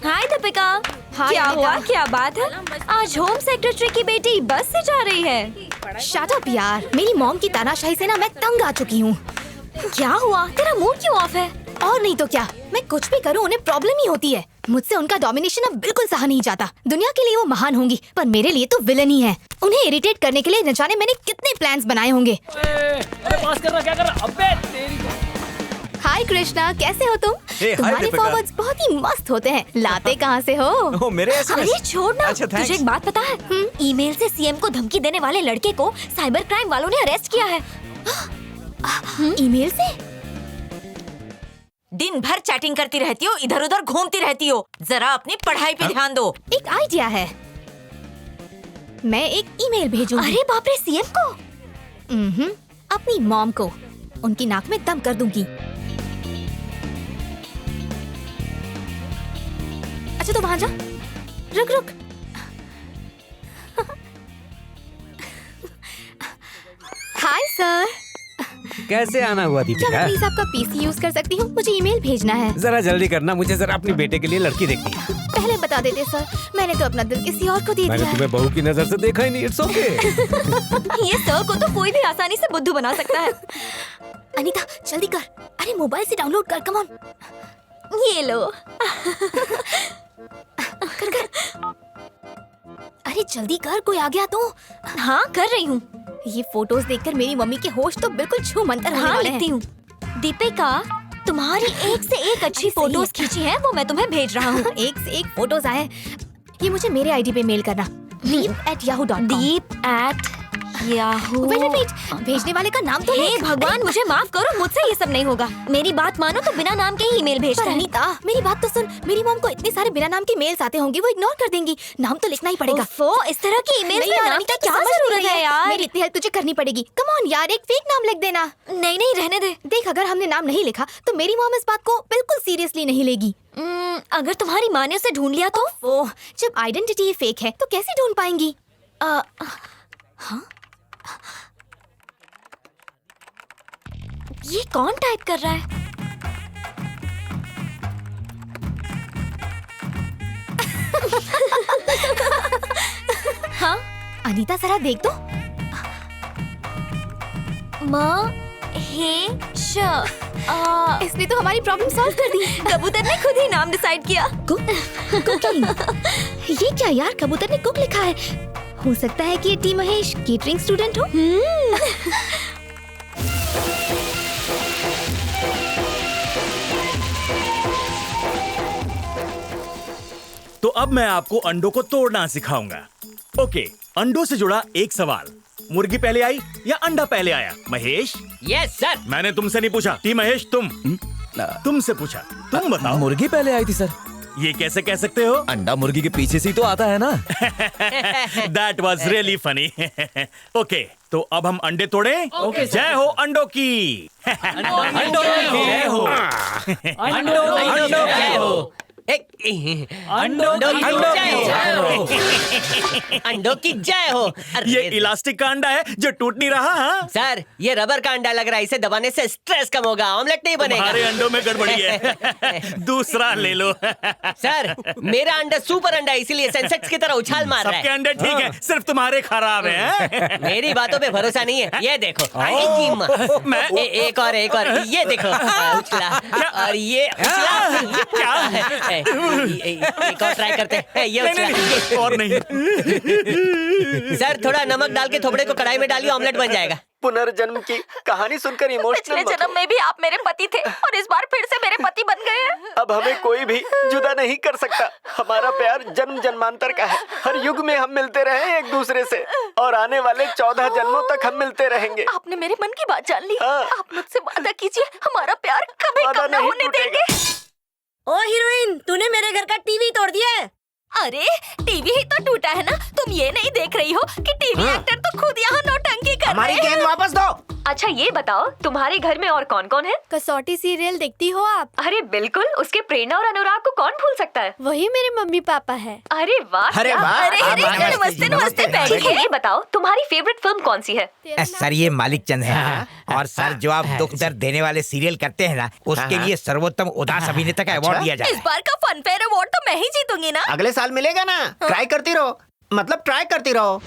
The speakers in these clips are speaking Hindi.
हाय दीपिका। क्या हुआ, क्या बात है? आज होम सेक्रेटरी की बेटी बस से जा रही है। शट अप यार, मेरी मॉम की तानाशाही से ना मैं तंग आ चुकी हूँ। क्या हुआ, तेरा मूड क्यों ऑफ है? और नहीं तो क्या, मैं कुछ भी करूँ उन्हें प्रॉब्लम ही होती है। मुझसे उनका डोमिनेशन अब बिल्कुल सहा नहीं जाता। दुनिया के लिए वो महान होंगी, पर मेरे लिए तो विलन ही है। उन्हें इरिटेट करने के लिए न जाने मैंने कितने प्लान्स बनाए होंगे। पास कर रहा, क्या कर रहा? अबे तेरी को। हाय कृष्णा, कैसे हो तुम? तुम्हारे फॉरवर्ड्स बहुत ही मस्त होते हैं। लाते कहाँ से हो? ओ, मेरे SMS? अरे छोड़ ना। अच्छा, thanks। तुझे एक बात पता है? ईमेल से सीएम को धमकी देने वाले लड़के को साइबर क्राइम वालों ने अरेस्ट किया है। ईमेल से? दिन भर चैटिंग करती रहती हो, इधर उधर घूमती रहती हो। जरा अपनी पढ़ाई पे ध्यान दो। एक आइडिया है, मैं एक ईमेल भेजूंगी। अरे बाप रे, सीएम को? अपनी मॉम को। उनकी नाक में दम कर दूंगी। अच्छा तो वहाँ जा। रुक रुक। Hi sir. कैसे आना हुआ क्या मैं दीपिका? प्लीज आपका पीसी यूज कर सकती हूँ? मुझे ईमेल भेजना है। जरा जल्दी करना, मुझे जरा अपने बेटे के लिए लड़की देखनी है। पहले बता देते सर, मैंने तो अपना दिल किसी और को दे मैंने दिया है। तुम्हें बहू की नजर से देखा ही नहीं। It's okay. ये सर को तो कोई भी आसानी से बुद्धू बना सकता है। अनीता जल्दी कर। अरे मोबाइल से डाउनलोड कर, कम ऑन। ये लो। कर कर। अरे जल्दी कर, कोई आ गया तो। हाँ कर रही हूँ। ये फोटोज देखकर मेरी मम्मी के होश तो बिल्कुल छू मंतर होने हाँ वाले लिखती हैं। हूँ। दीपिका, तुम्हारी एक से एक अच्छी फोटोज खींची है, वो मैं तुम्हें भेज रहा हूँ। एक से एक फोटोज आए। ये मुझे मेरे आईडी पे मेल करना। deep@yahoo.com। deep@yahoo। वेट, भेजने वाले का नाम तो हे लिख। भगवान, मुझे माफ करो, मुझसे ये सब नहीं होगा। मेरी बात मानो तो बिना नाम के ही ईमेल भेजता पर है। अनीता मेरी बात तो सुन, मेरी मॉम को इतने सारे बिना नाम के मेल्स आते होंगे, वो इग्नोर कर देंगी। नाम तो लिखना ही पड़ेगा। ओफो, इस तरह की ईमेल नहीं में यार, नाम अनीता, की तू क्या समझ नहीं जरूरत रही है यार? मेरी इतनी हेल्प तुझे करनी पड़ेगी। कम ऑन यार, एक फेक नाम लिख देना। नहीं नहीं, रहने दे। देख, अगर हमने नाम नहीं लिखा तो मेरी मॉम इस बात को बिल्कुल सीरियसली नहीं लेगी। अगर तुम्हारी माँ ने उसे ढूंढ लिया तो? ओह, जब आइडेंटिटी फेक है तो कैसे ढूंढ पाएंगी? हाँ? ये कौन टाइप कर रहा है? हाँ? अनीता जरा देख तो। इसने तो हमारी प्रॉब्लम सॉल्व कर दी। कबूतर ने खुद ही नाम डिसाइड किया। कुकिंग। ये क्या यार, कबूतर ने कुक लिखा है। हो सकता है कि ये टी महेश केटरिंग स्टूडेंट हो। तो अब मैं आपको अंडों को तोड़ना सिखाऊंगा। ओके, अंडों से जुड़ा एक सवाल। मुर्गी पहले आई या अंडा पहले आया? महेश। Yes sir. मैंने तुमसे नहीं पूछा। टी महेश, तुमसे पूछा। तुम बताओ। मुर्गी पहले आई थी सर। ये कैसे कह सकते हो? अंडा मुर्गी के पीछे से ही तो आता है ना। That was really funny। Okay, तो अब हम अंडे तोड़े। Okay, जय हो अंडों की। अंडों की जय हो। अंडों की जय हो। अंडों की जय हो। ये इलास्टिक का अंडा है जो टूट नहीं रहा। हाँ? सर, ये रबर का अंडा लग रहा है, इसे दबाने से स्ट्रेस कम होगा, ऑमलेट नहीं बनेगा। तुम्हारे अंडों में गड़बड़ी है। दूसरा ले लो। सर, मेरा अंडा सुपर अंडा है, इसीलिए सेंसेक्स की तरह उछाल मार रहा सबके है। अंडे ठीक है, सिर्फ तुम्हारे खराब हैं। मेरी बातों पे भरोसा नहीं है। ये देखो। एक और ये देखो। उछला और ये उछला। क्या? एक और ट्राई करते हैं। ये उछला। और नहीं। सर, थोड़ा नमक डाल के थोबड़े को कढ़ाई में डालिए, ऑमलेट बन जाएगा। पुनर्जन्म की कहानी सुनकर इमोशनल पिछले जन्म में भी आप मेरे पति थे और इस बार फिर से मेरे पति बन गए हैं। अब हमें कोई भी जुदा नहीं कर सकता। हमारा प्यार जन्म जन्मांतर का है। हर युग में हम मिलते रहे एक दूसरे से, और आने वाले 14 जन्मों तक हम मिलते रहेंगे। आपने मेरे मन की बात जान ली। हाँ। आप मुझसे वादा कीजिए, हमारा प्यार कभी वादा कम न नहीं होने टूटेगा। देंगे। ओ हीरोइन, तूने मेरे घर का टीवी तोड़ दिया है। अरे टीवी ही तो टूटा है ना, तुम ये नहीं देख रही हो कि टीवी एक्टर तो खुद यहाँ नौटंकी कर रहे हैं। गेंद वापस दो। अच्छा ये बताओ, तुम्हारे घर में और कौन कौन है? कसौटी सीरियल देखती हो आप? अरे बिल्कुल, उसके प्रेरणा और अनुराग को कौन भूल सकता है? वही मेरे मम्मी पापा है। अरे वाह! अरे क्या- वाह! अरे नमस्ते नमस्ते। ठीक है, ये बताओ तुम्हारी फेवरेट फिल्म कौन सी है? सर ये मालिक चंद है। और सर जो आप दुख दर्द देने वाले सीरियल करते हैं ना, उसके लिए सर्वोत्तम उदास अभिनेता का अवार्ड दिया जाए। इस बार का फन फेयर अवार्ड तो मैं ही जीतूंगी ना। अगले साल मिलेगा ना। ट्राई करती रहो, मतलब ट्राई करती रहो।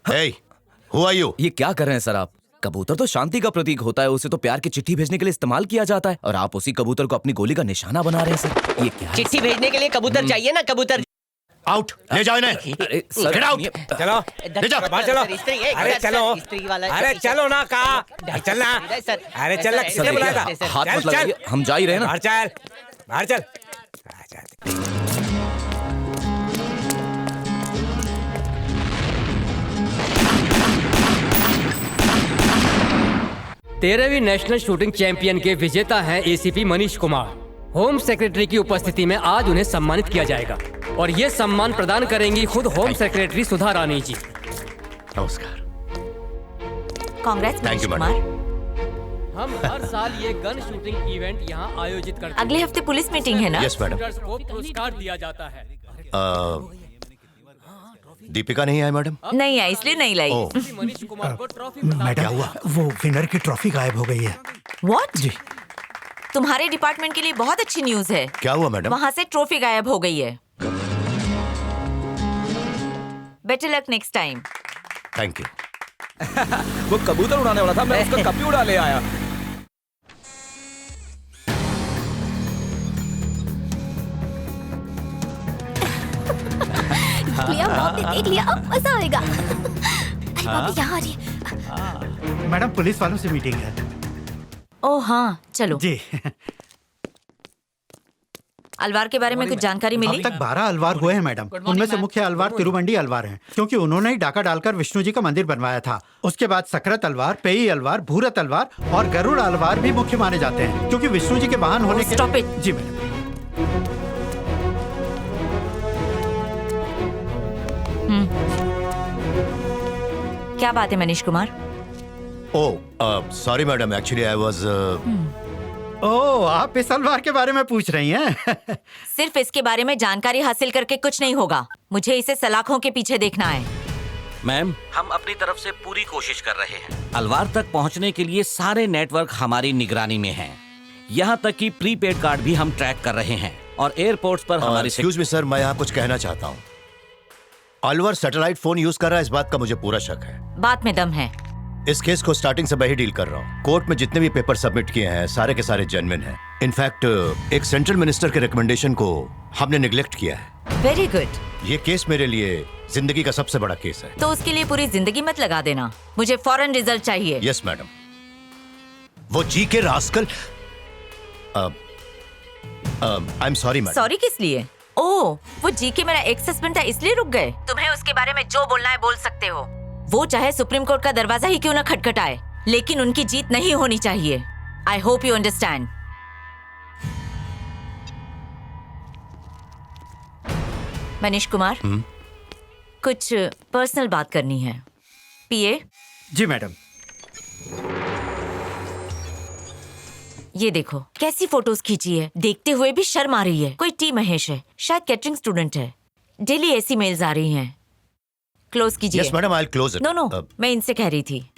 Hey, who are you? ये क्या कर रहे हैं सर आप? कबूतर तो शांति का प्रतीक होता है, उसे तो प्यार की चिट्ठी भेजने के लिए इस्तेमाल किया जाता है, और आप उसी कबूतर को अपनी गोली का निशाना बना रहे हैं सर। ये क्या है? चिट्ठी भेजने के लिए कबूतर चाहिए ना, कबूतर। आउट, ले जाओ इन्हें। अरे सर, Get out! चलो ले जाओ, बाहर चलो। अरे चलो, अरे चलो ना, कहा चलना। अरे चल, किसने बुलाया था? हाथ मत लगाइए, हम जा ही रहे हैं ना। बाहर चल, बाहर चल। तेरहवीं नेशनल शूटिंग चैंपियन के विजेता हैं ACP Manish Kumar. Home secretary की उपस्थिति में आज उन्हें सम्मानित किया जाएगा और ये सम्मान प्रदान करेंगी खुद होम सेक्रेटरी सुधा रानी जी। नमस्कार। कांग्रेस मनीष कुमार। हम हर साल ये गन शूटिंग इवेंट यहाँ आयोजित करते हैं। अगले हफ्ते पुलिस मीटिंग है ना? Yes madam. को पुरस्कार दिया जाता है। दीपिका नहीं आई मैडम? नहीं आई, इसलिए नहीं लाई। मनीष कुमार को ट्रॉफी मैडम, हुआ वो विनर की ट्रॉफी गायब हो गई है। व्हाट? जी। तुम्हारे डिपार्टमेंट के लिए बहुत अच्छी न्यूज है। क्या हुआ मैडम? वहाँ से ट्रॉफी गायब हो गई है। Better luck next time. Thank you. वो कबूतर उड़ाने वाला था, मैं उसका कपी उड़ा ले आया। लिया, मॉम ने देख लिया, अब मजा आएगा। अरे मम्मी यहाँ आ रही है। मैडम पुलिस वालों से मीटिंग है। ओह हाँ, चलो। जी। अलवार के बारे में कुछ जानकारी मिली? अब तक 12 अलवार हुए हैं मैडम। उनमें से मुख्य अलवार तिरुवंडी अलवार हैं, क्योंकि उन्होंने ही डाका डालकर विष्णु जी का मंदिर बनवाया था। उसके बाद सकरत अलवार, पेई अलवार, भूरत अलवार और गरुड़ अलवार भी मुख्य माने जाते हैं, क्योंकि विष्णु जी के वाहन होने के। Stop it. जी मैडम। क्या बात है Manish Kumar? Oh sorry madam, actually I was oh, आप इस अलवार के बारे में पूछ रही हैं? सिर्फ इसके बारे में जानकारी हासिल करके कुछ नहीं होगा, मुझे इसे सलाखों के पीछे देखना है। मैम, हम अपनी तरफ से पूरी कोशिश कर रहे हैं। अलवार तक पहुंचने के लिए सारे नेटवर्क हमारी निगरानी में हैं। यहाँ तक कि प्रीपेड कार्ड भी हम ट्रैक कर रहे हैं और एयरपोर्ट्स पर हमारी। एक्सक्यूज मी सर, मैं यहाँ कुछ कहना चाहता हूँ। अलवर सैटेलाइट फोन यूज कर रहा है, इस बात का मुझे पूरा शक है। बात में दम है। इस केस को स्टार्टिंग से मैं ही डील कर रहा हूँ। कोर्ट में जितने भी पेपर सबमिट किए हैं सारे के सारे जेन्युइन हैं। इनफैक्ट एक सेंट्रल मिनिस्टर के रिकमेंडेशन को हमने निगलेक्ट किया है। Very good. ये केस मेरे लिए जिंदगी का सबसे बड़ा केस है। तो उसके लिए पूरी जिंदगी मत लगा देना, मुझे फौरन रिजल्ट चाहिए। Yes madam. वो जी के rascal. I am sorry madam. Sorry किस लिए? ओह, वो जी के मेरा एक्स हस्बैंड था इसलिए रुक गए। तुम्हें उसके बारे में जो बोलना है बोल सकते हो। वो चाहे सुप्रीम कोर्ट का दरवाजा ही क्यों न खटखटाए, लेकिन उनकी जीत नहीं होनी चाहिए। I hope you understand. Manish Kumar, कुछ पर्सनल बात करनी है। पीए। जी मैडम। ये देखो कैसी फोटोज खींची है, देखते हुए भी शर्म आ रही है। कोई टी महेश है, शायद कैटरिंग स्टूडेंट है। डेली ऐसी मेल्स आ रही हैं। क्लोज कीजिए। Yes madam, I will close it. No, मैं इनसे कह रही थी।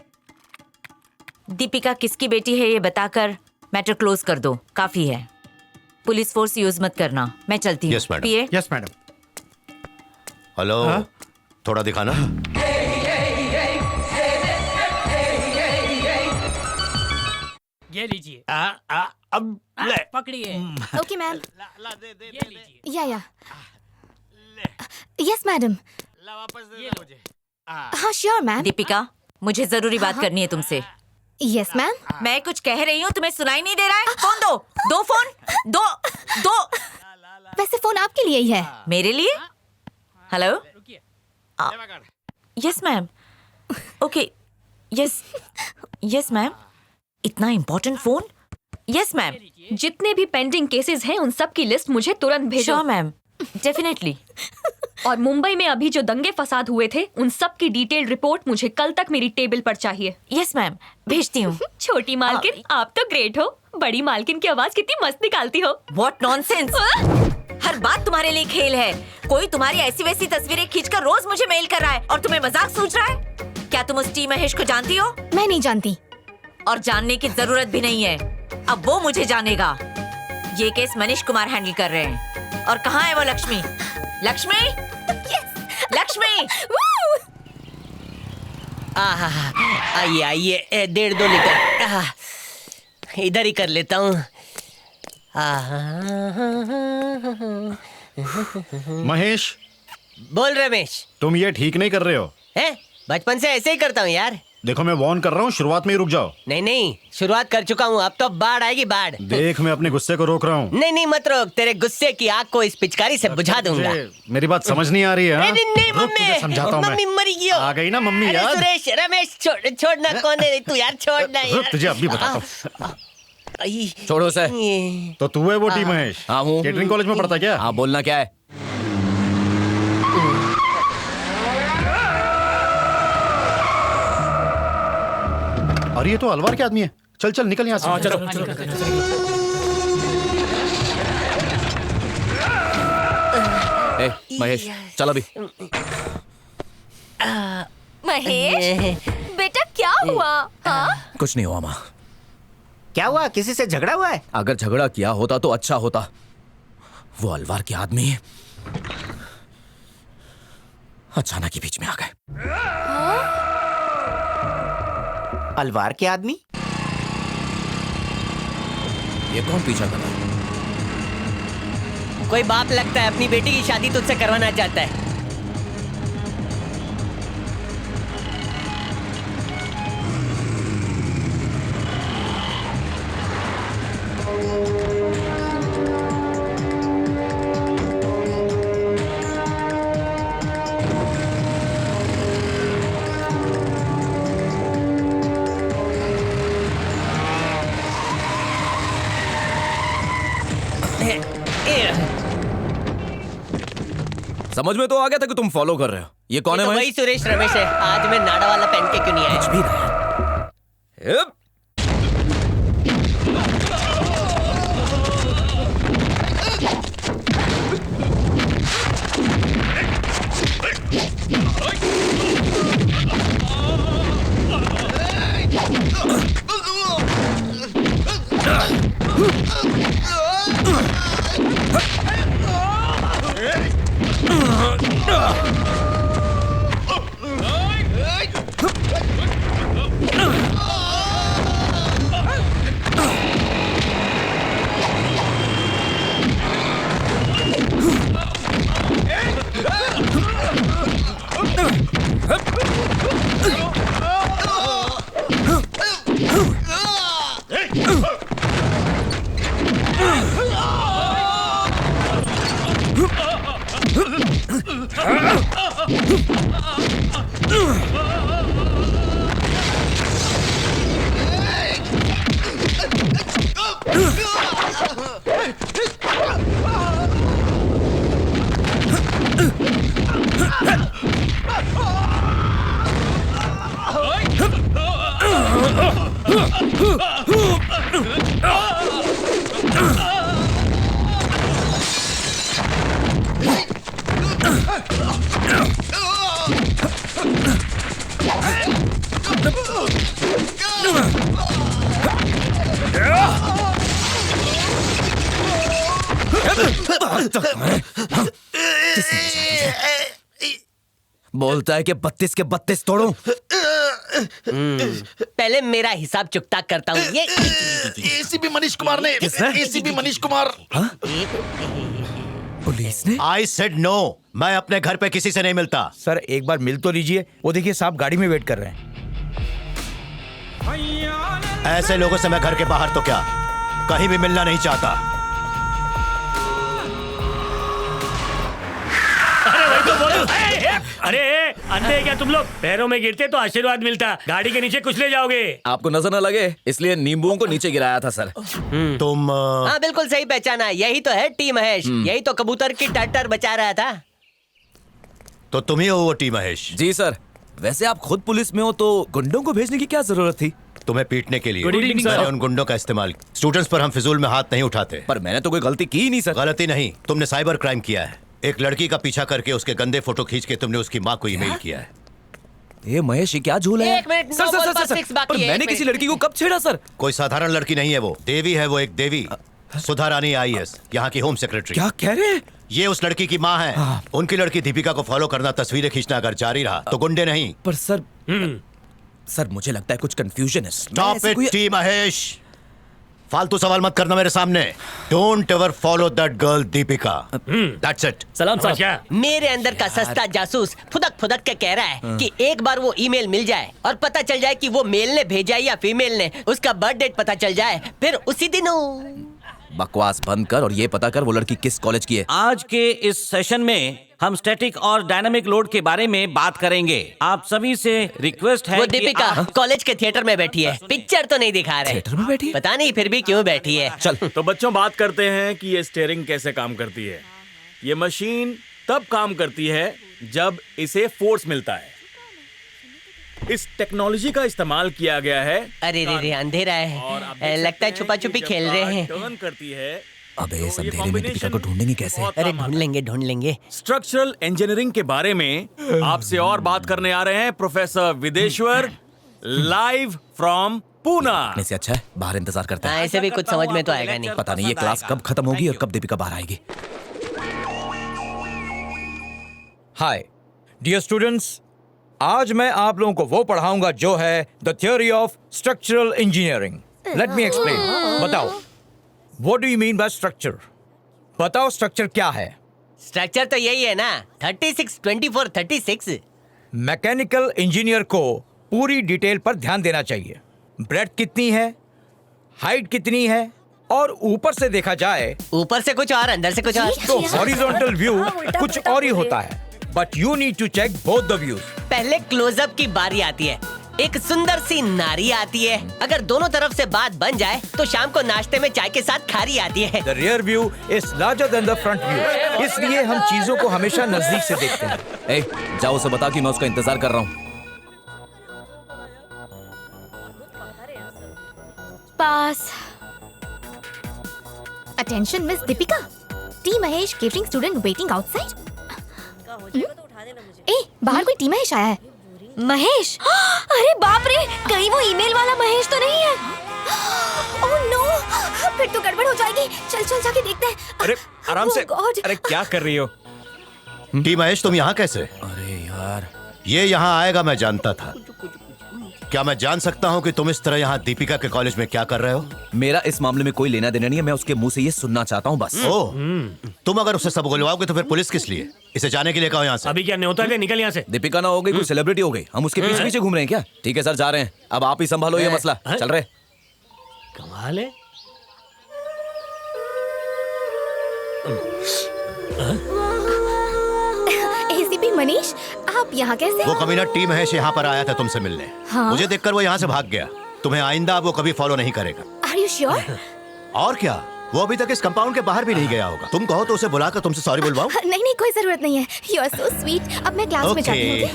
दीपिका किसकी बेटी है ये बताकर मैटर क्लोज कर दो, काफी है। पुलिस फोर्स यूज मत करना, मैं चलती हूँ। Yes, madam. PA. Yes madam. Hello, थोड़ा दिखाना। ये लीजिए। अब पकड़िए। Okay ma'am. या यस मैडम। हाँ श्योर मैम। दीपिका, मुझे जरूरी बात करनी है तुमसे। Yes ma'am. मैं कुछ कह रही हूँ, तुम्हें सुनाई नहीं दे रहा है? फोन दो फोन दो। वैसे फोन आपके लिए ही है। मेरे लिए? Hello, yes ma'am. Okay, yes ma'am. इतना इम्पोर्टेंट फोन? Yes ma'am. जितने भी पेंडिंग केसेस हैं उन सब की लिस्ट मुझे तुरंत भेजो। Sure ma'am, definitely. और मुंबई में अभी जो दंगे फसाद हुए थे उन सब की डिटेल्ड रिपोर्ट मुझे कल तक मेरी टेबल पर चाहिए। यस मैम, भेजती हूँ। छोटी मालकिन, आप तो ग्रेट हो। बड़ी मालकिन की आवाज कितनी मस्त निकालती हो। What nonsense! हर बात तुम्हारे लिए खेल है। कोई तुम्हारी ऐसी वैसी तस्वीरें खींचकर रोज मुझे मेल कर रहा है और तुम्हें मजाक सूझ रहा है? क्या तुम उस टी महेश को जानती हो? मैं नहीं जानती। और जानने की जरूरत भी नहीं है। अब वो मुझे जानेगा। ये केस मनीष कुमार हैंडल कर रहे हैं। और कहाँ है वो लक्ष्मी? लक्ष्मी! लक्ष्मी! आइए आइए, 1.5-2 लीटर इधर ही कर लेता हूँ। महेश, बोल रमेश। तुम ये ठीक नहीं कर रहे हो। हैं? बचपन से ऐसे ही करता हूँ यार। देखो मैं वार्न कर रहा हूँ, शुरुआत में ही रुक जाओ। नहीं, शुरुआत कर चुका हूँ, अब तो बाढ़ आएगी बाढ़। देख मैं अपने गुस्से को रोक रहा हूँ। नहीं मत रोक, तेरे गुस्से की आग को इस पिचकारी से बुझा दूंगा। मेरी बात समझ नहीं आ रही है? नहीं मम्मी, समझाता हूँ मैं। मम्मी मरी गई। आ गई ना मम्मी यार। सुरेश, रमेश छोड़ना कौन है तू यार, छोड़ना यार। तुझे अभी बताता हूँ। छोड़ो उसे। तो तू है वो टी महेश? हाँ हूँ। केटरिंग कॉलेज में पढ़ता क्या? हाँ, बोलना क्या है? अरे ये तो अलवार के आदमी है। चल निकल यहाँ से। चलो। महेश चल अभी। महेश बेटा क्या हुआ? हाँ? कुछ नहीं हुआ माँ। क्या हुआ? किसी से झगड़ा हुआ है? अगर झगड़ा किया होता तो अच्छा होता। वो अलवार के आदमी अचानक ही बीच में आ गए। अलवार के आदमी? ये कौन पीछा कर रहा है? कोई बाप लगता है, अपनी बेटी की शादी तुझसे करवाना चाहता है। समझ में तो आ गया था कि तुम फॉलो कर रहे हो। ये कौन है? वही सुरेश रमेश है। आज मैं नाड़ा वाला पहन के क्यों नहीं आया? कुछ भी नहीं। बोलता है कि 32 के 32 तोड़ो। पहले मेरा हिसाब चुकता करता हूँ। ये एसीपी मनीष कुमार ने। एसीपी मनीष कुमार। पुलिस ने? I said no. मैं अपने घर पे किसी से नहीं मिलता। सर एक बार मिल तो लीजिए। वो देखिए साहब गाड़ी में वेट कर रहे हैं। ऐसे लोगों से मैं घर के बाहर तो क्या कहीं भी मिलना नहीं चाहता। अरे भाई तो बोलो। अरे अंधे क्या तुम लोग? पैरों में गिरते तो आशीर्वाद मिलता, गाड़ी के नीचे कुछ ले जाओगे। आपको नजर न लगे इसलिए नींबुओं को नीचे गिराया था सर। तुम हाँ बिल्कुल सही पहचाना, यही तो है टी महेश। यही तो कबूतर की टटर बचा रहा था। तो तुम ही हो वो टी महेश? जी सर। वैसे आप खुद पुलिस में हो तो गुंडों को भेजने की क्या जरूरत थी? तुम्हें पीटने के लिए। Good evening, sir. मैंने उन गुंडों का इस्तेमाल। स्टूडेंट्स पर हम फिजूल में हाथ नहीं उठाते। पर मैंने तो कोई गलती की ही नहीं सर। गलती नहीं, तुमने साइबर क्राइम किया है। एक लड़की का पीछा करके उसके गंदे फोटो खींच के तुमने उसकी माँ को ईमेल किया है। ये महेश ये क्या झूल है? एक minute, sir no sir ball sir पर सर, six बाकी पर है, मैंने एक किसी मिनट। लड़की को कब छेड़ा सर? कोई साधारण लड़की नहीं है वो, देवी है वो, एक देवी। सुधा रानी IAS, यहाँ की होम सेक्रेटरी। क्या कह रहे हैं? ये उस लड़की की माँ है। उनकी लड़की दीपिका को फॉलो करना, तस्वीरें खींचना अगर जारी रहा तो गुंडे नहीं। पर सर मुझे लगता है कुछ कंफ्यूजन है। स्टॉप इट टी महेश, फालतू सवाल मत करना मेरे सामने। Don't ever follow that girl Deepika. That's it. सलाम साहब। मेरे अंदर का सस्ता जासूस फुदक फुदक के कह रहा है कि एक बार वो ईमेल मिल जाए और पता चल जाए कि वो मेल ने भेजा है या फीमेल ने, उसका बर्थ डेट पता चल जाए, फिर उसी दिन बकवास बंद कर और ये पता कर वो लड़की किस कॉलेज की है। आज के इस सेशन में हम स्टैटिक और डायनामिक लोड के बारे में बात करेंगे। आप सभी से रिक्वेस्ट है वो कि दीपिका आप... कॉलेज के थिएटर में बैठी है, पिक्चर तो नहीं दिखा रहे। थिएटर में बैठी है? पता नहीं फिर भी क्यों बैठी है। चल तो बच्चों बात करते हैं कि ये स्टीयरिंग कैसे काम करती है। ये मशीन तब काम करती है जब इसे फोर्स मिलता है। इस टेक्नोलॉजी का इस्तेमाल किया गया है। अरे रे अंधेरा है, लगता है छुपा छुपी खेल रहे हैं। टर्न करती है। अबे इस अंधेरे में दीपिका को ढूंढेंगे कैसे? अरे ढूंढ लेंगे। स्ट्रक्चरल इंजीनियरिंग के बारे में आपसे और बात करने आ रहे हैं professor Videshwar, live from Poona. से अच्छा है बाहर इंतजार करते हैं। ऐसे भी कुछ समझ में तो आएगा नहीं। पता नहीं ये क्लास कब खत्म होगी और कब दीपिका बाहर आएगी। हाय डियर स्टूडेंट्स, आज मैं आप लोगों को वो पढ़ाऊंगा जो है the theory of structural engineering. Let me explain. बताओ what do you mean by structure? बताओ स्ट्रक्चर क्या है? स्ट्रक्चर तो यही है ना, 36 24 36। मैकेनिकल इंजीनियर को पूरी डिटेल पर ध्यान देना चाहिए। ब्रेड्थ कितनी है, हाइट कितनी है, और ऊपर से देखा जाए, ऊपर से कुछ और अंदर से कुछ और, तो हॉरिजॉन्टल व्यू कुछ और ही होता है। But you need to check both the views. पहले क्लोजअप की बारी आती है, एक सुंदर सी नारी आती है। अगर दोनों तरफ से बात बन जाए तो शाम को नाश्ते में चाय के साथ खारी आती है। The rear view is larger than the front view, इसलिए हम चीजों को हमेशा नजदीक से देखते हैं। ए, जाओ उसे बता कि मैं उसका इंतजार कर रहा हूँ। पास। Attention miss Deepika, T Mahesh catering student waiting outside. ए, बाहर कोई टी महेश आया है। महेश, अरे बाप रे, कहीं वो ईमेल वाला महेश तो नहीं है? ओह नो, फिर तो गड़बड़ हो जाएगी। चल चल जाके देखते हैं। अरे आराम से। Oh God. अरे क्या कर रही हो? टी महेश तुम यहाँ कैसे? अरे यार, ये यहाँ आएगा मैं जानता था। क्या मैं जान सकता हूँ कि तुम इस तरह यहाँ दीपिका के कॉलेज में क्या कर रहे हो? मेरा इस मामले में कोई लेना देना नहीं है, मैं उसके मुंह से ये सुनना चाहता हूँ बस। ओह, तुम अगर उसे सब बुलवाओगे तो फिर पुलिस किस लिए? इसे जाने के लिए कहो यहाँ से। अभी क्या न्योता के निकल यहाँ से। दीपिका ना हो गई कोई सेलिब्रिटी हो गई, हम उसके पीछे पीछे घूम रहे हैं क्या? ठीक है सर जा रहे हैं, अब आप ही संभालो ये मसला। चल रहे। कमाल है। एसीपी मनीष, आप यहाँ कैसे? वो कमीना टी महेश यहाँ पर आया था तुमसे मिलने। हाँ? मुझे देखकर वो यहाँ से भाग गया। तुम्हें आइंदा वो कभी फॉलो नहीं करेगा। Are you sure? और क्या, वो अभी तक इस कंपाउंड के बाहर भी नहीं गया होगा। तुम कहो तो उसे बुलाकर तुमसे सॉरी बुलवाऊं? नहीं नहीं, कोई जरूरत नहीं है। You are so sweet। अब मैं क्लास में जाती हूँ।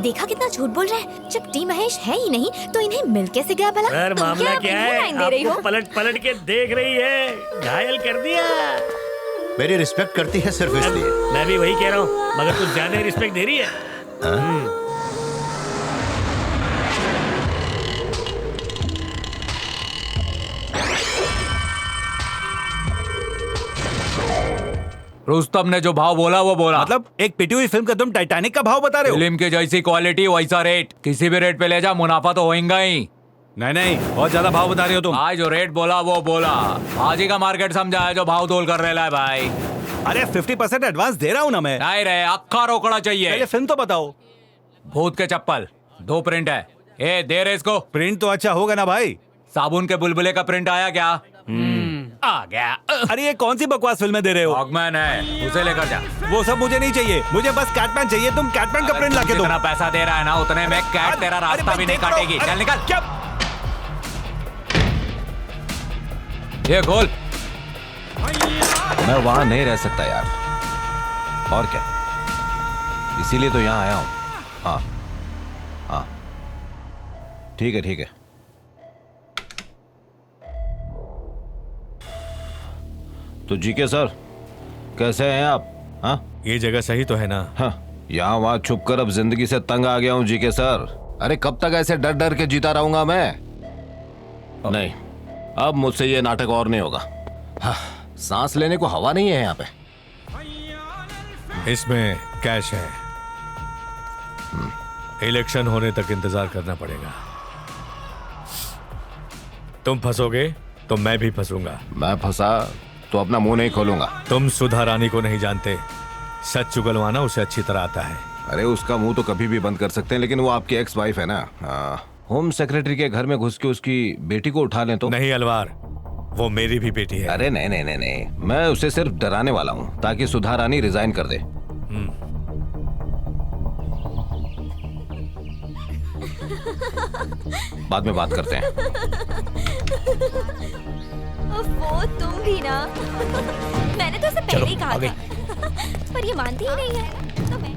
देखा कितना झूठ बोल रहा है। जब टी महेश है ही नहीं तो इन्हें मिल कैसे गया भला? सर तुम मामला क्या है? लाइन दे रही हो? आपको पलट पलट के देख रही है, घायल कर दिया। मेरी रिस्पेक्ट करती है सिर्फ इसलिए। मैं भी वही कह रहा हूँ, मगर कुछ ज्यादा रिस्पेक्ट दे रही है। रुस्तम ने जो भाव बोला वो बोला। मतलब एक पिटी हुई फिल्म का तुम टाइटैनिक का भाव बता रहे हो? फिल्म की जैसी क्वालिटी वैसा रेट, किसी भी रेट पे ले जा मुनाफा तो होगा ही। नहीं नहीं, बहुत ज्यादा भाव बता रहे हो तुम। आज जो रेट बोला वो बोला, आज ही का मार्केट समझा है जो भाव तोल कर रहा है भाई। अरे 50% एडवांस दे रहा हूँ ना मैं। नहीं रे, अक्का रोकड़ा चाहिए। पहले फिल्म तो बताओ। भूत के चप्पल 2 प्रिंट है। ए दे रहे इसको। प्रिंट तो अच्छा होगा ना भाई। साबुन के बुलबुले का प्रिंट आया क्या? आ गया। अरे ये कौन सी बकवास फिल्में दे रहे हो? डॉगमैन है, उसे लेकर जा। वो सब मुझे नहीं चाहिए, मुझे बस कैटमैन चाहिए। तुम कैटमैन का प्रिंट लाके दो। जितना पैसा दे रहा है ना उतने में कैट तेरा रास्ता भी नहीं काटेगी। चल निकल। क्या? ये खोल। मैं वहां नहीं रह सकता यार, और क्या, इसीलिए तो यहाँ आया हूँ। हाँ हाँ ठीक है ठीक है। तो जीके सर कैसे हैं आप? हाँ ये जगह सही तो है ना? हाँ यहाँ वहाँ छुप कर अब जिंदगी से तंग आ गया हूँ जीके सर। अरे कब तक ऐसे डर डर के जीता रहूंगा मैं? नहीं, अब मुझसे ये नाटक और नहीं होगा। हाँ, सांस लेने को हवा नहीं है यहाँ पे। इसमें कैश है, इलेक्शन होने तक इंतजार करना पड़ेगा। तुम फंसोगे तो मैं भी फंसूंगा। मैं फंसा तो अपना मुंह नहीं खोलूंगा। तुम सुधा रानी को नहीं जानते, सच चुगलवाना उसे अच्छी तरह आता है। अरे उसका मुंह तो कभी भी बंद कर सकते हैं, लेकिन वो आपकी एक्स वाइफ है ना। होम सेक्रेटरी के घर में घुस के उसकी बेटी को उठा लें तो? नहीं अलवार, वो मेरी भी बेटी है। अरे नहीं नहीं नहीं नहीं, मैं उसे सिर्फ डराने वाला हूँ ताकि सुधा रानी रिजाइन कर दे। बाद में बात करते हैं। वो तुम भी ना। मैंने तो उसे पहले ही कहा था, पर ये मानती ही नहीं है। तो मैं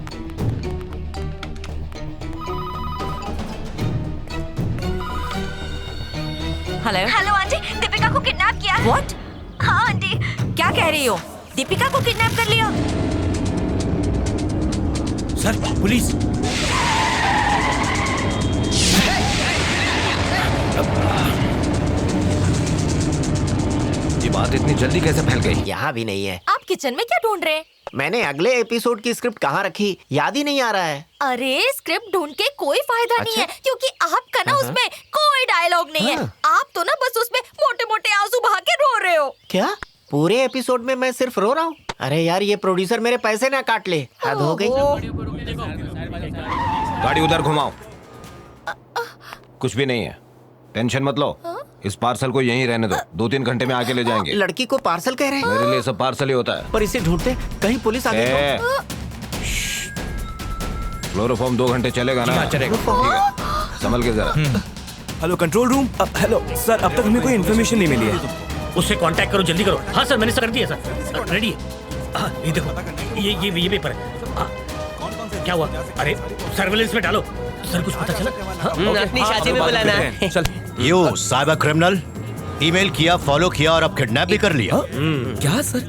हेलो आंटी, दीपिका को किडनैप किया। What? हाँ आंटी। क्या कह रही हो? दीपिका को किडनैप कर लिया? Sir police. ये बात इतनी जल्दी कैसे फैल गई? यहाँ भी नहीं है। आप किचन में क्या ढूंढ रहे हैं? मैंने अगले एपिसोड की स्क्रिप्ट कहाँ रखी, याद ही नहीं आ रहा है। अरे स्क्रिप्ट ढूंढ के कोई फायदा नहीं है, क्योंकि आपका ना उसमें कोई डायलॉग नहीं है। आप तो ना बस उसमें मोटे मोटे आंसू बहा के रो रहे हो। क्या पूरे एपिसोड में मैं सिर्फ रो रहा हूँ? अरे यार ये प्रोड्यूसर मेरे पैसे ना काट ले, हद हो गई। गाड़ी उधर घुमाओ। कुछ भी नहीं है, टेंशन मत लो। इस पार्सल को यहीं रहने दो, 2-3 घंटे में आके ले जाएंगे। लड़की को पार्सल कह रहे हैं? मेरे लिए सब पार्सल ही होता है। पर इसे ढूंढते कहीं पुलिस आ गई तो। क्लोरोफॉर्म 2 घंटे चलेगा ना? चलेगा। ठीक है, संभल के जरा। Hello control room. Hello sir, अब तक हमें कोई इन्फॉर्मेशन नहीं मिली है। उससे कांटेक्ट करो, जल्दी करो। हाँ सर, मैंने कर दिया सर, रेडी है। ये देखो, ये पेपर है। क्या हुआ? अरे सर्वेलेंस में डालो सर, कुछ पता चला? अपनी शादी में बुलाना है। चल। यू साइबर क्रिमिनल, ईमेल किया, फॉलो किया और अब किडनैप भी कर लिया। क्या सर?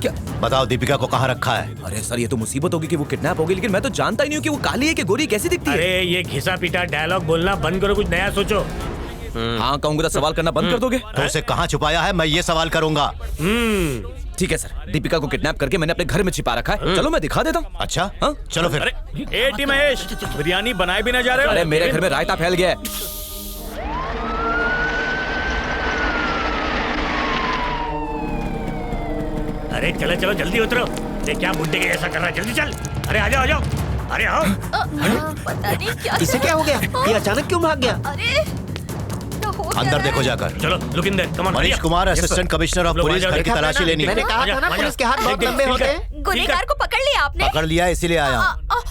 क्या? बताओ दीपिका को कहाँ रखा है? अरे सर, ये तो मुसीबत होगी कि वो किडनैप होगी, लेकिन मैं तो जानता ही नहीं हूँ कि वो काली है कि गोरी, कैसी दिखती है। अरे ये घिसा पीटा डायलॉग बोलना बंद करो, कुछ नया सोचो। हाँ कहूंगा तो सवाल करना बंद कर दोगे? तो उसे कहाँ छुपाया है, मैं ये सवाल करूंगा। ठीक है सर, दीपिका को किडनैप करके मैंने अपने घर में छिपा रखा है। चलो मैं दिखा देता हूँ। अच्छा हाँ? चलो फिर। ए टी महेश, बिरयानी बनाए भी ना जा रहे हो? अरे मेरे घर में रायता फैल गया है। अरे चलो चलो जल्दी उतरो। ये क्या बुड्ढे के ऐसा कर रहा है? जल्दी चल। अरे आ जाओ, आ जाओ। अरे आओ। पता नहीं क्या इसे क्या हो गया? ये अचानक क्यों भाग गया? अरे अंदर देखो जाकर। चलो look in their, come on. Manish Kumar, assistant commissioner of police, घर की तलाशी लेनी है। मैंने कहा था ना पुलिस के हाथ बहुत लंबे होते हैं। गुनहगार को पकड़ लिया आपने? पकड़ लिया, इसीलिए आया हूँ।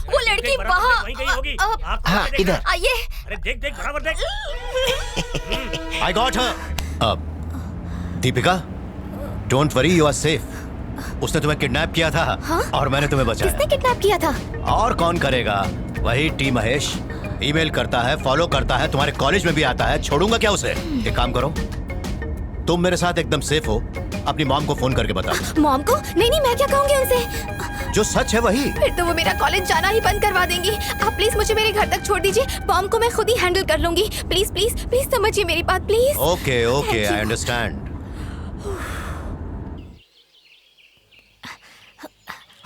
वो लड़की वहाँ। हाँ इधर। आइए। अरे देख देख, बराबर देख। I got her. अब Deepika, don't worry, you are safe. उसने तुम्हें किडनैप किया था। हाँ? और मैंने तुम्हें बचाया। किसने किडनैप किया था? और कौन करेगा? वही टी महेश। ईमेल करता है, फॉलो करता है, तुम्हारे कॉलेज में भी आता है। छोड़ूंगा क्या उसे? एक काम करो, तुम मेरे साथ एकदम सेफ हो, अपनी मॉम को फोन करके बता। मॉम को? नहीं नहीं, मैं क्या कहूँगी उनसे? जो सच है वही। फिर तो वो मेरा कॉलेज जाना ही बंद करवा देंगी। आप प्लीज मुझे मेरे घर तक छोड़ दीजिए। मॉम को मैं खुद ही हैंडल कर लूंगी। प्लीज प्लीज प्लीज समझिए मेरी बात, please. Okay okay, I understand.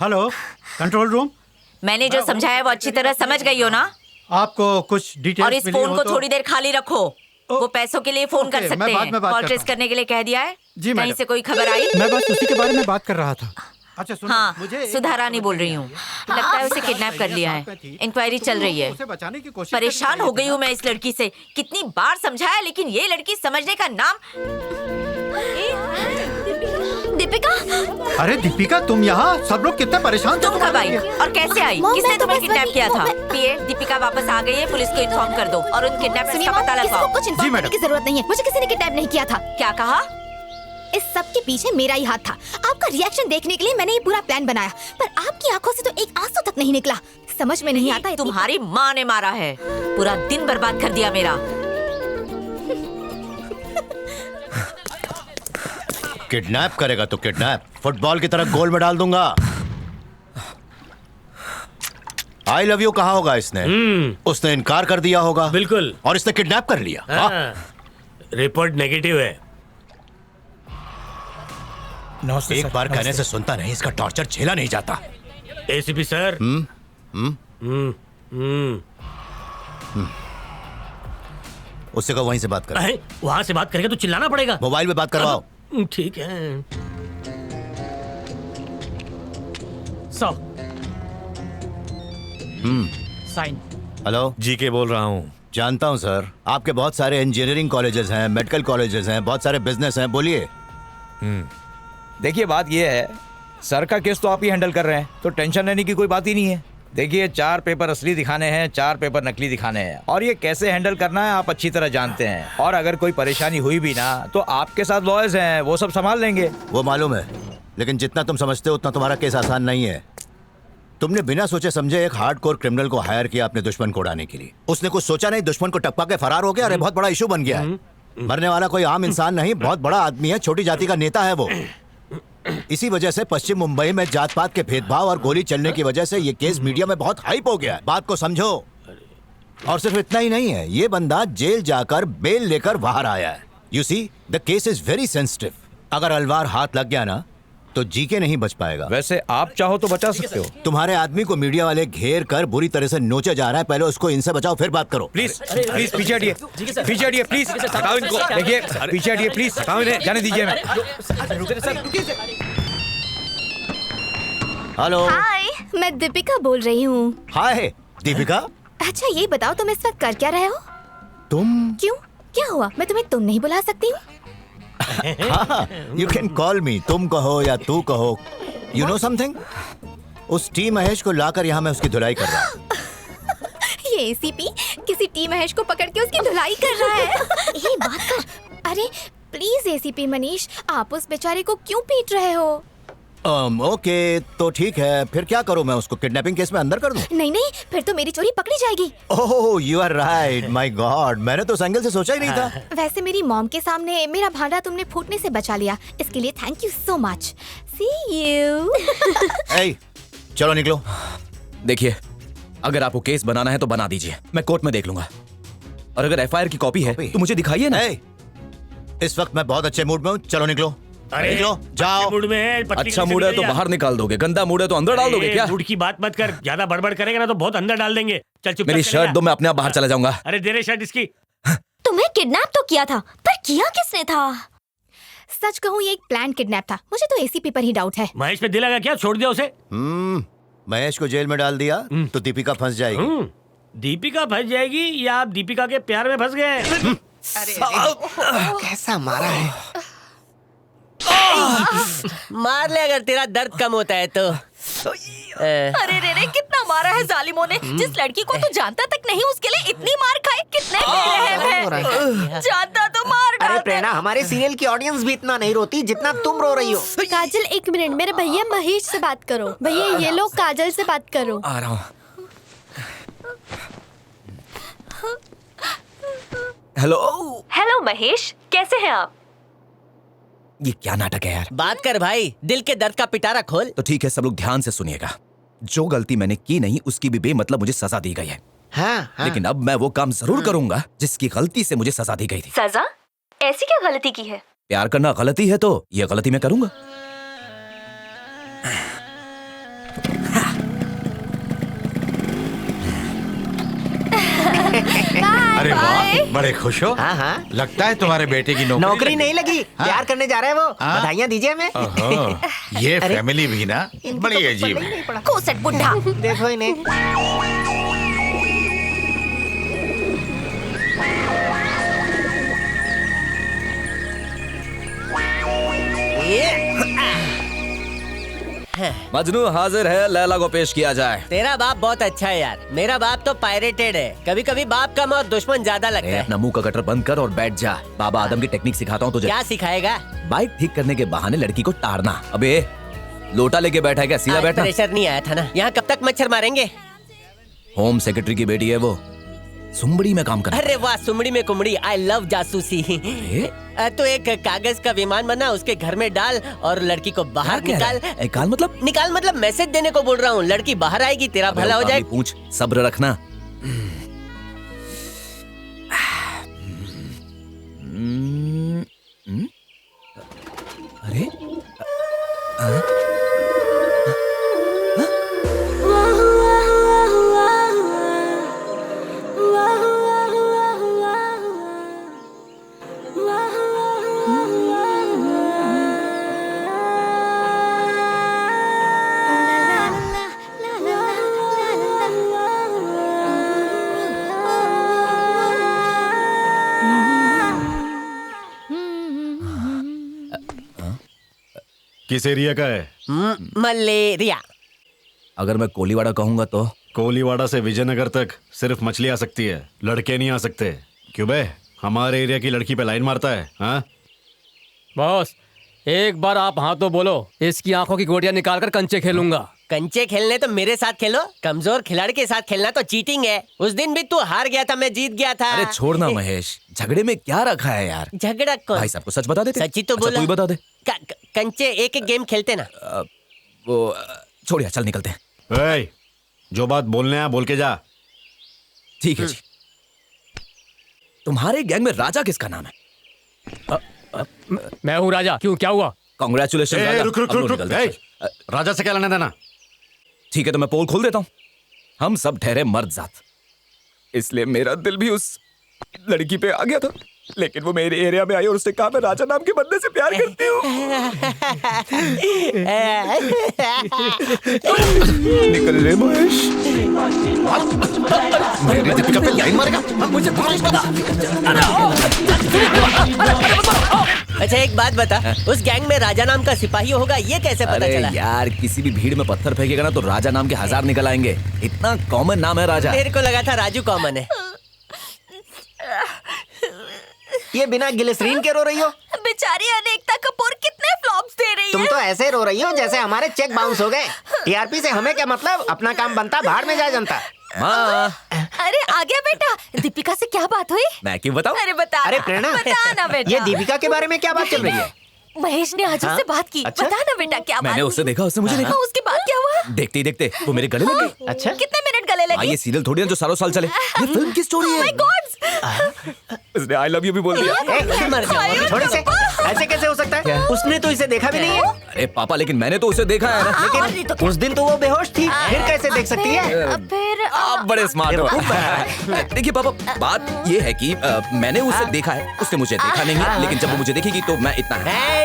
Hello control room. मैंने जो समझाया वो अच्छी तरह समझ गई हो ना? आपको कुछ डिटेल्स और इस फोन को थोड़ी देर खाली रखो। वो पैसों के लिए फोन कर सकते हैं। कॉल ट्रेस करने के लिए कह दिया है। जी कहीं से कोई खबर आई? मैं बस उसी के बारे में बात कर रहा था। अच्छा सुनो, हाँ, मुझे सुधा रानी बोल रही हूँ। लगता है उसे किडनैप कर लिया है। इंक्वायरी चल रही है। बचाने की कोशिश। परेशान हो गई हूँ मैं इस लड़की से। कितनी बार समझाया, लेकिन ये लड़की समझने का नाम। दीपिका। अरे दीपिका तुम यहाँ, सब लोग कितने परेशान थे। तुम कब आई और कैसे आई? किसने तुम्हें किडनैप किया था? पीए, दीपिका वापस आ गई है, पुलिस को इन्फॉर्म कर दो और उन किडनैपर्स का पता लगाओ। कुछ इन्फॉर्म करने की जरूरत नहीं है, मुझे किसी ने किडनैप नहीं किया था। क्या कहा? इस सब के पीछे मेरा ही हाथ था। आपका रिएक्शन देखने के लिए मैंने ये पूरा प्लान बनाया, पर आपकी आंखों से तो एक आंसू तक नहीं निकला। समझ में नहीं आता। तुम्हारी माँ ने मारा है, पूरा दिन बर्बाद कर दिया मेरा। किडनैप करेगा तो किडनैप, फुटबॉल की तरह गोल में डाल दूंगा। आई लव यू कहा होगा इसने? उसने इनकार कर दिया होगा। बिल्कुल। और इसने किडनैप कर लिया। रिपोर्ट नेगेटिव है। एक बार कहने से सुनता नहीं, इसका टॉर्चर झेला नहीं जाता। ACP sir. उससे कहो वहीं से बात कर। वहां से बात करेगा तो चिल्लाना पड़ेगा। मोबाइल पे बात करवाओ। ठीक है। 100 साइन। हेलो, जीके बोल रहा हूँ। जानता हूँ सर, आपके बहुत सारे इंजीनियरिंग कॉलेजेस हैं, मेडिकल कॉलेजेस हैं, बहुत सारे बिजनेस हैं, बोलिए। देखिए बात ये है, सर का केस तो आप ही हैंडल कर रहे हैं, तो टेंशन लेने की कोई बात ही नहीं है। देखिए 4 पेपर असली दिखाने हैं, 4 पेपर नकली दिखाने हैं, और ये कैसे हैंडल करना है आप अच्छी तरह जानते हैं। और अगर कोई परेशानी हुई भी ना तो आपके साथ लॉयर्स हैं, वो सब संभाल लेंगे। वो मालूम है, लेकिन जितना तुम समझते हो उतना तुम्हारा केस आसान नहीं है। तुमने बिना सोचे समझे एक हार्डकोर क्रिमिनल को हायर किया अपने दुश्मन को उड़ाने के लिए। उसने कुछ सोचा नहीं, दुश्मन को टपका के फरार हो गया। अरे बहुत बड़ा इशू बन गया है। मरने वाला कोई आम इंसान नहीं, बहुत बड़ा आदमी है, छोटी जाति का नेता है वो। इसी वजह से पश्चिम मुंबई में जात पात के भेदभाव और गोली चलने की वजह से ये केस मीडिया में बहुत हाइप हो गया है। बात को समझो। और सिर्फ इतना ही नहीं है, ये बंदा जेल जाकर बेल लेकर बाहर आया है। You see, the case is very sensitive. अगर अलवार हाथ लग गया ना तो जीके नहीं बच पाएगा। वैसे आप चाहो तो बचा सकते हो। तुम्हारे आदमी को मीडिया वाले घेर कर बुरी तरह से नोचा जा रहा है, पहले उसको इनसे बचाओ फिर बात करो। प्लीज प्लीज पीछे हटिए, पीछे हटिए प्लीज, हटाओ इनको। देखिए पीछे हटिए प्लीज, हटाओ इन्हें, जाने दीजिए हमें। हेलो। हाय, मैं दीपिका बोल रही हूँ। हाय दीपिका। अच्छा ये बताओ तुम इस वक्त कर क्या रहे हो? तुम क्यों, क्या हुआ? मैं तुम्हें तुम नहीं बुला सकती हूँ? यू कैन कॉल मी, तुम कहो या तू कहो। यू नो समथिंग, उस टी महेश को लाकर यहाँ मैं उसकी धुलाई कर रहा हूँ। ये एसीपी किसी टी महेश को पकड़ के उसकी धुलाई कर रहा है। ये बात कर। अरे प्लीज एसीपी मनीष, आप उस बेचारे को क्यों पीट रहे हो? ओके तो ठीक है, फिर क्या करूँ मैं? उसको किडनैपिंग केस में अंदर कर दूँ? नहीं नहीं, फिर तो मेरी चोरी पकड़ी जाएगी। Oh you are right, my god, मैंने तो उस एंगल से सोचा ही नहीं था। वैसे मेरी मॉम के सामने मेरा भांडा तुमने फूटने से बचा लिया, इसके लिए thank you so much. See you. ए, चलो निकलो। देखिए, अगर आपको केस बनाना है तो बना दीजिए, मैं कोर्ट में देख लूंगा। और अगर एफआईआर की कॉपी है तो मुझे दिखाइए ना। इस वक्त मैं बहुत अच्छे मूड में हूँ, चलो निकलो। अरे निकलो, जाओ। मूड में है, अच्छा मूड है तो बाहर निकाल दोगे, गंदा मूड है तो अंदर डाल दोगे क्या? मूड की बात मत कर, ज्यादा बड़बड़ करेगा ना तो बहुत अंदर डाल देंगे। चल चुप। मेरी शर्ट दो, मैं अपने आप बाहर चला जाऊंगा। अरे दे रहे शर्ट इसकी। तुम्हें किडनैप तो किया था, पर किया किसने था? सच कहूँ ये एक प्लान किडनैप था, मुझे तो एसीपी पर ही डाउट है। महेश पे दिल लगा क्या? छोड़ दिया उसे। महेश को जेल में डाल दिया तो दीपिका फंस जाएगी। दीपिका फंस जाएगी या आप दीपिका के प्यार में फंस गए? कैसा मारा है? मार ले अगर तेरा दर्द कम होता है तो। अरे रे रे, कितना मारा है जालिमों ने। जिस लड़की को तू जानता तक नहीं उसके लिए इतनी मार खाई, कितने बेरहम है। जानता तो मार डालता। अरे प्रेरणा, हमारे सीरियल की ऑडियंस भी इतना नहीं रोती जितना तुम रो रही हो। काजल एक मिनट, मेरे भैया महेश से बात करो। भैया ये लोग काजल से बात करो। आ रहा हूँ। हेलो। हेलो महेश, कैसे हैं आप? ये क्या नाटक है यार? बात कर भाई, दिल के दर्द का पिटारा खोल। तो ठीक है, सब लोग ध्यान से सुनिएगा। जो गलती मैंने की नहीं उसकी भी बेमतलब मुझे सजा दी गई है। हाँ। लेकिन अब मैं वो काम जरूर करूंगा जिसकी गलती से मुझे सजा दी गई थी। सजा? ऐसी क्या गलती की है? प्यार करना गलती है तो ये गलती मैं करूंगा। अरे वाह, बड़े खुश हो? हाँ हाँ। लगता है तुम्हारे बेटे की नौकरी नहीं लगी। प्यार करने जा रहे हैं वो। बधाइयाँ दीजिए हमें। ये फैमिली भी ना बड़ी अजीब है। कोसट बुढ़ा। देखो इन्हें। ये मजनू हाजिर है, लैला को पेश किया जाए। तेरा बाप बहुत अच्छा है यार, मेरा बाप तो पायरेटेड है। कभी कभी बाप कम और दुश्मन ज्यादा लगता है। अपना मुंह का गटर बंद कर और बैठ जा। बाबा आदम की टेक्निक सिखाता हूँ तुझे। क्या सिखाएगा? बाइक ठीक करने के बहाने लड़की को टारना। अबे लोटा लेके बैठा है क्या? सीधा बैठना। प्रेशर नहीं आया था ना। यहाँ कब तक मच्छर मारेंगे? होम सेक्रेटरी की बेटी है वो, सुमबड़ी में काम कर। अरे वाह, सुमड़ी में कुमड़ी। आई लव जासूसी। तो एक कागज का विमान बना, उसके घर में डाल और लड़की को बाहर निकाल। निकाल मतलब मैसेज देने को बोल रहा हूँ। लड़की बाहर आएगी, तेरा भला हो जाए। पूछ, सब्र रखना। अरे किस एरिया का है? मलेरिया। अगर मैं कोलीवाड़ा कहूंगा तो? कोलीवाड़ा से विजयनगर तक सिर्फ मछली आ सकती है, लड़के नहीं आ सकते। क्यों बे, हमारे एरिया की लड़की पे लाइन मारता है? हाँ बॉस, एक बार आप हाँ तो बोलो, इसकी आंखों की गोटियां निकालकर कंचे खेलूंगा। कंचे खेलने तो मेरे साथ खेलो, कमजोर खिलाड़ी के साथ खेलना तो चीटिंग है। उस दिन भी तू हार गया था, मैं जीत गया था। अरे छोड़ना महेश, झगड़े में क्या रखा है यार? झगड़ा कौन? भाई साहब को सच बता देते। सच्ची तो बोला। तू ही बता दे। कंचे एक गेम खेलते ना। वो छोड़िया, चल निकलते हैं। जो बात बोलने हैं बोल के जा। ठीक है जी। तुम्हारे गैंग में राजा किसका नाम है? मैं हूँ राजा। क्यों, क्या हुआ? कांग्रेचुलेशन राजा। रुक रुक रुक रुक। राजा से क्या लेना देना? ठीक है तो मैं पोल खोल देता हूँ। हम सब ठहरे मर्द जात, इसलिए मेरा दिल भी उस लड़की पे आ गया था। लेकिन वो मेरे एरिया में आई और उसने कहा मैं राजा नाम के बंदे से प्यार करती हूँ। निकल ले महेश। मेरी दीपिका पे लाइन मारेगा? मुझे पता। अच्छा एक बात बता, उस गैंग में राजा नाम का सिपाही होगा, ये कैसे पता चला? यार किसी भी भीड़ में पत्थर फेंकेगा ना तो राजा नाम के 1000 निकल आएंगे। इतना कॉमन नाम है राजा। मेरे को लगा था राजू कॉमन है। ये बिना ग्लिसरीन के रो रही हो? बेचारी अनेकता कपूर कितने फ्लॉप्स दे रही है। तुम तो ऐसे रो रही हो जैसे हमारे चेक बाउंस हो गए। टीआरपी से हमें क्या मतलब? अपना काम बनता, बाहर में जा जनता। माँ। अरे आ गया बेटा। दीपिका से क्या बात हुई? मैं क्यों बताऊं? अरे बता। अरे प्रेरणा, बता ना बेटा। ये दीपिका के बारे में क्या बात चल रही है? महेश ने आज उससे बात की। अच्छा? बता ना बेटा क्या बात? मैंने उससे देखा, उसने मुझे देखा। उसके बाद क्या हुआ? देखते ही देखते वो मेरे गले लग गई। अच्छा, कितने मिनट गले लगे? ये सीरियल थोड़ी ना जो सालों साल चले, ये फिल्म की स्टोरी है। Oh my God! उसने आई लव यू भी बोल दिया। थोड़े से ऐसे कैसे हो सकता है? उसने तो इसे देखा भी नहीं है। अरे पापा, लेकिन मैंने तो उसे देखा है ना। लेकिन उस दिन तो वो बेहोश थी, फिर कैसे देख सकती है? फिर आप बड़े स्मार्ट हो। देखिए पापा, बात ये है कि मैंने उसे देखा है, उसने मुझे देखा नहीं है। लेकिन जब वो मुझे देखेगी तो मैं इतना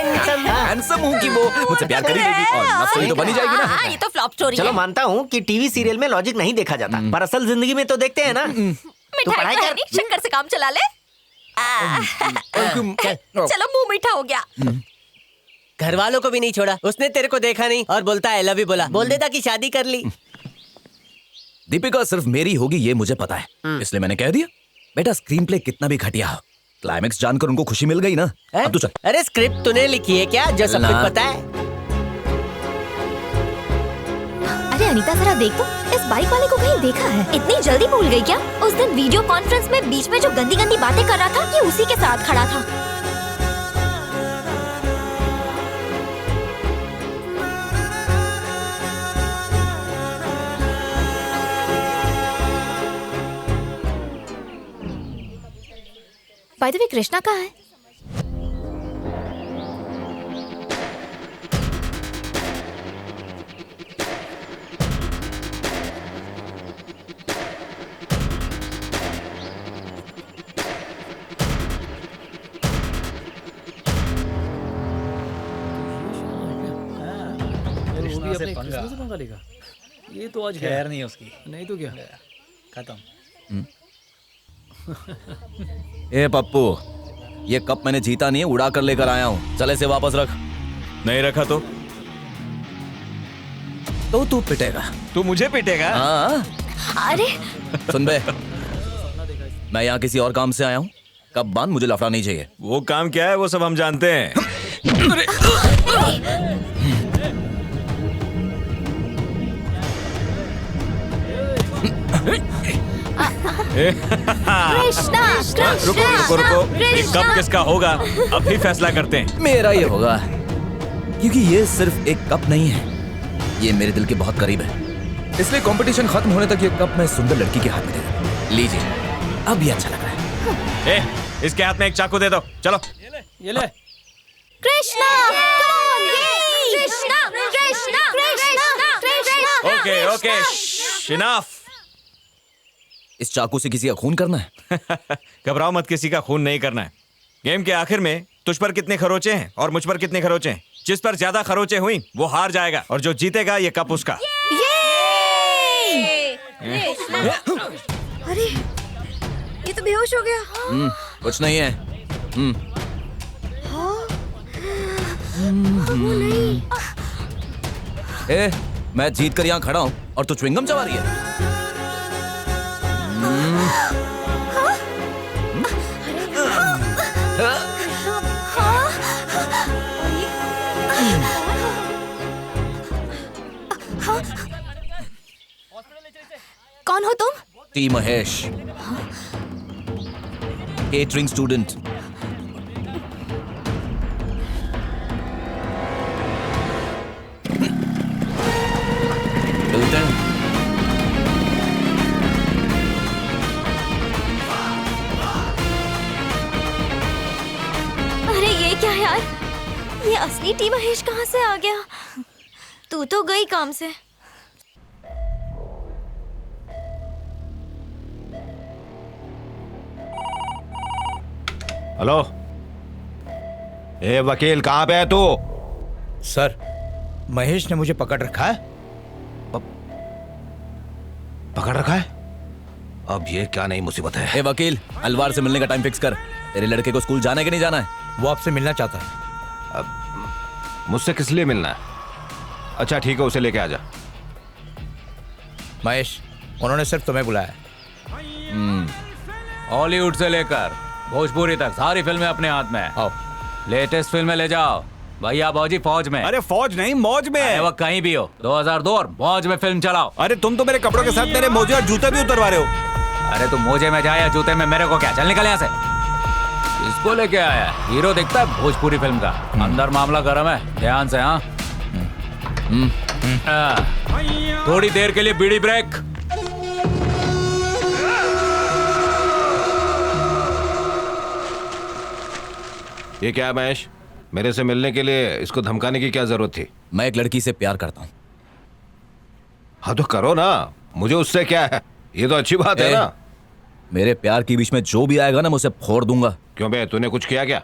हैंडसम हूँ कि वो मुझसे प्यार कर ही लेगी और लव स्टोरी तो बनी जाएगी ना। ये तो फ्लॉप स्टोरी है। चलो मानता हूँ कि टीवी सीरियल में लॉजिक नहीं देखा जाता, पर असल जिंदगी में तो देखते हैं ना। मिठाई खानी, शक्कर से काम चला ले। चलो मुंह मीठा हो गया। घर वालों को भी नहीं छोड़ा, उसने तेरे को देखा नहीं और बोलता है आई लव यू बोला। बोल देता कि शादी कर ली। दीपिका सिर्फ मेरी होगी ये मुझे पता है, इसलिए मैंने कह दिया। बेटा स्क्रीन प्ले कितना भी घटिया हो, क्लाइमेक्स जानकर उनको खुशी मिल गई ना। अब तो चल। अरे स्क्रिप्ट तूने लिखी है क्या जो सब कुछ पता है? अरे अनीता जरा देख तो, इस बाइक वाले को कहीं देखा है। इतनी जल्दी भूल गई क्या? उस दिन वीडियो कॉन्फ्रेंस में बीच में जो गंदी गंदी बातें कर रहा था, ये उसी के साथ खड़ा था। बाय द वे कृष्णा कहाँ है? ये तो आज खैर नहीं है उसकी, नहीं तो क्या खत्म। ए पप्पू, ये कप मैंने जीता नहीं है, उड़ा कर लेकर आया हूँ। चल इसे वापस रख। नहीं रखा तो तो तू पिटेगा। तू मुझे पिटेगा? हाँ। अरे सुन बे, मैं यहाँ किसी और काम से आया हूँ। कब बांध, मुझे लफड़ा नहीं चाहिए। वो काम क्या है वो सब हम जानते हैं। कृष्णा, रुको रुको रुको, ये कब किसका होगा अभी फैसला करते हैं। मेरा ये होगा, क्योंकि ये सिर्फ एक कप नहीं है, ये मेरे दिल के बहुत करीब है। इसलिए कंपटीशन खत्म होने तक ये कप मैं सुंदर लड़की के हाथ में दे दूं। लीजिए, अब ये अच्छा लग रहा है। इसके हाथ में एक चाकू दे दो, चलो। ये ले। Krishna, Krishna, Krishna, Krishna, Krishna. Okay okay, enough. इस चाकू से किसी का खून करना है? घबराओ मत, किसी का खून नहीं करना है। गेम के आखिर में तुझ पर कितने खरोचे हैं और मुझ पर कितने खरोचे हैं, जिस पर ज्यादा खरोचे हुई वो हार जाएगा, और जो जीतेगा ये कप उसका। अरे ये तो बेहोश हो गया। कुछ नहीं है। वो नहीं। मैं जीत कर यहाँ खड़ा हूँ और तू च्युइंगम चबा रही है। कौन हो तुम? T Mahesh, catering student. अरे ये क्या यार, ये असली टी महेश कहाँ से आ गया? तू तो गई काम से। हेलो, ए वकील कहाँ पे है तू? सर, महेश ने मुझे पकड़ रखा है। पकड़ रखा है? अब ये क्या नई मुसीबत है? ए वकील, अलवार से मिलने का टाइम फिक्स कर। तेरे लड़के को स्कूल जाना है कि नहीं जाना है? वो आपसे मिलना चाहता है। अब मुझसे किस लिए मिलना है? अच्छा ठीक है, उसे लेके आ जा। महेश, उन्होंने सिर्फ तुम्हें बुलाया। हॉलीवुड से लेकर भोजपुरी तक सारी फिल्में अपने हाथ में है। आओ, लेटेस्ट फिल्में ले जाओ। भैया भौजी फौज में। अरे फौज नहीं, मौज में है। वो कहीं भी हो, 2002 और मौज में फिल्म चलाओ। अरे तुम तो मेरे कपड़ों के साथ मेरे मोजे और जूते भी उतरवा रहे हो। अरे तुम मोजे में जाए या जूते में, मेरे को क्या, चल निकल यहाँ से। इसको लेके आया, हीरो दिखता है भोजपुरी फिल्म का, अंदर मामला गर्म है, ध्यान से। हाँ, थोड़ी देर के लिए बीड़ी ब्रेक। ये क्या है महेश? मेरे से मिलने के लिए इसको धमकाने की क्या जरूरत थी? मैं एक लड़की से प्यार करता हूँ। हाँ तो करो ना, मुझे उससे क्या है? ये तो अच्छी बात है ना। मेरे प्यार के बीच में जो भी आएगा ना, मैं उसे फोड़ दूंगा। क्यों बे, तूने कुछ किया क्या?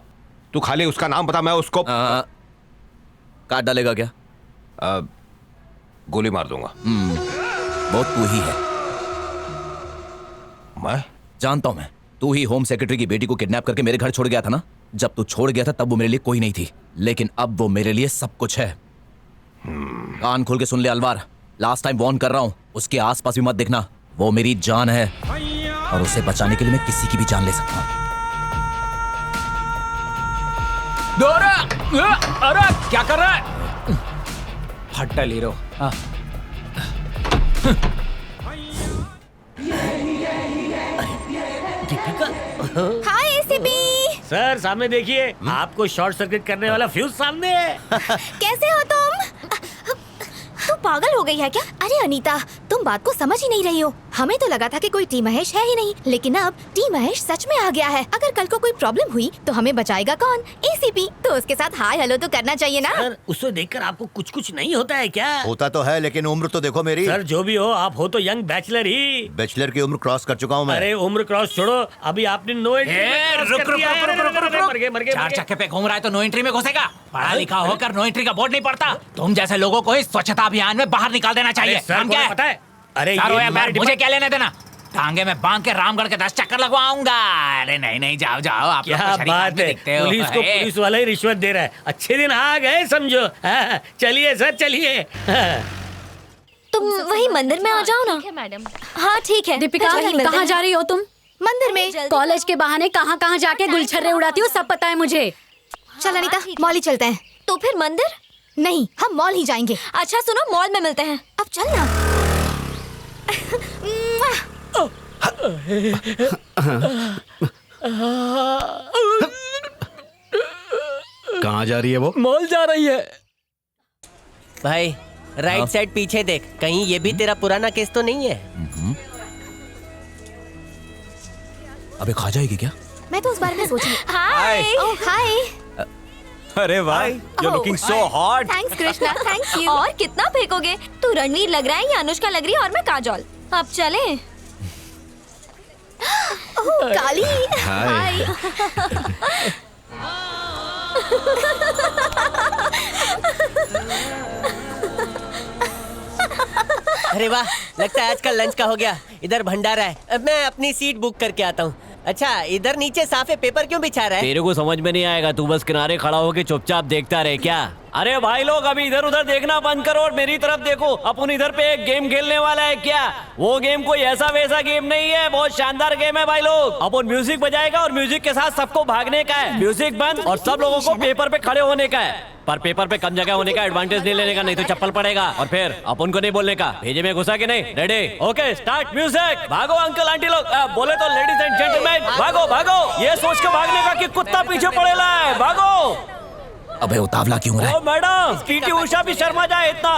तू खाली उसका नाम बता, मैं उसको काट डालेगा क्या? गोली मार दूंगा। बहुत तू ही है। मैं जानता हूं, मैं तू ही होम सेक्रेटरी की बेटी को किडनैप करके मेरे घर छोड़ गया था ना। जब तू छोड़ गया था तब वो मेरे लिए कोई नहीं थी, लेकिन अब वो मेरे लिए सब कुछ है। कान खोल के सुन ले अलवार, लास्ट टाइम वार्न कर रहा हूं, उसके आसपास भी मत देखना। वो मेरी जान है और उसे बचाने के लिए मैं किसी की भी जान ले सकता हूं। अरे क्या कर रहा है? हट्टा लीरो। हाय एसीपी। सर सामने देखिए, आपको शॉर्ट सर्किट करने वाला फ्यूज सामने है। कैसे हो तुम? तू पागल हो गई है क्या? अरे अनीता, तुम बात को समझ ही नहीं रही हो। हमें तो लगा था कि कोई टी महेश है ही नहीं, लेकिन अब टी महेश सच में आ गया है। अगर कल को कोई प्रॉब्लम हुई तो हमें बचाएगा कौन? एसीपी। तो उसके साथ हाय हेलो तो करना चाहिए ना। सर उसे देखकर आपको कुछ कुछ नहीं होता है क्या? होता तो है, लेकिन उम्र तो देखो मेरी। सर जो भी हो, आप हो तो यंग बैचलर ही। बैचलर की उम्र क्रॉस कर चुका हूँ मैं। अरे उम्र क्रॉस छोड़ो, अभी आपने नो एंट्री। चार चक्के पे घूम रहा है तो नो एंट्री में घुसेगा? पढ़ा लिखा होकर नो एंट्री का बोर्ड नहीं पड़ता? तुम जैसे लोगों को इस स्वच्छता अभियान में बाहर निकाल देना चाहिए। सर क्या पता है? अरे मुझे क्या लेने देना? टांगे में बांध के रामगढ़ के 10 चक्कर लगवाऊंगा। अरे नहीं नहीं, जाओ जाओ। आप क्या बात है, पुलिस को पुलिस वाला ही रिश्वत दे रहा है। अच्छे दिन आ गए समझो। चलिए सर चलिए। तुम वही मंदिर में आ जाओ ना। मैडम। हाँ ठीक है। दीपिका कहाँ जा रही हो तुम? मंदिर में। कॉलेज के बहाने कहाँ कहाँ जाके गुलछर्रे उड़ाती हो सब पता है मुझे। चल अनीता मॉल ही चलते हैं। तो फिर मंदिर? नहीं हम मॉल ही जाएंगे। अच्छा सुनो मॉल में मिलते हैं। अब चल ना। कहाँ जा रही है वो? मॉल जा रही है। भाई राइट साइड पीछे देख, कहीं ये भी तेरा पुराना केस तो नहीं है? अबे खा जाएगी क्या? मैं तो उस बारे में सोची। हाय। ओह हाय। अरे वाह, you're looking so hot. Thanks Krishna, thank you. और कितना फेंकोगे? तू रणवीर लग रहा है या अनुष्का लग रही है और मैं काजोल। अब चले। ओह काली। हाय। अरे वाह, लगता है आज का लंच का हो गया। इधर भंडारा है। अब मैं अपनी सीट बुक करके आता हूँ। अच्छा इधर नीचे साफे पेपर क्यों बिछा रहा है? तेरे को समझ में नहीं आएगा, तू बस किनारे खड़ा होके चुपचाप देखता रहे क्या? अरे भाई लोग अभी इधर उधर देखना बंद करो और मेरी तरफ देखो। अपन इधर पे एक गेम खेलने वाला है क्या? वो गेम कोई ऐसा वैसा गेम नहीं है, बहुत शानदार गेम है भाई लोग। अपन म्यूजिक बजाएगा और म्यूजिक के साथ सबको भागने का है। म्यूजिक बंद और सब लोगों को पेपर पे खड़े होने का है, पर पेपर पे कम जगह होने का एडवांटेज नहीं लेने का, नहीं तो चप्पल पड़ेगा। और फिर अपन को नहीं बोलने का भेजे में घुसा कि नहीं। Ready okay start music. भागो अंकल आंटी लोग, बोले तो लेडीज एंड जेंटलमैन भागो भागो। ये सोच के भागने का कि कुत्ता पीछे पड़ेला है, भागो। अबे उतावला क्यों रहा है? ओ मैडम, पीटी उषा भी शर्मा जाए इतना।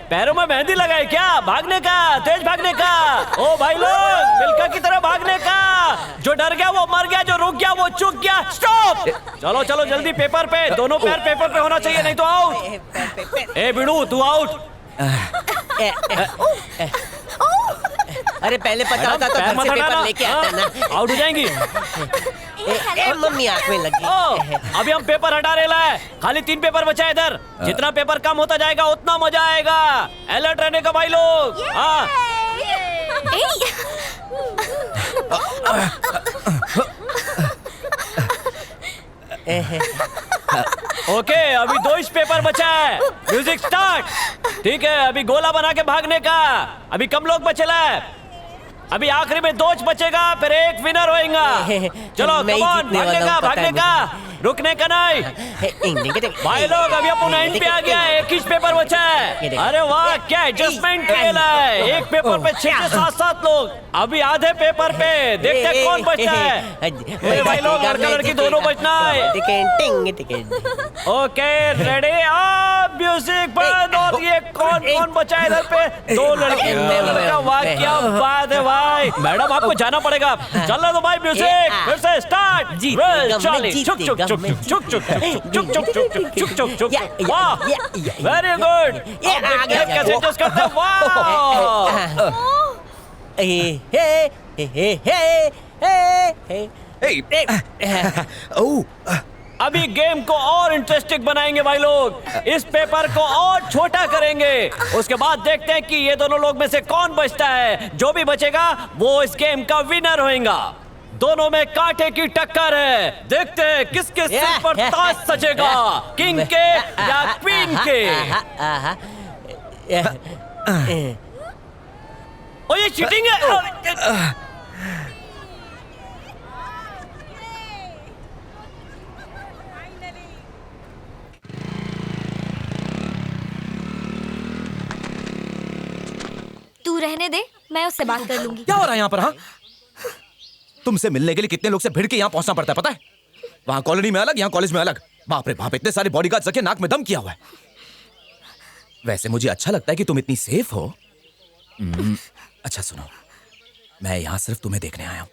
पैरों में मेहंदी लगाए क्या? भागने का, तेज भागने का। ओ भाई लोग मिलकर की तरह भागने का। जो डर गया वो मर गया, जो रुक गया वो चूक गया। स्टॉप। चलो चलो जल्दी पेपर पे, दोनों पैर पेपर पे होना चाहिए, नहीं तो आउट। ए बिड़ू तू आउट। अरे पहले पता होता तो घर से पेपर लेके आता ना। आउट हो जाएंगी। मम्मी आँख में लगी। अभी हम पेपर हटा रहे हैं, खाली 3 पेपर बचा है इधर। जितना पेपर कम होता जाएगा उतना मजा आएगा। अलर्ट रहने का भाई लोग। हाँ ओके अभी 2 पेपर बचा है। Music start. ठीक है अभी गोला बना के भागने का। अभी कम लोग बचेला है, अभी आखिरी में 2 बचेगा, फिर एक विनर होएगा। चलो कम ऑन, भागने का रुकने का नहीं। भाई लोग अभी अपन एंड पे आ गया है, 21 पेपर बचा है। अरे वाह क्या एडजस्टमेंट खेला है। एक पेपर पे 6 से 7 लोग, अभी आधे पेपर पे देखते हैं कौन बचता है। अरे भाई लोग लड़का लड़की दोनों बचना है। ओके रेडी अब म्यूजिक बंद। और ये कौन बचा है इधर पे? 2 लड़के 2 लड़का। वाह क्या बात है भाई। मैडम आपको जाना पड़ेगा। चल दो भाई म्यूजिक फिर से स्टार्ट। जी चलिए चुक चुक चुक चुक चुक चुक चुक चुक चुक चुक चुक चुक। वाह वेरी गुड। कैसे एडजस्ट करते हैं? वाह अभी गेम को और इंटरेस्टिंग बनाएंगे भाई लोग। इस पेपर को और छोटा करेंगे, उसके बाद देखते हैं कि ये दोनों लोग में से कौन बचता है। जो भी बचेगा वो इस गेम का विनर होएगा। दोनों में कांटे की टक्कर है, देखते हैं किसके सिर पर ताज सजेगा, किंग के या क्वीन के। ओ ये चीटिंग है। तू रहने दे, मैं उससे बात कर लूंगी। क्या हो रहा है यहाँ पर? हाँ तुमसे मिलने के लिए कितने लोग से भिड़ के यहाँ पहुंचना पड़ता है पता है? वहां कॉलोनी में अलग, यहाँ कॉलेज में अलग। बाप रे बाप, इतने सारे बॉडीगार्ड्स रखे, नाक में दम किया हुआ है। वैसे मुझे अच्छा लगता है कि तुम इतनी सेफ हो। अच्छा सुनो, मैं यहाँ सिर्फ तुम्हें देखने आया हूँ।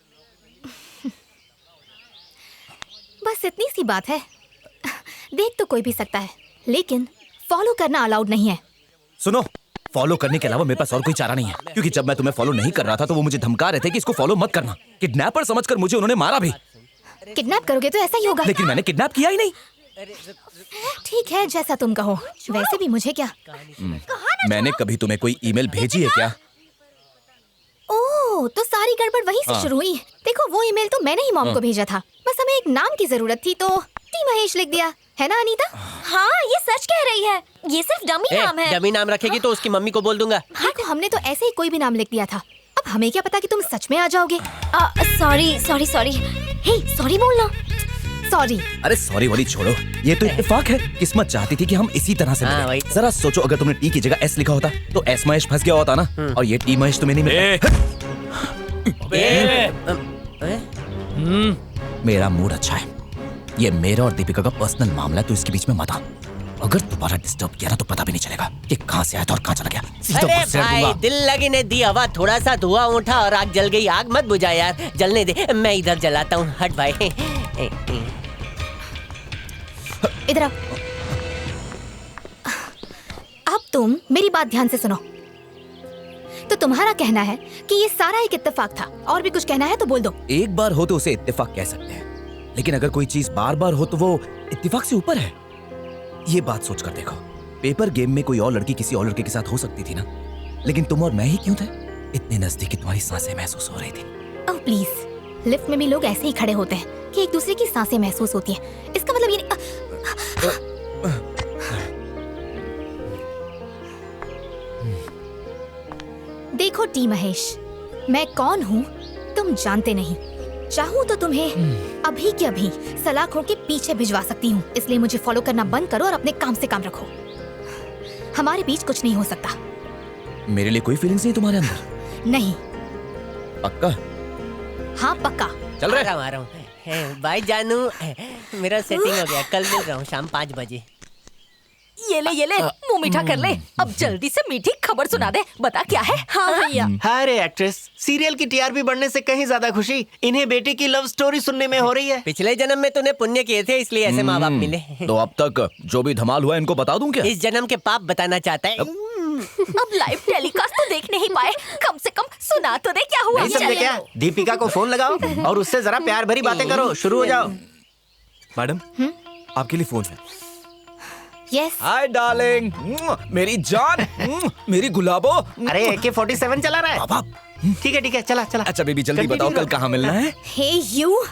बस इतनी सी बात है। देख तो कोई भी सकता है, लेकिन फॉलो करना अलाउड नहीं है। सुनो, फॉलो करने के अलावा मेरे पास और कोई चारा नहीं है, क्योंकि जब मैं तुम्हें फॉलो नहीं कर रहा था तो वो मुझे धमका रहे थे कि इसको फॉलो मत करना। किडनैपर समझकर मुझे उन्होंने मारा भी। किडनैप करोगे तो ऐसा ही होगा। लेकिन मैंने किडनैप किया ही नहीं। ठीक है जैसा तुम कहो। वैसे भी मुझे क्या। मैंने कभी तुम्हें कोई ईमेल भेजी है क्या? ओह, तो सारी गड़बड़ वहीं से हाँ। शुरू हुई। देखो वो ईमेल तो मैंने ही मॉम को भेजा था, बस हमें एक नाम की जरूरत थी तो टी महेश लिख दिया, है ना अनीता? हाँ ये सच कह रही है, ये सिर्फ डमी नाम है। डमी नाम रखेगी तो उसकी मम्मी को बोल दूंगा। देखो हमने तो ऐसे ही कोई भी नाम लिख दिया था, अब हमें क्या पता कि तुम सच में आ जाओगे। सॉरी सॉरी सॉरी, हे सॉरी बोलना। सॉरी। अरे सॉरी वाली छोड़ो, ये तो इत्तेफाक है। किस्मत चाहती थी कि हम इसी तरह से मिले। जरा सोचो, अगर तुमने टी की जगह एस लिखा होता तो एस महेश फंस गया होता ना, और ये टी महेश तुम्हें नहीं मिला। मेरा मूड अच्छा है, ये मेरा और दीपिका का पर्सनल मामला है, तो इसके बीच में मत आ। अगर दोबारा डिस्टर्ब किया ना तो पता भी नहीं चलेगा कि कहाँ से आया था और कहाँ चला गया। अरे भाई, दिल लगी ने दी हवा, थोड़ा सा धुआं उठा और आग जल गई। आग मत बुझा यार, जलने दे, मैं इधर जलाता हूँ। हट भाई। इधर आओ। अब तुम मेरी बात ध्यान से सुनो। तो तुम्हारा कहना है कि ये सारा एक इत्तेफाक था, और भी कुछ कहना है तो बोल दो। एक बार हो तो उसे इत्तेफाक कह सकते हैं, लेकिन अगर कोई चीज बार बार हो तो वो इत्तेफाक से ऊपर है। ये बात सोच कर देखो, पेपर गेम में कोई और लड़की किसी और लड़के के साथ हो सकती थी ना, लेकिन तुम और मैं ही क्यों थे? इतने नजदीक तुम्हारी सांसें महसूस हो रही थी। ओह प्लीज, लिफ्ट में भी लोग ऐसे ही खड़े होते हैं कि एक दूसरे की सांसें महसूस होती हैं। इसका मतलब ये नहीं। देखो टी महेश, मैं कौन हूँ तुम जानते नहीं। चाहूँ तो तुम्हें अभी के अभी सलाखों के पीछे भिजवा सकती हूँ, इसलिए मुझे फॉलो करना बंद करो और अपने काम से काम रखो। हमारे बीच कुछ नहीं हो सकता। मेरे लिए कोई फीलिंग्स नहीं तुम्हारे अंदर? नहीं। पक्का? हाँ पक्का। चल रहा हूँ भाई जानू, मेरा सेटिंग हो गया, कल मिल रहा हूँ शाम 5 बजे। ये ले मुंह मीठा कर ले। अब जल्दी से मीठी खबर सुना दे, बता क्या है। हाँ भैया। अरे एक्ट्रेस, सीरियल की टीआरपी बढ़ने से कहीं ज्यादा खुशी इन्हें बेटी की लव स्टोरी सुनने में हो रही है। पिछले जन्म में तूने पुण्य किए थे, इसलिए ऐसे माँ बाप मिले। तो अब तक जो भी धमाल हुआ इनको बता दूं क्या? इस जन्म के पाप बताना चाहता है। अब लाइव टेलीकास्ट तो देख नहीं पाए, कम से कम सुना तो दे क्या हुआ। नहीं समझे क्या? दीपिका को फोन लगाओ और उससे जरा प्यार भरी बातें करो। शुरू हो जाओ। मैडम, आपके लिए फोन है। यस। हाय डार्लिंग, मेरी जान, मेरी गुलाबो। अरे AK-47 चला रहा है। ठीक है चला। अच्छा बेबी, जल्दी बताओ कल कहाँ मिलना है? हे यू,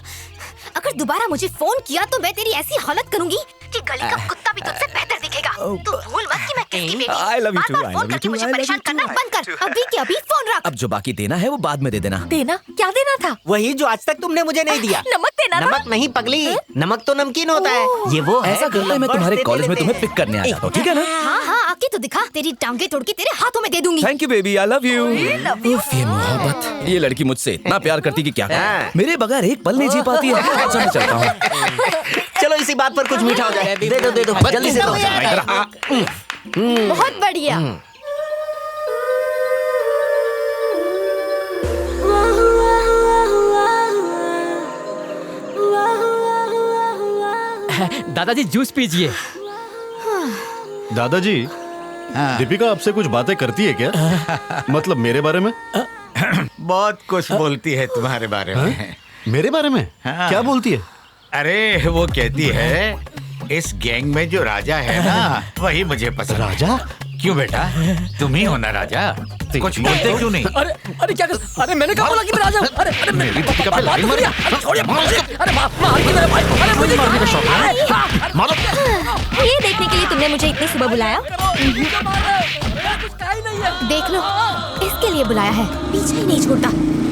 अगर दोबारा मुझे फोन किया तो मैं तेरी ऐसी हालत करूंगी कि गली का कुत्ता भी तुझसे बेहतर दिखेगा। तू भूल मत कि मैं किसकी बेटी हूँ। I love you too, बार-बार फोन करके मुझे परेशान करना बंद कर। अभी के अभी फोन रख। अब जो बाकी देना है वो बाद में दे देना। देना? क्या देना था? वही जो आज तक तुमने मुझे नहीं दिया। नमक देना था? नमक नहीं पगली, नमक तो नमकीन होता है। ये वो है ऐसा करता है, मैं तुम्हारे कॉलेज में तुम्हें पिक करने आ जाता हूँ, ठीक है ना? हाँ आके तो दिखा, तेरी टांगे तोड़ के तेरे हाथों में दे दूंगी। Thank you baby, I love you. ये मोहब्बत, ये लड़की मुझसे इतना प्यार करती कि क्या कहूं। मेरे बगैर एक पल नहीं जी पाती है। अच्छा मैं चलता हूँ। चलो इसी बात पर कुछ मीठा हो जाए। दे दो जल्दी से दो। बहुत बढ़िया। दादाजी जूस पीजिए। दादाजी, दीपिका आपसे कुछ बातें करती है क्या? मतलब मेरे बारे में? बहुत कुछ बोलती है तुम्हारे बारे में। मेरे बारे में? क्या बोलती है? अरे वो कहती है इस गैंग में जो राजा है ना वही मुझे पसंद। राजा? क्यों बेटा, तुम ही हो ना राजा? कुछ बोलते क्यों नहीं? अरे क्या कर? अरे मैंने कहा बोला कि मैं राजा हूँ। अरे मेरी दीपिका पे लाइन मारी। छोड़िए, अरे मार के मेरे भाई। अरे मुझे मारने का शौक है? मारो। ये देखने के लिए तुमने मुझे इतनी सुबह बुलाया? देख लो, इसके लिए बुलाया है, पीछे ही नहीं छोड़ता।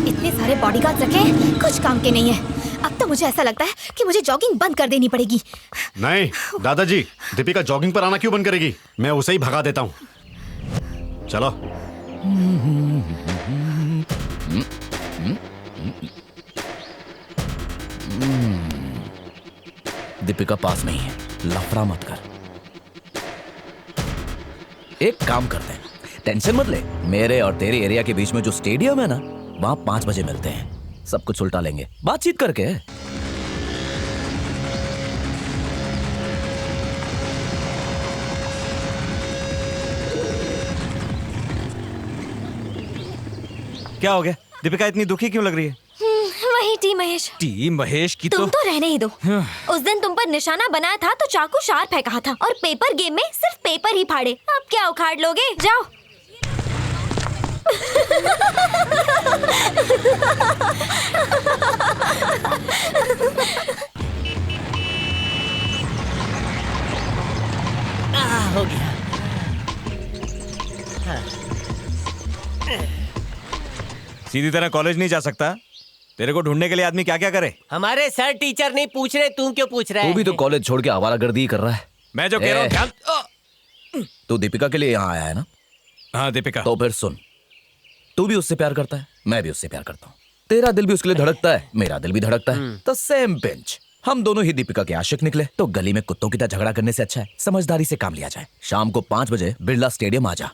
इतने सारे बॉडीगार्ड्स रखे हैं, कुछ काम के नहीं है। अब तो मुझे ऐसा लगता है कि मुझे जॉगिंग बंद कर देनी पड़ेगी। नहीं दादाजी, दीपिका जॉगिंग पर आना क्यों बंद करेगी? मैं उसे ही भगा देता हूँ। चलो। दीपिका पास नहीं है, लफड़ा मत कर। एक काम करते हैं, टेंशन मत ले। मेरे और तेरे एरिया के बीच में जो स्टेडियम है ना, वहां 5 बजे मिलते हैं। सब कुछ उल्टा लेंगे बातचीत करके। क्या हो गया? दीपिका इतनी दुखी क्यों लग रही है? वही टी महेश। टी महेश की तुम तो रहने ही दो। उस दिन तुम पर निशाना बनाया था तो चाकू शार्प है कहा था, और पेपर गेम में सिर्फ पेपर ही फाड़े। अब क्या उखाड़ लोगे? जाओ। हो गया। सीधी तरह कॉलेज नहीं जा सकता? तेरे को ढूंढने के लिए आदमी क्या क्या करे? हमारे सर टीचर नहीं पूछ रहे, तू क्यों पूछ रहा है? तू भी तो कॉलेज छोड़ के आवारागर्दी कर रहा है। मैं जो कह रहा हूँ ध्यान। तू दीपिका के लिए यहाँ आया है ना? हाँ दीपिका। तो फिर सुन, तू भी उससे प्यार करता है, मैं भी उससे प्यार करता हूँ। तेरा दिल भी उसके लिए धड़कता है, मेरा दिल भी धड़कता है। तो सेम बेंच, हम दोनों ही दीपिका के आशिक निकले। तो गली में कुत्तों की तरह झगड़ा करने से अच्छा है समझदारी से काम लिया जाए। शाम को 5 बजे बिरला स्टेडियम आ जा।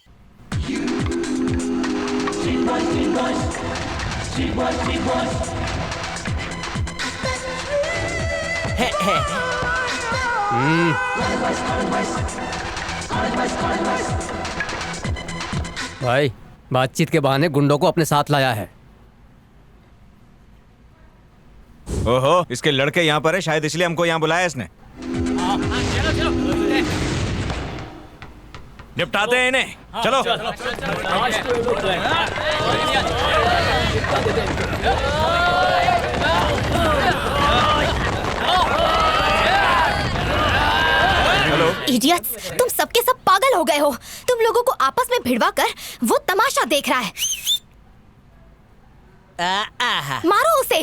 भाई बातचीत के बहाने गुंडों को अपने साथ लाया है। ओहो, इसके लड़के यहाँ पर है, शायद इसलिए हमको यहाँ बुलाया इसने। निपटाते हैं इन्हें, चलो। इडियट्स, तुम सबके सब पागल हो गए हो। तुम लोगों को आपस में भिड़वा कर वो तमाशा देख रहा है। मारो उसे।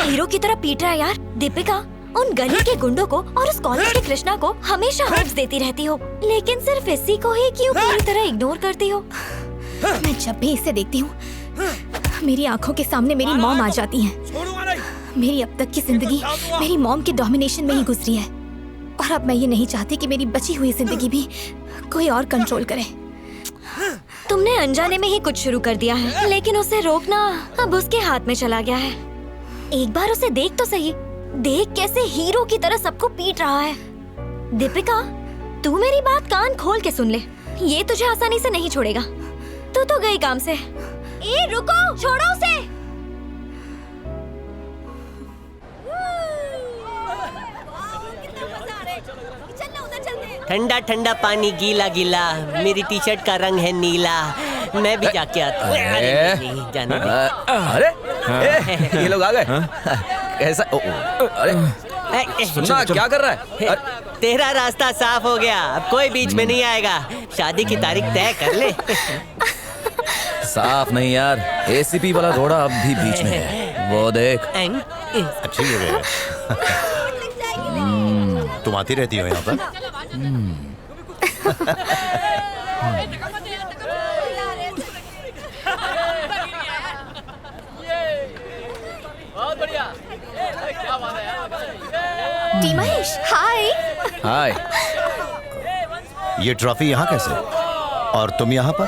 हीरो की तरह पीट रहा है यार। दीपिका, उन गली के गुंडों को और उस कॉलेज के कृष्णा को हमेशा होप्स देती रहती हो, लेकिन सिर्फ इसी को ही क्यों पूरी तरह इग्नोर करती हो? मैं जब भी इसे देखती हूँ मेरी आंखों के सामने मेरी मॉम आ जाती है। मेरी अब तक की जिंदगी मेरी मॉम के डोमिनेशन में ही गुजरी है और अब मैं ये नहीं चाहती कि मेरी बची हुई जिंदगी भी कोई और कंट्रोल करे। तुमने अनजाने में ही कुछ शुरू कर दिया है, लेकिन उसे रोकना अब उसके हाथ में चला गया है। एक बार उसे देख तो सही, देख कैसे हीरो की तरह सबको पीट रहा है। दीपिका, तू मेरी बात कान खोल के सुन ले, ये तुझे आसानी से नहीं छोड़ेगा। तू तो गई काम से। ए रुको, छोड़ो उसे। ठंडा ठंडा पानी गीला गीला, मेरी टी शर्ट का रंग है नीला। मैं भी जाके आता हूँ। नहीं जाने दे। अरे ये लोग आ गए। कैसा? अरे सुनना, क्या कर रहा है? तेरा रास्ता साफ हो गया, अब कोई बीच में नहीं आएगा। शादी की तारीख तय कर ले। साफ नहीं यार, एसीपी वाला घोड़ा अब भी बीच में है। वो देख, अच्छी जगह है। तुम आती रहती हो यहाँ पर? बहुत बढ़िया। क्या बात है? टी महेश, हाय। हाय। ये ट्रॉफी यहाँ कैसे? और तुम यहाँ पर?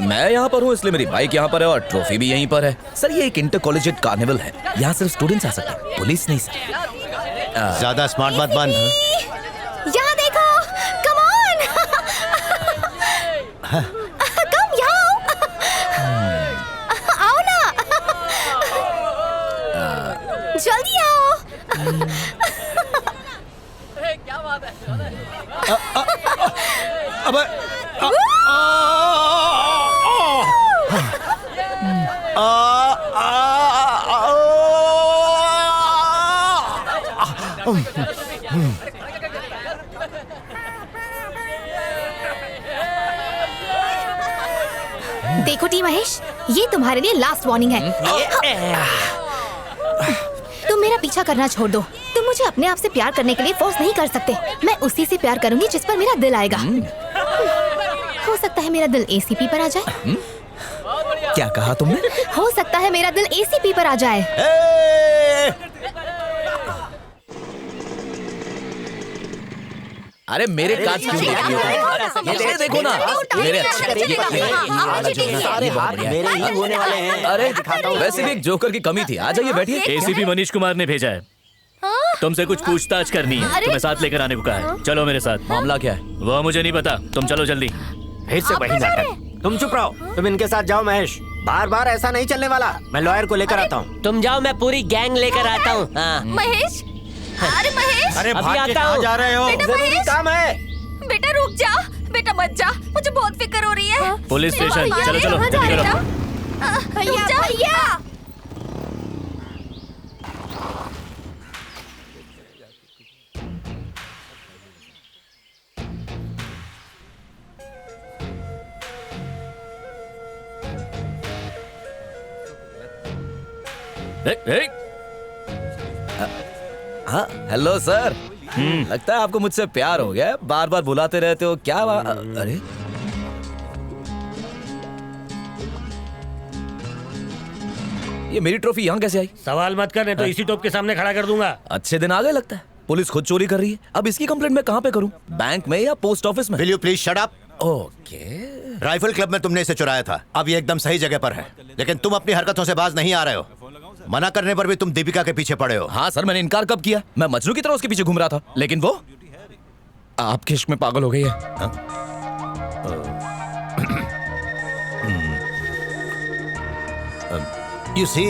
मैं यहाँ पर हूँ इसलिए मेरी बाइक यहाँ पर है और ट्रॉफी भी यहीं पर है। सर ये एक इंटर कॉलेजिएट कार्निवल है, यहाँ सिर्फ स्टूडेंट्स आ सकते हैं, पुलिस नहीं सर। ज्यादा स्मार्ट मत बन। यहाँ देखो, कम ऑन। कम यहाँ आओ ना, जल्दी आओ। क्या बात है? अबे देखो टी महेश, ये तुम्हारे लिए लास्ट वार्निंग है। तुम मेरा पीछा करना छोड़ दो। तुम मुझे अपने आप से प्यार करने के लिए फोर्स नहीं कर सकते। मैं उसी से प्यार करूंगी जिस पर मेरा दिल आएगा। हो सकता है मेरा दिल एसीपी पर आ जाए। क्या कहा तुमने? हो सकता है मेरा दिल एसीपी पर आ जाए। अरे मेरे कांच क्यों देख रही हो? ये देखो ना, मेरे अच्छे मेरे ही होने वाले हैं। अरे वैसे भी एक जोकर की कमी थी। आ जाइए बैठिए। एसीपी मनीष कुमार ने भेजा है। तुमसे कुछ पूछताछ करनी है। तुम्हें साथ लेकर आने को कहा है। चलो मेरे साथ। मामला क्या है? वो मुझे नहीं पता, तुम चलो जल्दी। फिर से वही नाटक। तुम चुप रहो, तुम इनके साथ जाओ महेश। बार बार ऐसा नहीं चलने वाला। मैं लॉयर को लेकर आता हूँ। तुम जाओ, मैं पूरी गैंग लेकर आता हूँ। महेश, अरे महेश, अरे अभी भाग के आता कहाँ हूँ। जा रहे हो? बेटा जरूरी महेश। काम है। बेटा रुक जा, बेटा मत जा, मुझे बहुत फिक्र हो रही है। पुलिस स्टेशन, चलो चलो जल्दी करो। भैया भैया, हाँ, हेलो सर। लगता है आपको मुझसे प्यार हो गया है। बार बार बुलाते रहते हो, क्या अरे ये मेरी ट्रॉफी यहाँ कैसे आई? सवाल मत कर, नहीं तो इसी टॉप के सामने खड़ा कर दूंगा। अच्छे दिन आ गए लगता है। पुलिस खुद चोरी कर रही है। अब इसकी कंप्लेंट मैं कहाँ पे करूँ? बैंक में या पोस्ट ऑफिस में? Will you please shut up? Okay. Rifle club में तुमने इसे चुराया था। अब ये एकदम सही जगह पर है, लेकिन तुम अपनी हरकतों से बाज नहीं आ रहे हो। मना करने पर भी तुम दीपिका के पीछे पड़े हो। हाँ सर, मैंने इनकार कब किया? मैं मजनू की तरह उसके पीछे घूम रहा था, लेकिन वो आपके इश्क में पागल हो गई है। You see,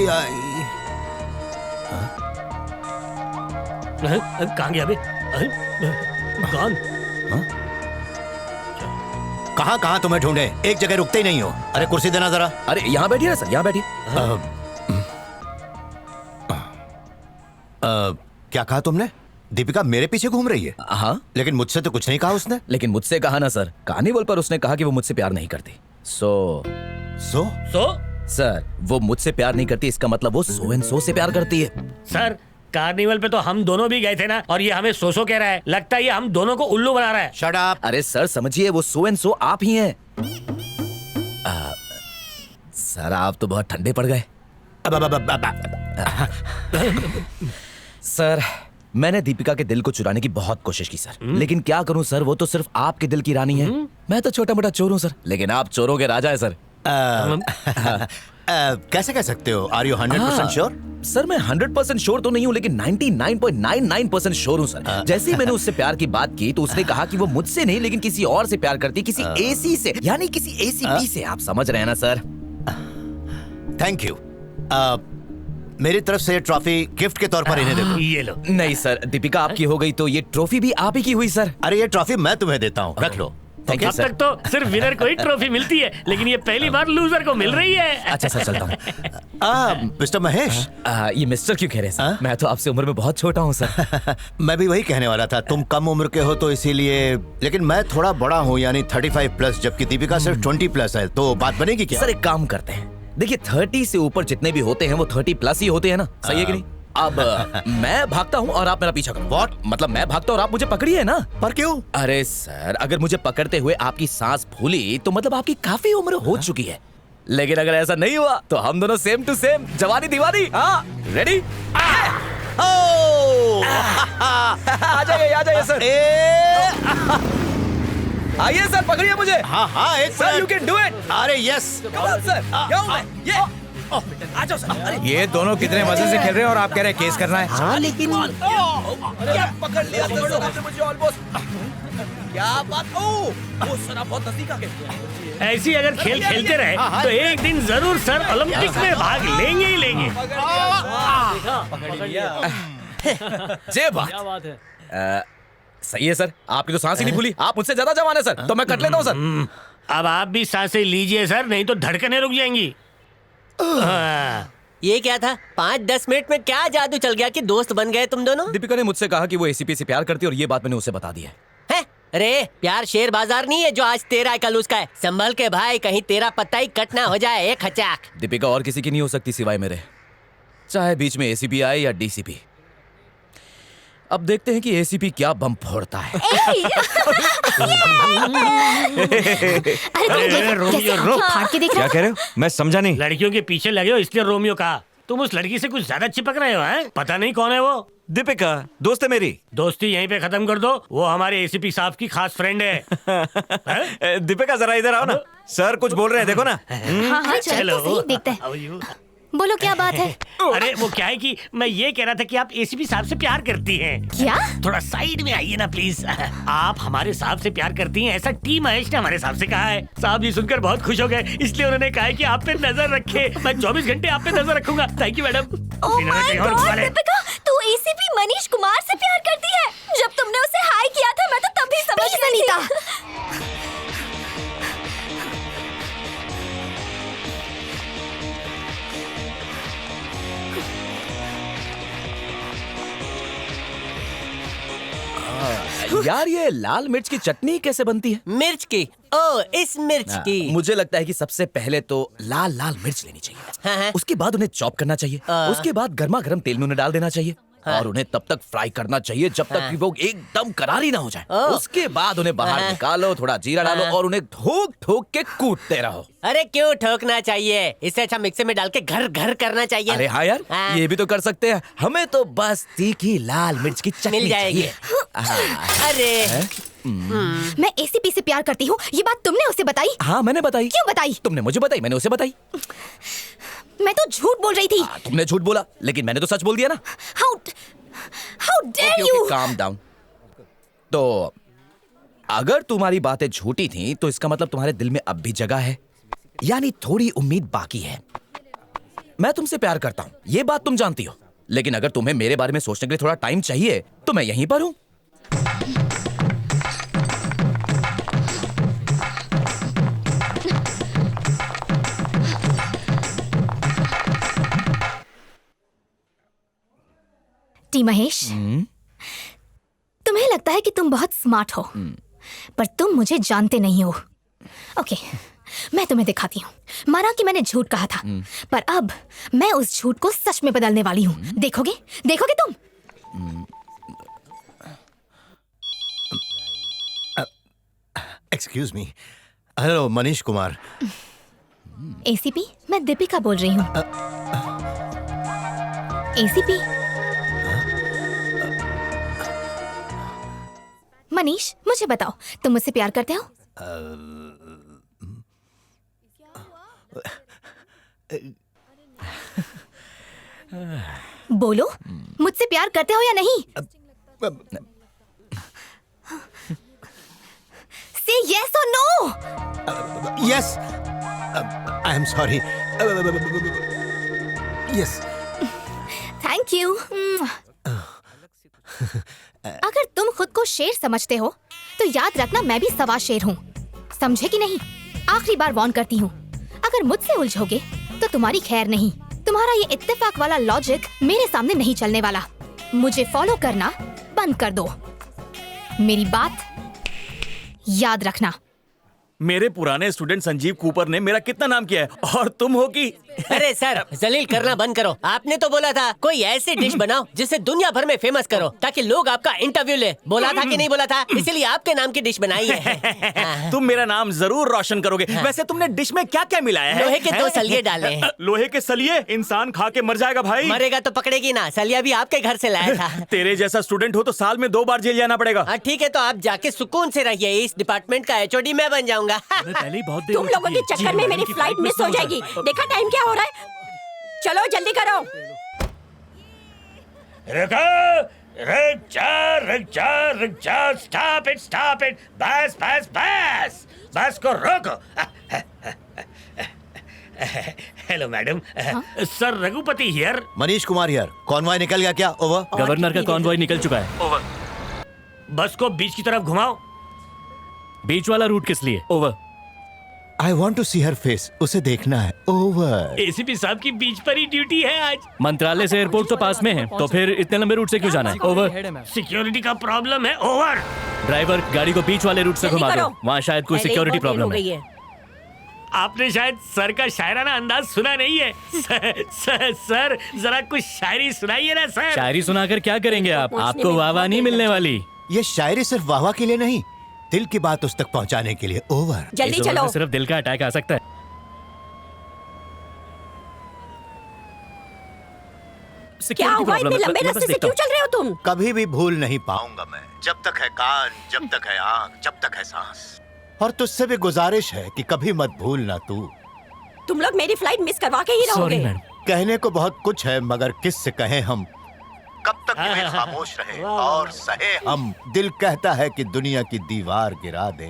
कहाँ गया बे? कौन? कहाँ तुम्हें ढूंढे? एक जगह रुकते ही नहीं हो। अरे कुर्सी देना जरा। अरे यहाँ बैठिए ना सर, यहाँ बैठिए। क्या कहा तुमने? दीपिका मेरे पीछे घूम रही है? हाँ, लेकिन मुझसे तो कुछ नहीं कहा उसने। लेकिन मुझसे कहा ना सर। कार्निवल पर उसने कहा कि वो मुझसे प्यार नहीं करती। सो सर, वो मुझसे प्यार नहीं करती, इसका मतलब वो सो एंड सो से प्यार करती है। सर, कार्निवल पे तो हम दोनों भी गए थे ना, और ये हमें सो कह रहा है। लगता है ये हम दोनों को उल्लू बना रहा है। Shut up. अरे सर समझिए, वो सो एंड सो आप ही हैं। सर आप तो बहुत ठंडे पड़ गए। सर, मैंने दीपिका के दिल को चुराने की बहुत कोशिश की सर, लेकिन क्या करूं सर, वो तो सिर्फ आपके दिल की रानी है। मैं तो छोटा मोटा चोर हूं सर, लेकिन आप चोरों के राजा है सर। कैसे कह सकते हो? Are you 100% sure? सर मैं 100% श्योर तो नहीं हूँ, लेकिन 99.99% श्योर हूँ सर। जैसे ही मैंने उससे प्यार की बात की तो उसने कहा कि वो मुझसे नहीं लेकिन किसी और से प्यार करती, किसी एसी से, यानी किसी एसीपी से। आप समझ रहे हैं ना सर? Thank you. मेरी तरफ से ट्रॉफी गिफ्ट के तौर पर इन्हें देखो। ये लो। नहीं सर, दीपिका आपकी हो गई तो ये ट्रॉफी भी आप ही की हुई सर। अरे ये ट्रॉफी मैं तुम्हें देता हूँ, रख लो। अब तक तो सिर्फ विनर को ही ट्रॉफी मिलती है, लेकिन ये पहली बार लूजर को मिल रही है। अच्छा सर, चलता हूँ। मिस्टर महेश। ये मिस्टर क्यों कह रहे हैं सर? मैं तो आपसे उम्र में बहुत छोटा हूँ सर। मैं भी वही कहने वाला था, तुम कम उम्र के हो तो इसीलिए, लेकिन मैं थोड़ा बड़ा हूँ, यानी 35+, जबकि दीपिका सिर्फ 20+ है, तो बात बनेगी क्या? सर एक काम करते हैं, देखिए 30 से ऊपर जितने भी होते हैं वो 30+ ही होते हैं ना, सही है कि नहीं? अब मैं भागता हूँ और आप मेरा पीछा करो। व्हाट? मतलब मैं भागता हूँ और आप मुझे पकड़िए ना। पर क्यों? अरे सर, अगर मुझे पकड़ते हुए आपकी सांस फूली तो मतलब आपकी काफी उम्र हो चुकी है, लेकिन अगर ऐसा नहीं हुआ तो हम दोनों सेम टू सेम जवानी दीवानी। हाँ, रेडी? आ जाइए सर। आइए सर, पकड़िए मुझे। हाँ, एक sir, you can do it. अरे यस सर, आ जाओ सर। ये दोनों कितने मजे से खेल रहे हैं और आप कह रहे हैं केस करना है? हाँ, लेकिन पकड़ लिया सर, मुझे ऑलमोस्ट। क्या बात? ओ सर, आप बहुत नजदीक आ गए। ऐसी अगर खेल खेलते रहे तो एक दिन जरूर सर ओलंपिक में भाग लेंगे ही लेंगे। जे बात है। सही है सर, आपकी तो सांस ही नहीं फूली। आप मुझसे ज्यादा जवान है सर, तो मैं कट लेता हूँ सर। अब आप भी सांसें लीजिए सर, नहीं तो धड़कनें रुक जाएंगी। ये क्या था? 5-10 मिनट में क्या जादू चल गया कि दोस्त बन गए तुम दोनों? दीपिका ने मुझसे कहा कि वो एसीपी से प्यार करती है और ये बात मैंने उसे बता दी है। अरे प्यार शेयर बाजार नहीं है जो आज तेरा है कल उसका है। संभल के भाई, कहीं तेरा पत्ता ही कट ना हो जाए। एक खचाक। दीपिका और किसी की नहीं हो सकती सिवाय मेरे, चाहे बीच में एसीपी आए या डीसीपी। अब देखते हैं कि एसीपी क्या बम फोड़ता है। अरे रोमियो रुक। क्या कह रहे हो? मैं समझा नहीं। लड़कियों के पीछे लगे हो इसलिए रोमियो कहा। तुम उस लड़की से कुछ ज्यादा चिपक रहे हो हैं? पता नहीं कौन है वो। दीपिका दोस्त है मेरी। दोस्ती यहीं पे खत्म कर दो, वो हमारे एसीपी साहब की खास फ्रेंड है। दीपिका जरा इधर आओ ना। सर कुछ बोल रहे हैं, देखो ना। हाँ, चलो तो सही, देखते हैं। बोलो क्या बात है? अरे वो क्या है कि मैं ये कह रहा था कि आप एसीपी साहब से प्यार करती हैं। क्या? थोड़ा साइड में आइए ना प्लीज। आप हमारे साहब से प्यार करती हैं ऐसा टी महेश ने हमारे साहब से कहा है। साहब जी सुनकर बहुत खुश हो गए, इसलिए उन्होंने कहा है कि आप पे नजर रखे। मैं 24 घंटे आप पे नजर रखूंगा। Thank you madam. Oh my God Deepika, तू एसीपी मनीष कुमार से प्यार करती है? जब तुमने उसे हाई किया था मैं तो तभी समझ गई थी। यार ये लाल मिर्च की चटनी कैसे बनती है? मिर्च की? ओ इस मिर्च की। मुझे लगता है कि सबसे पहले तो लाल लाल मिर्च लेनी चाहिए। उसके बाद उन्हें चॉप करना चाहिए। उसके बाद गर्मा गर्म तेल में उन्हें डाल देना चाहिए और उन्हें तब तक फ्राई करना चाहिए जब तक कि वो एकदम करारी ना हो जाए। उसके बाद उन्हें बाहर निकालो, थोड़ा जीरा डालो और उन्हें ठोक ठोक के कूटते रहो। अरे क्यों ठोकना चाहिए? इससे अच्छा मिक्सर में डाल के घर घर करना चाहिए। अरे हाँ यार, ये भी तो कर सकते हैं। हमें तो बस तीखी लाल मिर्च की चटनी मिल जाएगी। अरे मैं एसीपी से प्यार करती हूँ, ये बात तुमने उसे बताई? हाँ मैंने बताई। क्यों बताई? तुमने मुझे बताई, मैंने उसे बताई। मैं तो झूठ बोल रही थी। तुमने झूठ बोला, लेकिन मैंने तो सच बोल दिया ना। How dare you? Calm down. तो अगर तुम्हारी बातें झूठी थी तो इसका मतलब तुम्हारे दिल में अब भी जगह है, यानी थोड़ी उम्मीद बाकी है। मैं तुमसे प्यार करता हूँ, ये बात तुम जानती हो, लेकिन अगर तुम्हें मेरे बारे में सोचने के लिए थोड़ा टाइम चाहिए तो मैं यहीं पर हूँ। टी महेश, तुम्हें लगता है कि तुम बहुत स्मार्ट हो, पर तुम मुझे जानते नहीं हो। ओके, मैं तुम्हें दिखाती हूँ। माना कि मैंने झूठ कहा था, पर अब मैं उस झूठ को सच में बदलने वाली हूँ। देखोगे? देखोगे तुम? Excuse me. Hello Manish Kumar. ACP, मैं दीपिका बोल रही हूँ। एसीपी मनीष, मुझे बताओ, तुम मुझसे प्यार करते हो? बोलो, मुझसे प्यार करते हो या नहीं? Say yes or no? Yes. I am sorry. Yes. Thank you. अगर तुम खुद को शेर समझते हो तो याद रखना मैं भी सवा शेर हूँ, समझे कि नहीं? आखिरी बार वार्न करती हूँ, अगर मुझसे उलझोगे तो तुम्हारी खैर नहीं। तुम्हारा ये इत्तेफाक वाला लॉजिक मेरे सामने नहीं चलने वाला। मुझे फॉलो करना बंद कर दो। मेरी बात याद रखना। मेरे पुराने स्टूडेंट संजीव कूपर ने मेरा कितना नाम किया है और तुम हो कि अरे सर, जलील करना बंद करो। आपने तो बोला था कोई ऐसी डिश बनाओ जिसे दुनिया भर में फेमस करो ताकि लोग आपका इंटरव्यू ले। बोला था कि नहीं बोला था? इसीलिए आपके नाम की डिश बनाई है। तुम मेरा नाम जरूर रोशन करोगे। वैसे तुमने डिश में क्या क्या मिलाया है? लोहे के 2 सलिए डाले हैं। लोहे के सलिए? इंसान खा के मर जाएगा भाई। मरेगा तो पकड़ेगी ना। सलिया भी आपके घर से लाया था। तेरे जैसा स्टूडेंट हो तो साल में 2 बार जेल जाना पड़ेगा। ठीक है, तो आप जाके सुकून से रहिए। इस डिपार्टमेंट का HOD मैं बन जाऊंगा। तुम लोगों के चक्कर में मेरी फ्लाइट मिस हो जाएगी। देखा टाइम क्या हो रहा है? चलो जल्दी करो। रुक जा, स्टॉप इट। बस को रोको। Hello madam. Sir Raghupati here. Manish Kumar here. Convoy निकल गया क्या? ओवर। गवर्नर का कॉन्वॉय निकल चुका है। ओवर। बस को बीच की तरफ घुमाओ। बीच वाला रूट किस लिए? Over. I want to see her face. उसे देखना है। ओवर। एसीपी साहब की बीच पर ही ड्यूटी है आज। मंत्रालय से एयरपोर्ट तो पास में है, तो फिर इतने लंबे रूट से क्यों जाना है? ओवर। सिक्योरिटी का प्रॉब्लम है। ओवर। ड्राइवर, गाड़ी को बीच वाले रूट से घुमा दो, वहाँ शायद कोई सिक्योरिटी प्रॉब्लम है। आपने शायद सर का शायराना अंदाज सुना नहीं है। सर जरा कुछ शायरी सुनाइए ना सर। शायरी सुनाकर क्या करेंगे आप? आपको वाहवाही नहीं मिलने वाली। ये शायरी सिर्फ वाहवा के लिए नहीं, दिल की बात उस तक पहुंचाने के लिए। ओवर। जल्दी चलो। सिर्फ दिल का अटैक आ सकता है। क्या हुआ? इतने लंबे रास्ते से क्यों चल रहे हो तुम? कभी भी भूल नहीं पाऊंगा मैं, जब तक है कान, जब तक है आंख, जब तक है सांस। और तुझसे भी गुजारिश है कि कभी मत भूलना तू। तुम लोग मेरी फ्लाइट मिस करवा के ही रहोगे। कहने को बहुत कुछ है मगर किस से कहें हम। कब तक यूं खामोश रहे और सहे हम। दिल कहता है कि दुनिया की दीवार गिरा दे।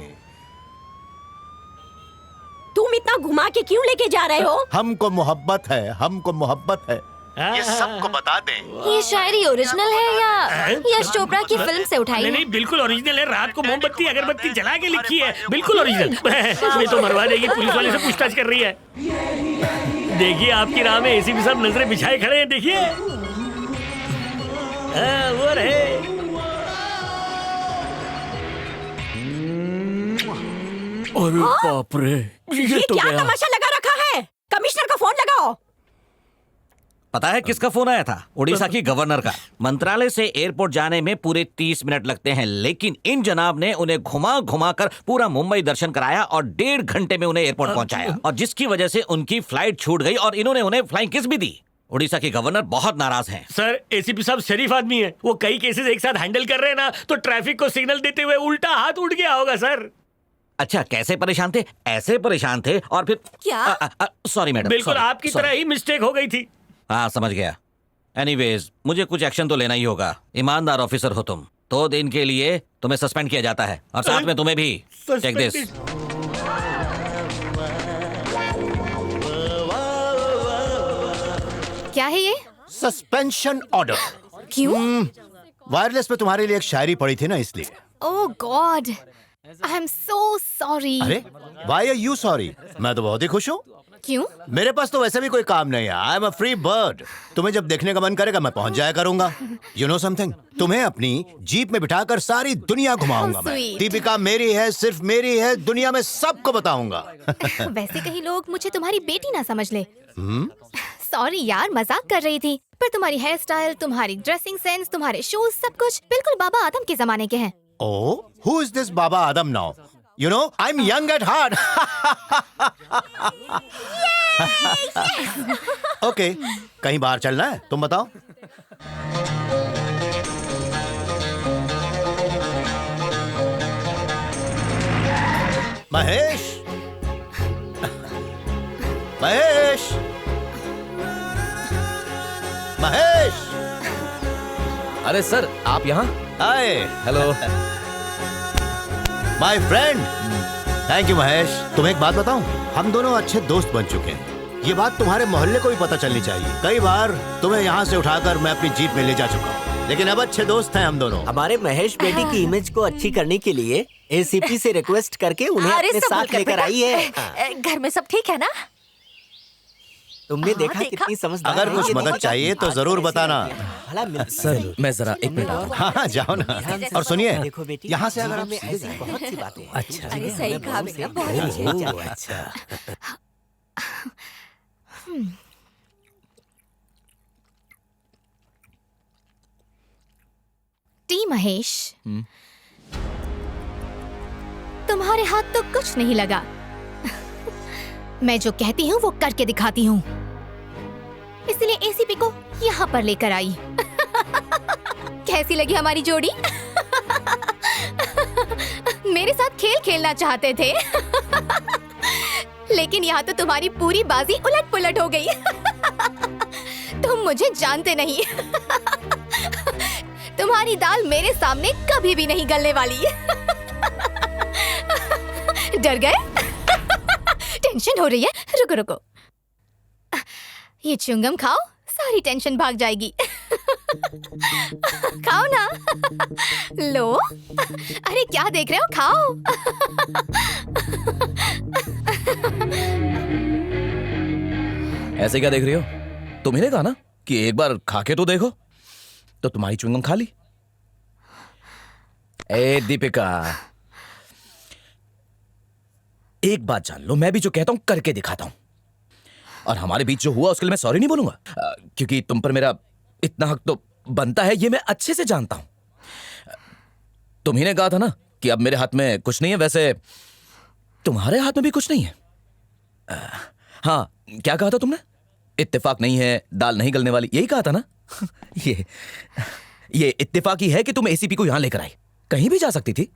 तुम इतना घुमा के क्यों लेके जा रहे हो? हमको मोहब्बत है, हमको मोहब्बत है, ये सबको बता दें। ये शायरी ओरिजिनल है या यश चोपड़ा की फिल्म से उठाई है? नहीं, बिल्कुल ओरिजिनल है। रात को मोमबत्ती अगरबत्ती जला के लिखी है, बिल्कुल ओरिजिनल। ये तो मरवा देगी, पुलिस वाले से पूछताछ कर रही है। देखिए आपकी राह में एसीपी साहब नजरें बिछाए खड़े हैं, देखिए। वो रहे। अरे बाप रे, ये तो क्या तमाशा लगा रखा है? कमिश्नर का फोन लगाओ। पता है किसका फोन आया था? उड़ीसा की गवर्नर का। मंत्रालय से एयरपोर्ट जाने में पूरे 30 मिनट लगते हैं, लेकिन इन जनाब ने उन्हें घुमा घुमा कर पूरा मुंबई दर्शन कराया और 1.5 घंटे में उन्हें एयरपोर्ट पहुंचाया, और जिसकी वजह से उनकी फ्लाइट छूट गई और इन्होंने उन्हें फ्लाइंग किस भी दी। उड़ीसा की गवर्नर बहुत नाराज हैं। सर, एसीपी साहब शरीफ आदमी है, वो कई केसेस एक साथ हैंडल कर रहे हैं ना, तो ट्रैफिक को सिग्नल देते हुए उल्टा हाथ उठ गया होगा सर। अच्छा, कैसे परेशान थे? ऐसे परेशान थे और फिर क्या? सॉरी मैडम, बिल्कुल आपकी तरह ही मिस्टेक हो गई थी। हाँ, समझ गया। एनीवेज, मुझे कुछ एक्शन तो लेना ही होगा। ईमानदार ऑफिसर हो तुम, 2 दिन के लिए तुम्हें सस्पेंड किया जाता है और साथ में तुम्हें भी। Take this. क्या है ये? Suspension order. क्यों? वायरलेस पे तुम्हारे लिए एक शायरी पड़ी थी ना, इसलिए। Oh God, I am so sorry. अरे, व्हाई आर यू सॉरी? मैं तो बहुत ही खुश हूँ। क्यों? मेरे पास तो वैसे भी कोई काम नहीं है। I am a free bird. तुम्हें जब देखने का मन करेगा मैं पहुंच जाया करूंगा। यू नो समथिंग, तुम्हें अपनी जीप में बिठाकर सारी दुनिया घुमाऊंगा मैं। दीपिका मेरी है, सिर्फ मेरी है, दुनिया में सबको बताऊंगा। वैसे कहीं लोग मुझे तुम्हारी बेटी ना समझ ले। सॉरी यार, मजाक कर रही थी। पर तुम्हारी हेयर स्टाइल, तुम्हारी ड्रेसिंग सेंस, तुम्हारे शूज, सब कुछ बिल्कुल बाबा आदम के जमाने के हैं। Oh, who is this Baba Adam now? You know, I'm young at heart. Okay, कहीं बाहर चलना है? तुम बताओ। महेश, महेश, महेश। अरे सर, आप यहाँ? Hi, hello. My friend. Thank you Mahesh. तुम्हें एक बात बताऊं, हम दोनों अच्छे दोस्त बन चुके हैं। ये बात तुम्हारे मोहल्ले को भी पता चलनी चाहिए। कई बार तुम्हें यहाँ से उठाकर मैं अपनी जीप में ले जा चुका हूँ, लेकिन अब अच्छे दोस्त हैं हम दोनों। हमारे महेश बेटी की इमेज को अच्छी करने के लिए एसीपी से रिक्वेस्ट करके उन्हें अपने साथ लेकर आई है। घर में सब ठीक है ना? तुमने देखा कितनी समझदार। अगर कुछ मदद चाहिए तो जरूर बताना। सर, मैं जरा 1 मिनट आता हूं। हाँ, जाओ ना। और सुनिए, यहाँ से अगर आप बहुत सी बातें। अच्छा, अरे सही कहा बेटा, बहुत अच्छा। टी महेश, तुम्हारे हाथ तो कुछ नहीं लगा। मैं जो कहती हूँ वो करके दिखाती हूँ, इसलिए एसीपी को यहाँ पर लेकर आई। कैसी लगी हमारी जोड़ी? मेरे साथ खेल खेलना चाहते थे, लेकिन यहाँ तो तुम्हारी पूरी बाजी उलट पुलट हो गई। तुम मुझे जानते नहीं। तुम्हारी दाल मेरे सामने कभी भी नहीं गलने वाली। डर गए? टेंशन हो रही है? रुको रुको, ये च्युइंगम खाओ, सारी टेंशन भाग जाएगी। खाओ ना। लो। अरे क्या देख रहे हो, खाओ। ऐसे क्या देख रही हो? तुम्हें कहा ना कि एक बार खा के तो देखो, तो तुम्हारी च्युइंगम खा ली। ए दीपिका, एक बात जान लो, मैं भी जो कहता हूं करके दिखाता हूं। और हमारे बीच जो हुआ उसके लिए मैं सॉरी नहीं बोलूंगा, क्योंकि तुम पर मेरा इतना हक तो बनता है, ये मैं अच्छे से जानता हूं। तुम ही ने कहा था ना कि अब मेरे हाथ में कुछ नहीं है, वैसे तुम्हारे हाथ में भी कुछ नहीं है। हाँ, क्या कहा था तुमने? इत्तेफाक नहीं है, दाल नहीं गलने वाली, यही कहा था ना? ये इत्तेफाक ही है कि तुम एसीपी को यहां लेकर आई। कहीं भी जा सकती थी,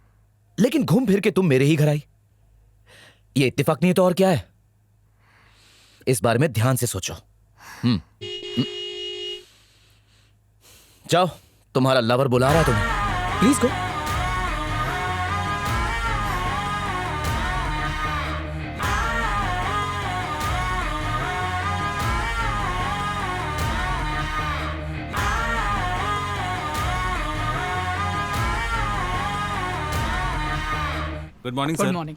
लेकिन घूम फिर के तुम मेरे ही घर आई। ये इत्तेफाक नहीं है तो और क्या है? इस बारे में ध्यान से सोचो। जाओ, तुम्हारा लवर बुला रहा है तुम्हें, please go. Good morning sir. Good morning.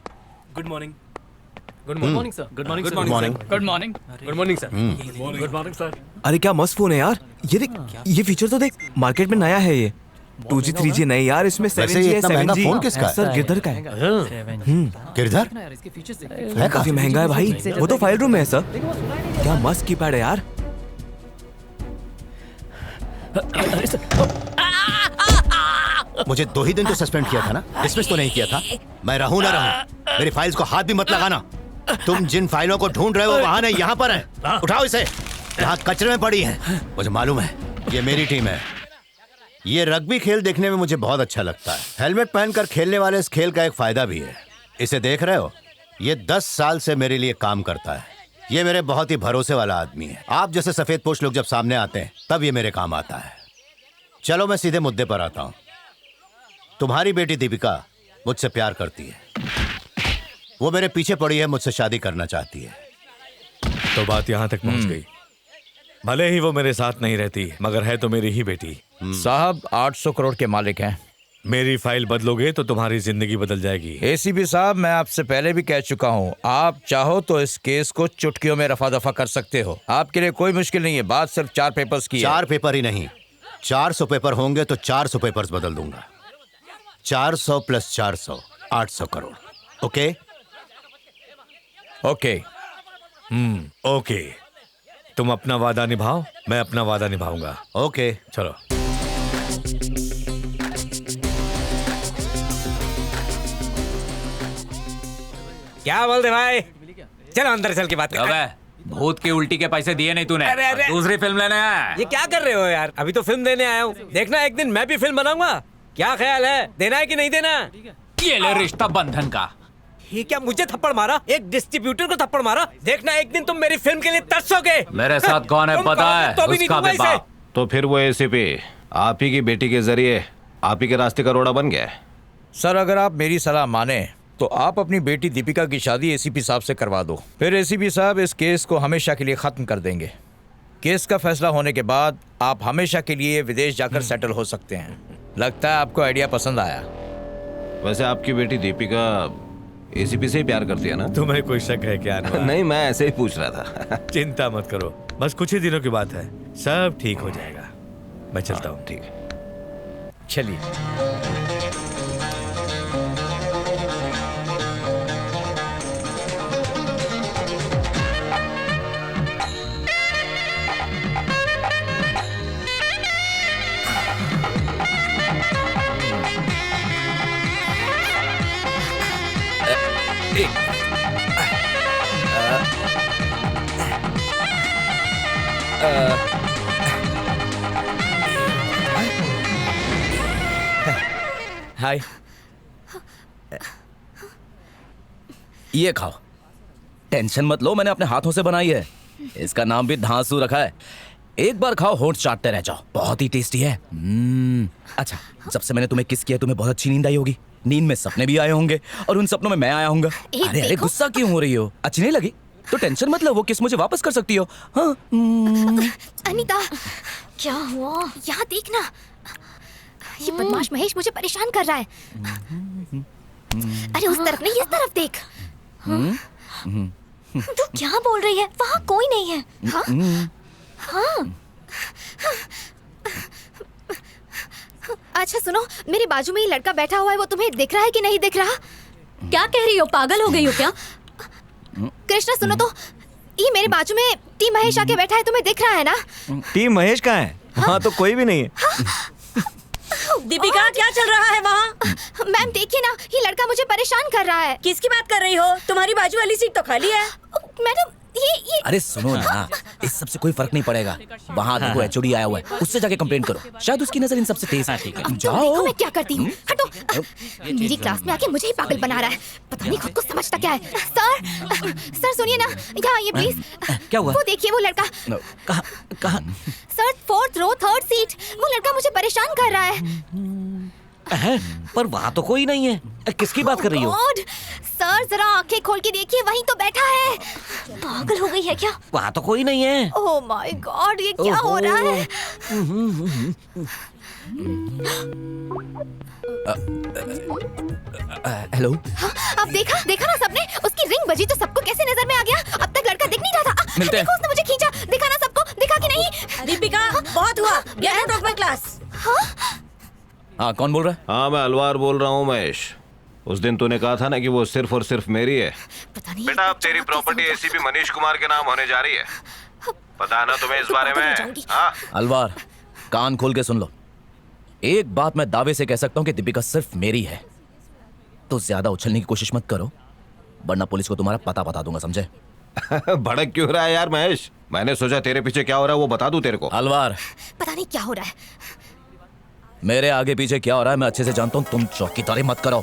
Good morning. Good morning sir. Good morning sir. Good morning. Good morning. Good morning sir. Good morning sir. अरे क्या मस्त फोन है यार। ये देख, ये फीचर तो देख, मार्केट में नया है ये। 2G 3G नहीं यार, इसमें 7G है। 7G फोन किसका है? सर गिरधर का है। गिरधर है, काफी महंगा है भाई। वो तो फाइल रूम में है सर। क्या मस्त कीपैड है यार। मुझे 2 ही दिन तो सस्पेंड किया था ना, डिसमिस तो नहीं किया था। मैं रहूं ना रहूं, मेरी फाइल्स को हाथ भी मत लगाना। तुम जिन फाइलों को ढूंढ रहे हो वहां नहीं, यहाँ पर है। उठाओ इसे, यहाँ कचरे में पड़ी है। मुझे मालूम है ये मेरी टीम है। ये रग्बी खेल देखने में मुझे बहुत अच्छा लगता है। हेलमेट पहनकर खेलने वाले इस खेल का एक फायदा भी है। इसे देख रहे हो, ये 10 साल से मेरे लिए काम करता है। ये मेरे बहुत ही भरोसे वाला आदमी है। आप जैसे सफेद पोश लोग जब सामने आते हैं तब ये मेरे काम आता है। चलो मैं सीधे मुद्दे पर आता हूँ। तुम्हारी बेटी दीपिका मुझसे प्यार करती है। वो मेरे पीछे पड़ी है, मुझसे शादी करना चाहती है। तो बात यहाँ तक पहुँच गई। भले ही वो मेरे साथ नहीं रहती, मगर है तो मेरी ही बेटी। साहब 800 करोड़ के मालिक हैं। मेरी फाइल बदलोगे तो तुम्हारी जिंदगी बदल जाएगी। एसीपी साहब, मैं आपसे पहले भी कह चुका हूँ, आप चाहो तो इस केस को चुटकियों में रफा दफा कर सकते हो। आपके लिए कोई मुश्किल नहीं है। बात सिर्फ 4 पेपर्स की है। 4 पेपर ही नहीं, 400 पेपर होंगे तो 400 पेपर्स बदल दूंगा। 400 + 400 800 करोड़। Okay okay. ओके, तुम अपना वादा निभाओ, मैं अपना वादा निभाऊंगा। ओके चलो। क्या बोलते भाई? चलो अंदर चल के बात करते हैं। भूत की उल्टी के पैसे दिए नहीं तूने। अरे, अरे। दूसरी फिल्म लेने आया। ये क्या कर रहे हो यार? अभी तो फिल्म देने आया हूँ। देखना एक दिन मैं भी फिल्म बनाऊंगा। क्या ख्याल है, देना है कि नहीं देना? ये ले रिश्ता बंधन का। ये क्या मुझे थप्पड़ मारा? एक डिस्ट्रीब्यूटर को थप्पड़ मारा? देखना एक दिन तुम मेरी फिल्म के लिए तरसोगे। मेरे साथ कौन है पता है? तो भी नहीं उसका दूंगा भी इसे। बाप। तो फिर वो एसीपी आप ही की बेटी के जरिए आप ही के रास्ते का रोड़ा बन गया। सर अगर आप मेरी सलाह माने तो आप अपनी बेटी दीपिका की शादी एसीपी साहब से करवा दो। फिर एसीपी साहब इस केस को हमेशा के लिए खत्म कर देंगे। केस का फैसला होने के बाद आप हमेशा के लिए विदेश जाकर सेटल हो सकते हैं। लगता है आपको आइडिया पसंद आया। वैसे आपकी बेटी दीपिका एसीपी से ही प्यार करती है ना? तुम्हें कोई शक है क्या? नहीं, मैं ऐसे ही पूछ रहा था। चिंता मत करो, बस कुछ ही दिनों की बात है, सब ठीक हो जाएगा। मैं चलता हूँ। ठीक है, चलिए। हाय, ये खाओ। टेंशन मत लो, मैंने अपने हाथों से बनाई है। इसका नाम भी धांसू रखा है। एक बार खाओ, होंठ चाटते रह जाओ। बहुत ही टेस्टी है। अच्छा, जब से मैंने तुम्हें किस किया तुम्हें बहुत अच्छी नींद आई होगी। नींद में सपने भी आए होंगे और उन सपनों में मैं आया हूँगा। अरे अरे, गुस्सा क्यों हो रही हो? अच्छी नहीं लगी तो टेंशन मत लो, वो किस मुझे वापस कर सकती हो। हाँ। अनीता, क्या हुआ? यहाँ देखना, ये बदमाश महेश मुझे परेशान कर रहा है। अरे उस तरफ नहीं, इस तरफ देख। तू क्या बोल रही है? वहाँ कोई नहीं है। हाँ? हाँ। अच्छा सुनो, मेरे बाजू में ये लड़का बैठा हुआ है, वो तुम्हें दिख रहा है कि नहीं दिख रहा? क्या कह रही हो? पागल हो गई हो क्या? कृष्णा सुनो तो, ये मेरे बाजू में टी महेश आके बैठा है, तुम्हें दिख रहा है ना? टीम महेश कहाँ है? वहाँ तो कोई भी नहीं है। दीपिका, क्या चल रहा है वहाँ? मैम देखिए ना, ये लड़का मुझे परेशान कर रहा है। किसकी बात कर रही हो? तुम्हारी बाजू वाली सीट तो खाली है। मैडम ये अरे सुनो ना, इस सब से कोई फर्क नहीं पड़ेगा। वहाँ देखो एचओडी आया हुआ है, उससे जाके कंप्लेंट करो, शायद उसकी नजर इन सबसे तेज है। अब तुम देखो मैं क्या करती हूँ। हटो। मेरी क्लास में आके मुझे ही पागल बना रहा है। पता नहीं खुद को समझता क्या है। सर सुनिए ना, यहाँ आइए प्लीज। क्या हुआ? वो देखिए वो लड़का। कहाँ? सर 4th रो 3rd सीट। वो लड़का मुझे परेशान कर रहा है। पर वहाँ तो कोई नहीं है। किसकी बात कर रही हो? गॉड, सर जरा आंखें खोल के देखिए, वहीं तो बैठा है। पागल हो गई है क्या? वहाँ तो कोई नहीं है। ओह माय गॉड, ये क्या हो रहा है? हेलो। अब देखा ना सबने, उसकी रिंग बजी तो सबको कैसे नजर में आ गया। अब तक लड़का दिख नहीं रहा था। मिलते हैं। देखो उसने मुझे खींचा। दिखा ना सबको, दिखा कि नहीं? दीपिका, बहुत हुआ। Get out of my class. हाँ, कौन बोल रहा है? हाँ, मैं अलवार बोल रहा हूँ महेश। उस दिन तूने कहा था ना कि वो सिर्फ और सिर्फ मेरी है। बेटा, अब तेरी प्रॉपर्टी एसीपी मनीष कुमार के नाम होने जा रही है। पता है ना तुम्हें इस बारे में? हाँ? अलवार, कान खोल के सुन लो। एक बात मैं दावे से कह सकता हूँ कि दीपिका सिर्फ मेरी है। तो ज्यादा उछलने की कोशिश मत करो, वरना पुलिस को तुम्हारा पता बता दूंगा, समझे? भड़क क्यों रहा है यार महेश? मैंने सोचा तेरे पीछे क्या हो रहा है वो बता दूं तेरे को। अलवार, पता नहीं क्या हो रहा है। मेरे आगे पीछे क्या हो रहा है मैं अच्छे से जानता हूँ, तुम चौकीदारी मत करो।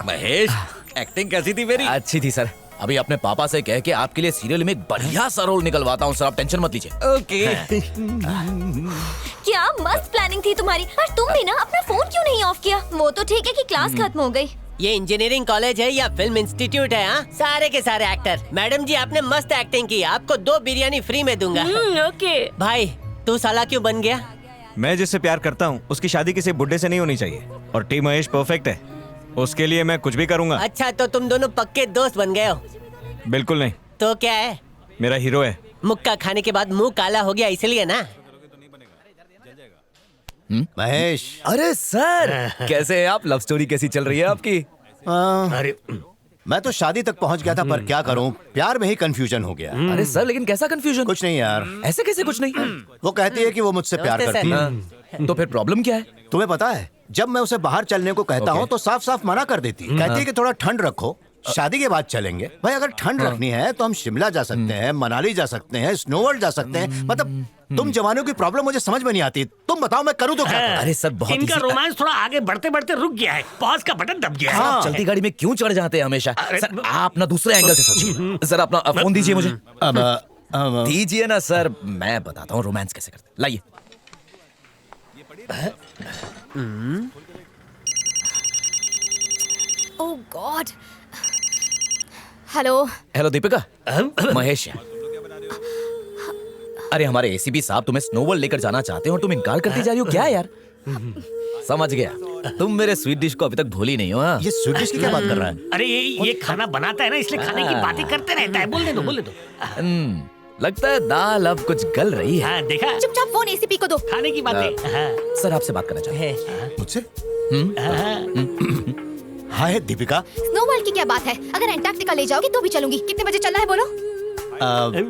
महेश, एक्टिंग कैसी थी मेरी? अच्छी थी सर। अभी अपने पापा से कह के आपके लिए सीरियल में एक बढ़िया सा रोल निकलवाता हूँ सर, आप टेंशन मत लीजिए। ओके। क्या मस्त प्लानिंग थी तुम्हारी। पर तुम भी ना अपना फोन क्यों नहीं ऑफ किया? वो तो ठीक है कि क्लास खत्म हो गई। ये इंजीनियरिंग कॉलेज है या फिल्म इंस्टीट्यूट है? हाँ, सारे के सारे एक्टर। मैडम जी आपने मस्त एक्टिंग की, आपको 2 बिरयानी फ्री में दूंगा। ओके। भाई तू साला क्यों बन गया? मैं जिससे प्यार करता हूँ उसकी शादी किसी बुड्ढे से नहीं होनी चाहिए, और टी महेश परफेक्ट है, उसके लिए मैं कुछ भी करूँगा। अच्छा, तो तुम दोनों पक्के दोस्त बन गए हो? बिल्कुल नहीं। तो क्या है? मेरा हीरो है। मुक्का खाने के बाद मुंह काला हो गया इसलिए ना? महेश। अरे सर, कैसे हैं आप? लव स्टोरी कैसी चल रही है आपकी? अरे मैं तो शादी तक पहुंच गया था, पर क्या करूं, प्यार में ही कंफ्यूजन हो गया। अरे सर, लेकिन कैसा कंफ्यूजन? कुछ नहीं यार। ऐसे कैसे कुछ नहीं? वो कहती है कि वो मुझसे प्यार करती है। तो फिर प्रॉब्लम क्या है? तुम्हें पता है, जब मैं उसे बाहर चलने को कहता हूँ तो साफ साफ मना कर देती है। कहती है कि थोड़ा ठंड रखो, शादी के बाद चलेंगे। भाई अगर ठंड रखनी है तो हम शिमला जा सकते हैं, मनाली जा सकते हैं, स्नो वर्ल्ड जा सकते हैं। मतलब तुम जवानों की प्रॉब्लम मुझे समझ में नहीं आती। तुम बताओ मैं करूँ तो क्या? अरे सर, बहुत इनका रोमांस थोड़ा आगे बढ़ते बढ़ते रुक गया है, पॉज का बटन दब गया है। आप चलती गाड़ी में क्यों चढ़ जाते हैं हमेशा? सर आप ना दूसरे एंगल से सोचिए। सर अपना फोन दीजिए मुझे। दीजिए ना सर, मैं बताता हूँ रोमांस कैसे करते। लाइए। Oh God. Hello. Hello Deepika, Mahesh है। अरे हमारे एसीपी साहब तुम्हें स्नो वर्ल्ड लेकर जाना चाहते हैं और तुम इनकार करती जा रही हो, क्या है यार? समझ गया, तुम मेरे स्वीट डिश को अभी तक भूली नहीं हो। हाँ? ये स्वीट डिश की क्या बात कर रहा है? अरे ये खाना बनाता है ना, इसलिए खाने की बातें करते रहता है। बोलने दो। लगता है दाल अब कुछ गल रही है। हाँ, देखा? चुपचाप फोन एसीपी को दो। खाने की बातें। सर आपसे बात करना चाहते हैं। मुझसे? हाय दीपिका। स्नो वर्ल्ड की क्या बात है? अगर एंटार्क्टिका ले जाओगी तो भी चलूंगी। कितने बजे चलना है बोलो?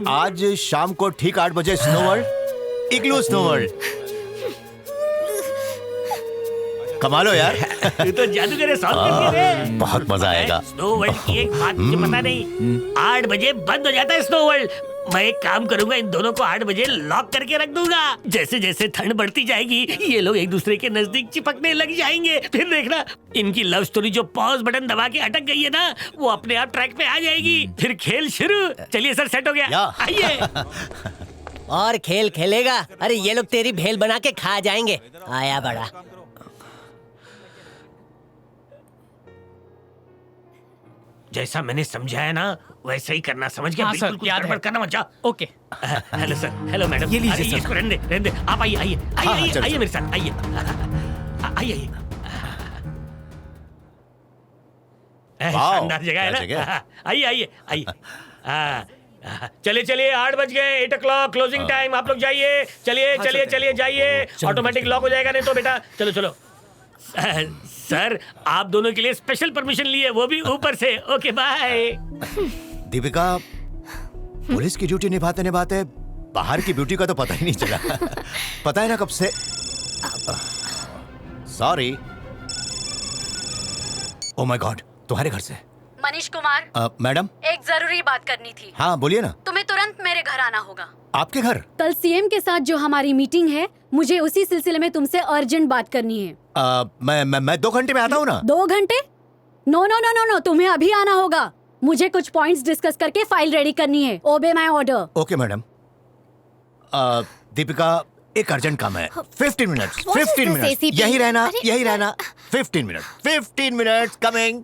आज शाम को ठीक 8 बजे स्नो वर्ल्ड, इग्लू स्नो वर्ल्ड। कमालो यार। तू तो जादूगर है, सॉल्व कर दिया रे। बहुत मजा आएगा। स्नो वर्ल्ड की एक बात मुझे पता नहीं, 8 बजे बंद हो जाता है स्नो वर्ल्ड। मैं एक काम करूंगा, इन दोनों को 8 बजे लॉक करके रख दूंगा। जैसे जैसे ठंड बढ़ती जाएगी ये लोग एक दूसरे के नजदीक चिपकने लग जाएंगे। फिर देखना, इनकी लव स्टोरी जो पॉज बटन दबा के अटक गई है ना, वो अपने आप ट्रैक पे आ जाएगी। फिर खेल शुरू। चलिए सर, सेट हो गया, आइए। और खेल खेलेगा? अरे ये लोग तेरी भेल बना के खा जाएंगे। आया बड़ा। जैसा मैंने समझाया ना वैसा ही करना, समझ गया? हाँ, बिल्कुल सर, कुछ याद है। गड़बड़ करना मत। जाओ। Okay. Hello sir, hello madam. ये लीजिए अरे, सर। इसको रहने दे। आप आइए आइए मेरे साथ, आइए। शानदार जगह है ना? आइए। चलिए 8 बज गए, 8 o'clock क्लोजिंग टाइम। आप लोग जाइए। चलिए जाइए। ऑटोमेटिक लॉक हो जाएगा नहीं तो बेटा। चलो। सर आप दोनों के लिए स्पेशल परमिशन लिए, वो भी ऊपर से। Okay bye. दीपिका, पुलिस की ड्यूटी निभाते निभाते बाहर की ब्यूटी का तो पता ही नहीं चला। पता है ना कब से। सॉरी। ओह माय गॉड, तुम्हारे घर से। मनीष कुमार, मैडम, एक जरूरी बात करनी थी। हाँ बोलिए ना। तुम्हें तुरंत मेरे घर आना होगा। आपके घर? कल सीएम के साथ जो हमारी मीटिंग है, मुझे उसी सिलसिले में तुमसे अर्जेंट बात करनी है। मैं 2 घंटे में आता हूँ ना। 2 घंटे? No no no no no, तुम्हें अभी आना होगा। मुझे कुछ पॉइंट्स डिस्कस करके फाइल रेडी करनी है। Obey my order. Okay madam. Deepika, एक अर्जेंट काम है। 15 मिनट्स। 15 मिनट्स। यही रहना, यही रहना। 15 मिनट। 15 minutes coming.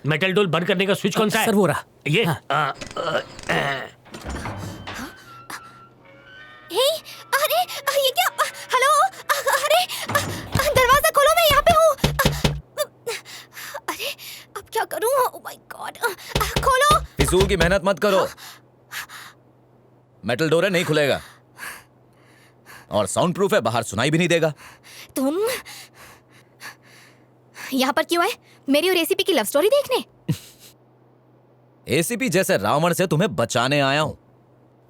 मेटल डोल बंद करने का स्विच कौन सा है? सर वो रहा। ये हे, अरे ये क्या? हेलो, अरे दरवाजा खोलो, मैं यहाँ पे हूँ। अरे अब क्या करूँ? ओह माय गॉड, खोलो। फिजूल की मेहनत मत करो, मेटल डोर है, नहीं खुलेगा और साउंड प्रूफ है, बाहर सुनाई भी नहीं देगा। तुम यहाँ पर क्यों आए? मेरी और एसीपी की लव स्टोरी देखने? एसीपी जैसे रावण से तुम्हें बचाने आया हूँ।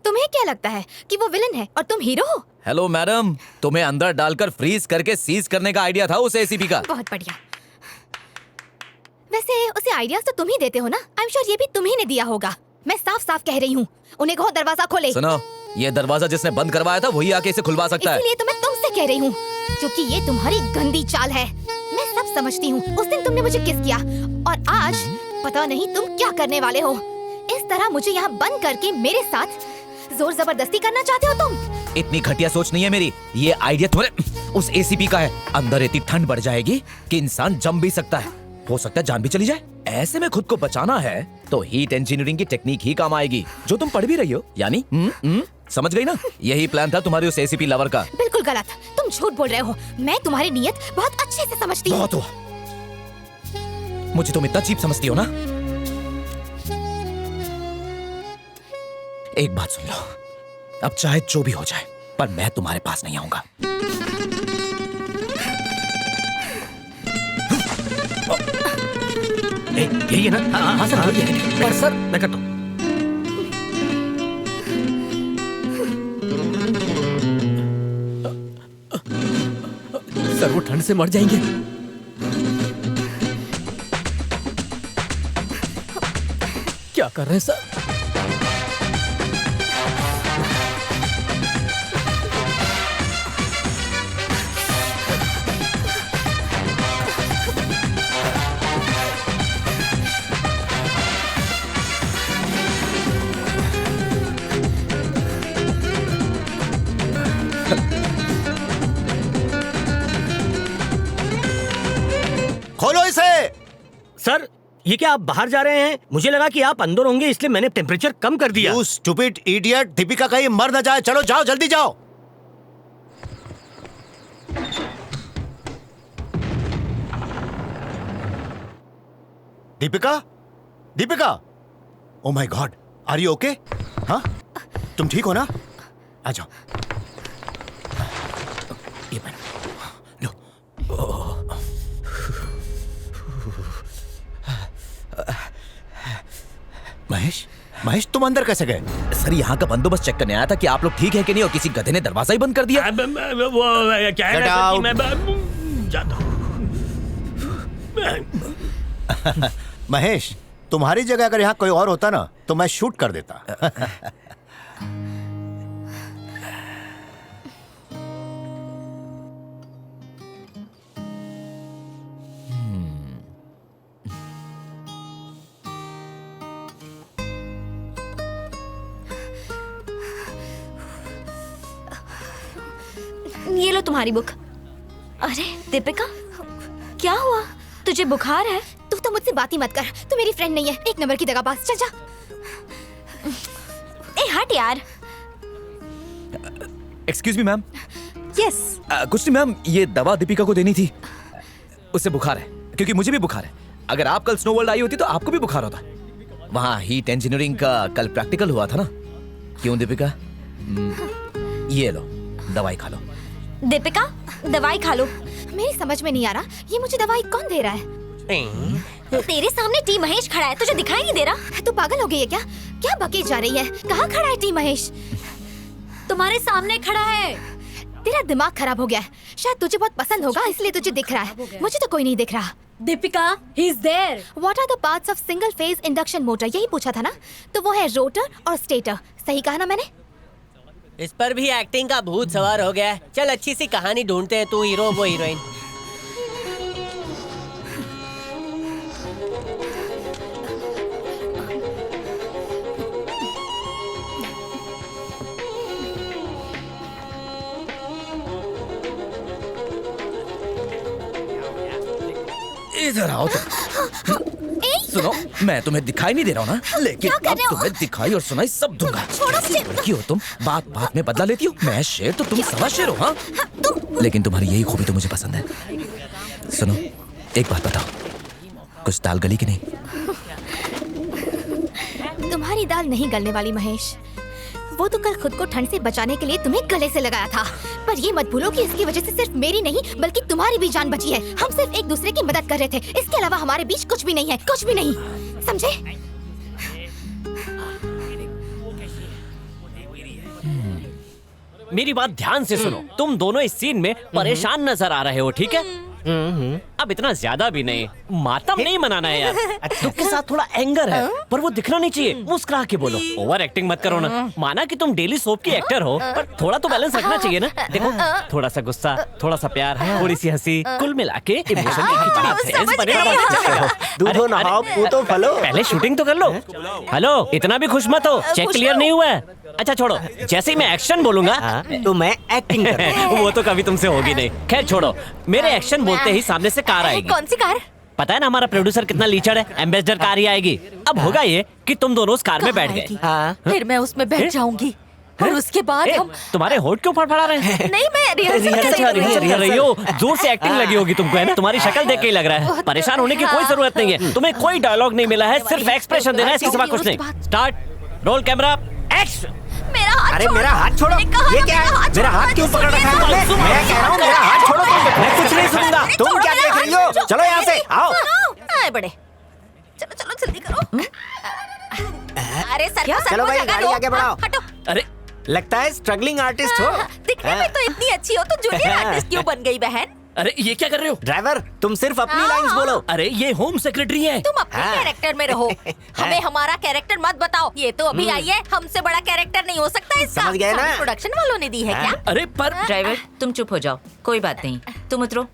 तुम्हें क्या लगता है कि वो विलन है और तुम हीरो हो? हेलो मैडम, तुम्हें अंदर डालकर फ्रीज करके सीज करने का आइडिया था उस एसीपी का। बहुत बढ़िया। वैसे उसे आइडियाज तो तुम ही देते हो ना? आई एम श्योर ये भी तुम्ही ने दिया होगा। मैं साफ साफ कह रही हूँ, उन्हें कहो दरवाजा खोले। सुनो, ये दरवाजा जिसने बंद करवाया था वही आके इसे खुलवा सकता है। इसीलिए तो मैं तुमसे कह रही हूँ, क्योंकि ये तुम्हारी गंदी चाल है। मैं सब समझती हूँ। उस दिन तुमने मुझे किस किया और आज पता नहीं तुम क्या करने वाले हो। इस तरह मुझे यहाँ बंद करके मेरे साथ जोर जबरदस्ती करना चाहते हो तुम? इतनी घटिया सोच नहीं है मेरी। ये आइडिया तुम्हारे उस एसीपी का है। अंदर इतनी ठंड बढ़ जाएगी कि इंसान जम भी सकता है, हो सकता है जान भी चली जाए। ऐसे में खुद को बचाना है तो हीट इंजीनियरिंग की टेक्निक ही काम आएगी, जो तुम पढ़ भी रही हो। यानी समझ गई ना? यही प्लान था तुम्हारी उस एसीपी लवर का। बिल्कुल गलत, तुम झूठ बोल रहे हो। मैं तुम्हारी नीयत बहुत अच्छे से समझती हूँ। बहुत हुआ, मुझे तुम इतना चीप समझती हो ना। एक बात सुन लो, अब चाहे जो भी हो जाए पर मैं तुम्हारे पास नहीं आऊंगा। यही है ना? हाँ सर, पर सर मैं करता हूँ। सर वो ठंड से मर जाएंगे। क्या कर रहे हैं सर? खोलो इसे। सर ये क्या आप बाहर जा रहे हैं? मुझे लगा कि आप अंदर होंगे, इसलिए मैंने टेम्परेचर कम कर दिया। You stupid idiot, दीपिका कहीं मर ना जाए। चलो जाओ, जल्दी जाओ। Deepika, Deepika, oh my god, are you okay? हाँ, तुम ठीक हो ना? आ जाओ। ये लो। महेश, महेश तुम अंदर कैसे गए? सर यहाँ का बंदोबस्त चेक करने आया था कि आप लोग ठीक है कि नहीं, और किसी गधे ने दरवाजा ही बंद कर दिया। वो क्या है ना सर कि मैं जाता हूँ। महेश, तुम्हारी जगह अगर यहाँ कोई और होता ना तो मैं शूट कर देता। ये लो तुम्हारी बुक। अरे दीपिका, क्या हुआ? तुझे बुखार है? तू तो मुझसे बात ही मत कर। तू मेरी फ्रेंड नहीं है, एक नंबर की दगाबाज। चल जा। ए हट यार। Excuse me ma'am. यस। कुछ नहीं मैम, ये दवा दीपिका को देनी थी। उससे बुखार है, क्योंकि मुझे भी बुखार है। अगर आप कल स्नो वर्ल्ड आई होती तो आपको भी बुखार होता। वहाँ हीट इंजीनियरिंग का कल प्रैक्टिकल हुआ था ना। क्यों दीपिका? ये लो, दवाई खा लो। दीपिका, दवाई खा लो। मेरी समझ में नहीं आ रहा, ये मुझे दवाई कौन दे रहा है? तेरे सामने टी महेश खड़ा है, तुझे दिखाई नहीं दे रहा? तू पागल हो गई है क्या? क्या बके जा रही है? कहाँ खड़ा है टी महेश? तुम्हारे सामने खड़ा है। तेरा दिमाग खराब हो गया है। शायद तुझे बहुत पसंद होगा इसलिए तुझे दिख रहा है, मुझे तो कोई नहीं दिख रहा। Deepika, he is there. What are the parts of single phase induction motor? यही पूछा था ना? तो वो है रोटर और स्टेटर। सही कहा ना मैंने? इस पर भी एक्टिंग का भूत सवार हो गया है। चल अच्छी सी कहानी ढूंढते हैं, तू हीरो वो हीरोइन। इधर आओ तुम। सुनो, मैं तुम्हें दिखाई नहीं दे रहा हूँ ना, लेकिन अब तुम्हें दिखाई और सुनाई सब दूंगा। लड़की हो तुम, बात बात में बदला लेती हो। मैं शेर तो तुम सवा शेर हो। हाँ, लेकिन तुम्हारी यही खूबी तो मुझे पसंद है। सुनो, एक बात बताओ, कुछ दाल गली की नहीं? तुम्हारी दाल नहीं गलने वाली महेश। वो तो कल खुद को ठंड से बचाने के लिए तुम्हें गले से लगाया था, पर ये मत भूलो कि इसकी वजह से सिर्फ मेरी नहीं बल्कि तुम्हारी भी जान बची है। हम सिर्फ एक दूसरे की मदद कर रहे थे, इसके अलावा हमारे बीच कुछ भी नहीं है, कुछ भी नहीं, समझे? मेरी बात ध्यान से सुनो, तुम दोनों इस सीन में परेशान नजर आ रहे हो, ठीक है? अब इतना ज्यादा भी नहीं, मातम नहीं मनाना है यार। तुमके साथ थोड़ा एंगर है, पर वो दिखना नहीं चाहिए। मुस्कुरा के बोलो, ओवर एक्टिंग मत करो ना। माना कि तुम डेली सोप की एक्टर हो, पर थोड़ा तो बैलेंस रखना चाहिए ना। देखो, थोड़ा सा गुस्सा, थोड़ा सा प्यार, थोड़ी सी हंसी, कुल मिला के इमोशन दूधो नहाओ पूतो फलो। पहले शूटिंग तो कर लो। हेलो, इतना भी खुश मत हो, चेक क्लियर नहीं हुआ है। अच्छा छोड़ो, जैसे ही मैं एक्शन बोलूंगा तो मैं एक्टिंग वो तो कभी तुमसे होगी नहीं। खैर छोड़ो, मेरे एक्शन बोलते ही सामने से कार आएगी। कौन सी कार? पता है ना हमारा प्रोड्यूसर कितना लीचड़ है, एम्बेसडर कार ही आएगी। अब होगा ये कि तुम दोनों उस कार में बैठ गए। फिर मैं उसमें बैठ जाऊंगी और उसके बाद हम। तुम्हारे होठ क्यों फड़फड़ा रहे हैं? नहीं, मैं रिहर्सल कर रही हो। जोर से एक्टिंग लगी होगी तुमको, है ना? तुम्हारी शक्ल देख के ही लग रहा है। परेशान होने की कोई जरूरत नहीं है। तुम्हें कोई डायलॉग नहीं मिला है, सिर्फ एक्सप्रेशन देना है, इसके सिवा कुछ नहीं। Start, roll camera, action. अरे मेरा हाथ छोड़ो, ये क्या है? मेरा हाथ क्यों पकड़ रखा है तुमने? मैं कह रहा हूँ मेरा हाथ छोड़ो, मैं कुछ नहीं सुनूंगा। तुम क्या देख रही हो? चलो यहाँ से आओ। आए बड़े, चलो चलो जल्दी करो। अरे सर, चलो भाई गाड़ी आगे बढ़ाओ। हटो। अरे लगता है स्ट्रगलिंग आर्टिस्ट हो। दिखने में तो इतनी अच्छी हो, तो जूनियर आर्टिस्ट क्यों बन गई बहन? अरे ये क्या कर रहे हो? ड्राइवर, तुम सिर्फ अपनी लाइंस बोलो। अरे ये होम सेक्रेटरी है। तुम अपने कैरेक्टर में रहो, हमें हमारा कैरेक्टर मत बताओ। ये तो अभी आई है, हमसे बड़ा कैरेक्टर नहीं हो सकता इसका। समझ गए ना? प्रोडक्शन वालों ने दी है क्या? अरे पर ड्राइवर, तुम चुप हो जाओ, कोई बात नहीं, तुम उतरो।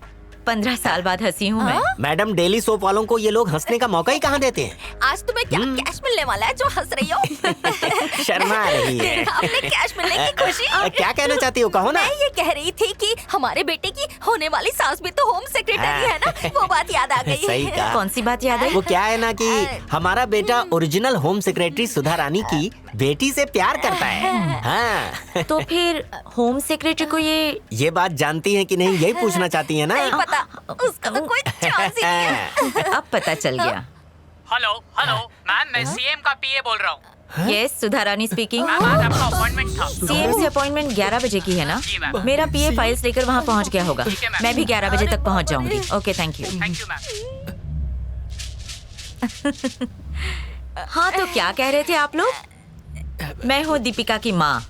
15 साल बाद हंसी हूँ मैं। मैडम, डेली सोप वालों को ये लोग हंसने का मौका ही कहाँ देते हैं? आज तुम्हें क्या कैश मिलने वाला है जो हंस रही हो? शर्मा रही है। अपने कैश मिलने की खुशी। क्या कहना चाहती हो, कहो ना? मैं ये कह रही थी कि हमारे बेटे की होने वाली सास भी तो होम सेक्रेटरी है ना, वो बात याद आ गई। सही कहा। कौन सी बात याद है? वो क्या है ना कि हमारा बेटा ओरिजिनल होम सेक्रेटरी सुधा रानी की बेटी से प्यार करता है। हाँ। तो फिर होम सेक्रेटरी को ये बात जानती हैं कि नहीं, यही पूछना चाहती है ना? नहीं पता, उसका तो कोई चांस ही नहीं है। अब पता चल गया। हेलो हेलो मैम, मैं सीएम का पीए बोल रहा हूँ। यस, सुधा रानी स्पीकिंग। मैम आज आपका अपॉइंटमेंट था। सीएम से अपॉइंटमेंट 11 बजे की है ना? मेरा पीए फाइल्स लेकर वहाँ पहुँच गया होगा। मैं भी 11 बजे तक पहुँच जाऊंगी। Okay, thank you. Thank you ma'am. हाँ, तो क्या कह रहे थे आप लोग? मैं हूँ दीपिका की माँ,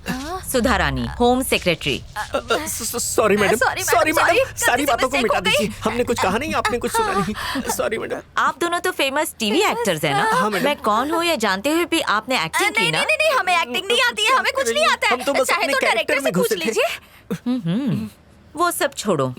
Sudha Rani, home secretary. Sorry madam, sorry madam, सारी बातों को मिटा दीजिए। हमने कुछ कहा नहीं, आपने कुछ सुना नहीं। Sorry madam. आप दोनों तो फेमस टीवी एक्टर्स हैं ना? हाँ, मैडम। मैं कौन हूँ ये जानते हुए भी आपने एक्टिंग की ना? नहीं, हमें एक्टिंग नहीं आती है, हमें कुछ नहीं आता है। हम तो बस चाहे अपने तो डायरेक्टर से पूछ लीजिए। वो सब छोड़ो,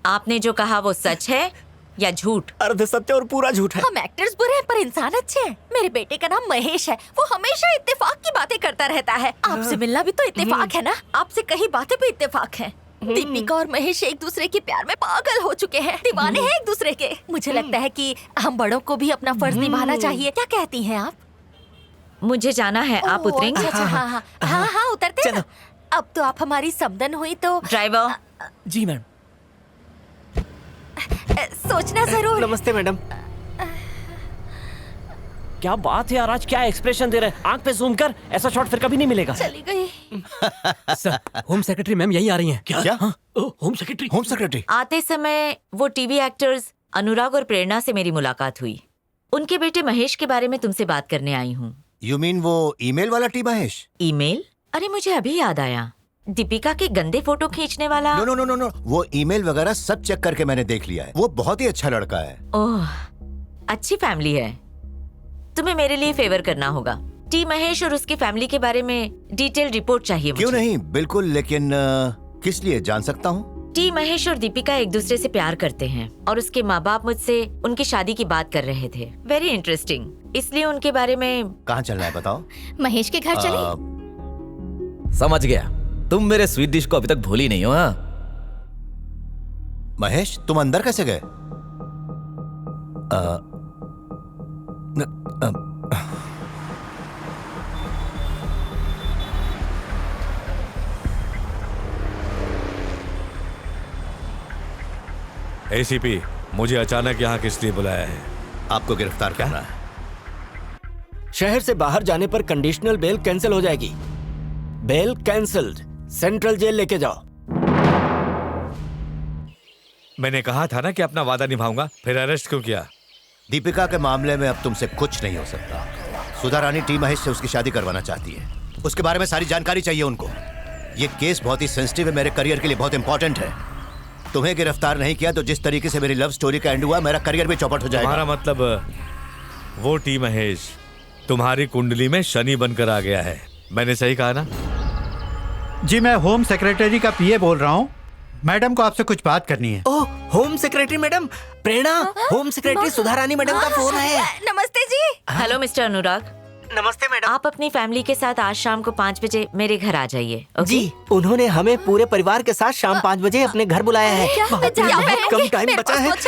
आपने जो कहा वो सच है या झूठ? अर्ध सत्य और पूरा झूठ है। हम एक्टर्स बुरे हैं पर इंसान अच्छे हैं। मेरे बेटे का नाम महेश है, वो हमेशा इत्तेफाक की बातें करता रहता है। आपसे मिलना भी तो इत्तेफाक है ना? आपसे कई बातें भी इत्तेफाक हैं। दीपिका और महेश एक दूसरे के प्यार में पागल हो चुके हैं, दीवाने हैं एक दूसरे के। मुझे लगता है कि हम बड़ों को भी अपना फर्ज निभाना चाहिए। क्या कहती हैं आप? मुझे जाना है, आप उतरेंगे? हाँ, उतरते हैं। अब तो आप हमारी समदन हुई तो। ड्राइवर। जी मैम। सोचना जरूर। नमस्ते मैडम। क्या बात है यार, आज क्या एक्सप्रेशन दे रहे हैं? आंख पे जूम कर, ऐसा शॉट फिर कभी नहीं मिलेगा। चली गई। सर, होम सेक्रेटरी मैम यही आ रही हैं। क्या? Home secretary? Home secretary? आते समय वो टीवी एक्टर्स अनुराग और प्रेरणा से मेरी मुलाकात हुई। उनके बेटे महेश के बारे में तुमसे बात करने आई हूँ। यू मीन वो ईमेल वाला टी महेश? ईमेल? अरे मुझे अभी याद आया, दीपिका के गंदे फोटो खींचने वाला? No no no no no, वो ईमेल वगैरह सब चेक करके मैंने देख लिया है। वो बहुत ही अच्छा लड़का है। ओह, अच्छी फैमिली है। तुम्हें मेरे लिए फेवर करना होगा। टी महेश और उसकी फैमिली के बारे में डिटेल रिपोर्ट चाहिए मुझे। क्यों नहीं, बिल्कुल, लेकिन किस लिए जान सकता हूँ? टी महेश और दीपिका एक दूसरे से प्यार करते हैं और उसके माँ बाप मुझसे उनकी शादी की बात कर रहे थे। वेरी इंटरेस्टिंग, इसलिए उनके बारे में। कहाँ चलना है बताओ? महेश के घर चले? समझ गया, तुम मेरे स्वीट डिश को अभी तक भूली नहीं हो। हाँ महेश, तुम अंदर कैसे गए? एसीपी, मुझे अचानक यहाँ किस लिए बुलाया है? आपको गिरफ्तार करना है। शहर से बाहर जाने पर कंडीशनल बेल कैंसिल हो जाएगी। बेल कैंसिल्ड, सेंट्रल जेल लेके जाओ। मैंने कहा था ना कि अपना वादा निभाऊंगा, फिर अरेस्ट क्यों किया? दीपिका के मामले में अब तुमसे कुछ नहीं हो सकता। सुधा रानी टी महेश से उसकी शादी करवाना चाहती है। उसके बारे में सारी जानकारी चाहिए उनको। ये केस बहुत ही सेंसिटिव है, मेरे करियर के लिए बहुत इंपॉर्टेंट है। तुम्हें गिरफ्तार नहीं किया तो जिस तरीके से मेरी लव स्टोरी का एंड हुआ, मेरा करियर भी चौपट हो जाएगा। हमारा मतलब वो टी महेश तुम्हारी कुंडली में शनि बनकर आ गया है। मैंने सही कहा ना? जी, मैं होम सेक्रेटरी का पीए बोल रहा हूँ। मैडम को आपसे कुछ बात करनी है। ओह, होम सेक्रेटरी मैडम, प्रेरणा, होम सेक्रेटरी सुधा रानी मैडम का फोन है। नमस्ते जी। हेलो मिस्टर अनुराग। नमस्ते मैडम। आप अपनी फैमिली के साथ आज शाम को 5 बजे मेरे घर आ जाइए। ओके? जी, उन्होंने हमें पूरे परिवार के साथ शाम 5 बजे अपने घर बुलाया है। बहुत कम टाइम बचा है। कुछ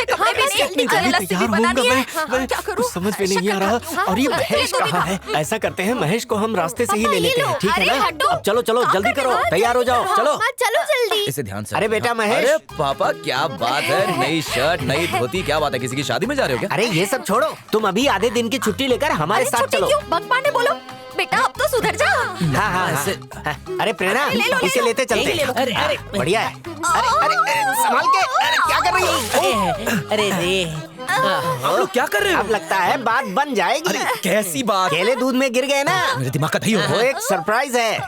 समझ में नहीं आ रहा। और ये महेश कहाँ है? ऐसा करते हैं, महेश को हम रास्ते से ही ले लेते हैं, ठीक है ना? अब चलो चलो जल्दी करो, तैयार हो जाओ, चलो चलो जल्दी। इसे ध्यान से। अरे बेटा महेश। अरे पापा, क्या बात है, नई शर्ट, नई धोती, क्या बात है? किसी की शादी में जा रहे हो क्या? अरे ये सब छोड़ो, तुम अभी आधे दिन की छुट्टी लेकर हमारे साथ चलो। बकवाने बोलो बेटा, अब तो सुधर जा। हाँ हाँ हाँ। अरे प्रेरणा, इसे लेते चलते हैं। अरे अरे बढ़िया है। अरे अरे संभाल के। अरे क्या कर रही हो? अरे रे, आप लोग क्या कर रहे हो? अब लगता है बात बन जाएगी। अरे कैसी बात? केले दूध में गिर गए ना। मेरे दिमाग का दही हो वो एक सरप्राइज है।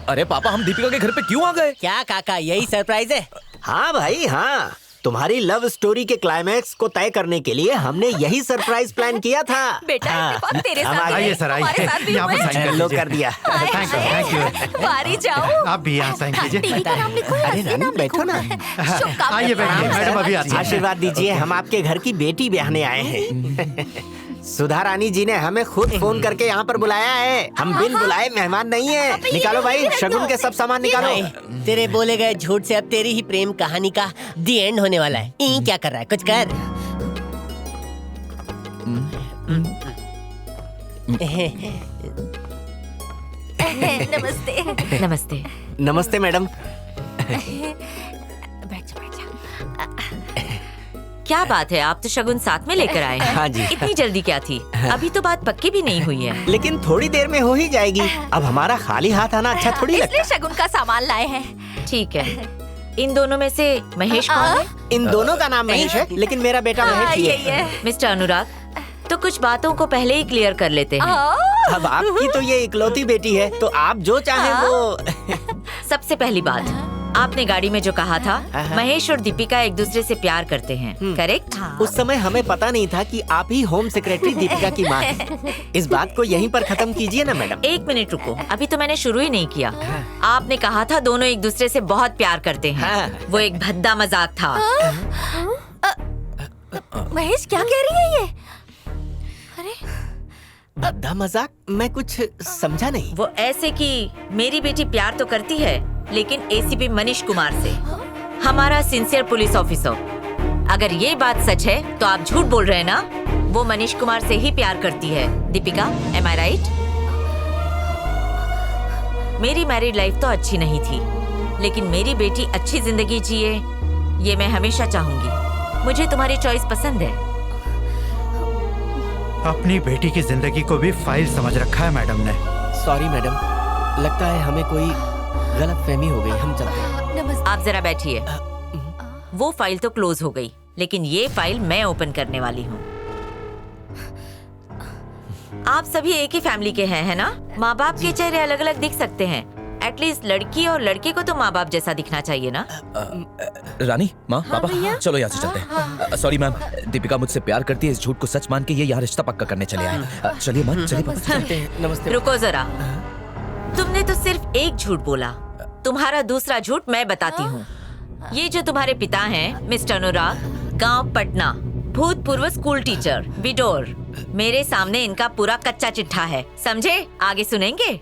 अरे पापा, हम दीपिका के घर पे क्यों आ गए? क्या काका, यही सरप्राइज है? हाँ भाई हाँ, तुम्हारी लव स्टोरी के क्लाइमैक्स को तय करने के लिए हमने यही सरप्राइज प्लान किया था। बेटा, इत्तेफाक तेरे साथ है। आइए सर, हमारे साथ भी आइए। यहाँ पर हुआ है। साइन कर लो लीजिए। कर दिया। Thank you. बारी जाओ। आप भी यहाँ साइन कीजिए। टीवी का नाम लिखो या अरे असली रानी नाम बैठो ना। शुभकामनाएं। आइए बैठिए, मैडम अभी आती हैं। आशीर्वाद दीजिए, हम आपके घर की बेटी ब्याहने आए हैं। सुधा रानी जी ने हमें खुद फोन करके यहाँ पर बुलाया है। हम बिन बुलाए मेहमान नहीं है। निकालो भाई, शगुन के सब सामान निकालो। भाई, तेरे बोले गए झूठ से अब तेरी ही प्रेम कहानी का दी एंड होने वाला है। क्या कर रहा है, कुछ कर। नमस्ते। नमस्ते। नमस्ते मैडम। बैठ जा, बैठ जा। क्या बात है, आप तो शगुन साथ में लेकर आए हैं। हाँ जी। इतनी जल्दी क्या थी? अभी तो बात पक्की भी नहीं हुई है। लेकिन थोड़ी देर में हो ही जाएगी। अब हमारा खाली हाथ आना अच्छा थोड़ी लगता। इसलिए शगुन का सामान लाए हैं। ठीक है, इन दोनों में से महेश कौन है? इन दोनों का नाम महेश है, लेकिन मेरा बेटा महेश ही है। मिस्टर अनुराग, तो कुछ बातों को पहले ही क्लियर कर लेते हैं। अब आपकी तो ये इकलौती बेटी है, तो आप जो चाहें वो। सबसे पहली बात, आपने गाड़ी में जो कहा था, महेश और दीपिका एक दूसरे से प्यार करते हैं, करेक्ट? उस समय हमें पता नहीं था कि आप ही होम सेक्रेटरी दीपिका की माँ हैं। इस बात को यहीं पर खत्म कीजिए ना मैडम। एक मिनट रुको, अभी तो मैंने शुरू ही नहीं किया। आपने कहा था दोनों एक दूसरे से बहुत प्यार करते हैं। वो एक भद्दा मजाक था। महेश क्या कह रही है ये? अरे भद्दा मजाक? मैं कुछ समझा नहीं। वो ऐसे कि मेरी बेटी प्यार तो करती है, लेकिन एसीपी मनीष कुमार से, हमारा सिंसियर पुलिस ऑफिसर। अगर ये बात सच है तो आप झूठ बोल रहे हैं ना? वो मनीष कुमार से ही प्यार करती है। दीपिका, एम आई राइट? मेरी मैरिड लाइफ तो अच्छी नहीं थी, लेकिन मेरी बेटी अच्छी जिंदगी जिए, ये मैं हमेशा चाहूंगी। मुझे तुम्हारी चॉइस पसंद है। अपनी बेटी की जिंदगी को भी फाइल समझ रखा है मैडम ने। सॉरी मैडम, लगता है हमें कोई गलतफहमी हो गई। हम चलते हैं। आप जरा बैठिए। वो फाइल तो क्लोज हो गई, लेकिन ये फाइल मैं ओपन करने वाली हूँ। आप सभी एक ही फैमिली के हैं, है ना? माँ बाप के चेहरे अलग अलग दिख सकते हैं, एटलीस्ट लड़की और लड़के को तो माँ बाप जैसा दिखना चाहिए ना। रानी, माँ, पापा, चलो यहाँ से चलते हैं। सॉरी मैम, दीपिका मुझसे प्यार करती है, इस झूठ को सच मान के ये यहाँ रिश्ता पक्का करने चले आए। चलिए माँ, चलिए पापा। नमस्ते। रुको जरा, तुमने तो सिर्फ एक झूठ बोला, तुम्हारा दूसरा झूठ मैं बताती हूँ। ये जो तुम्हारे पिता हैं, मिस्टर अनुराग, गांव पटना, भूतपूर्व स्कूल टीचर, विडोर, मेरे सामने इनका पूरा कच्चा चिट्ठा है, समझे? आगे सुनेंगे?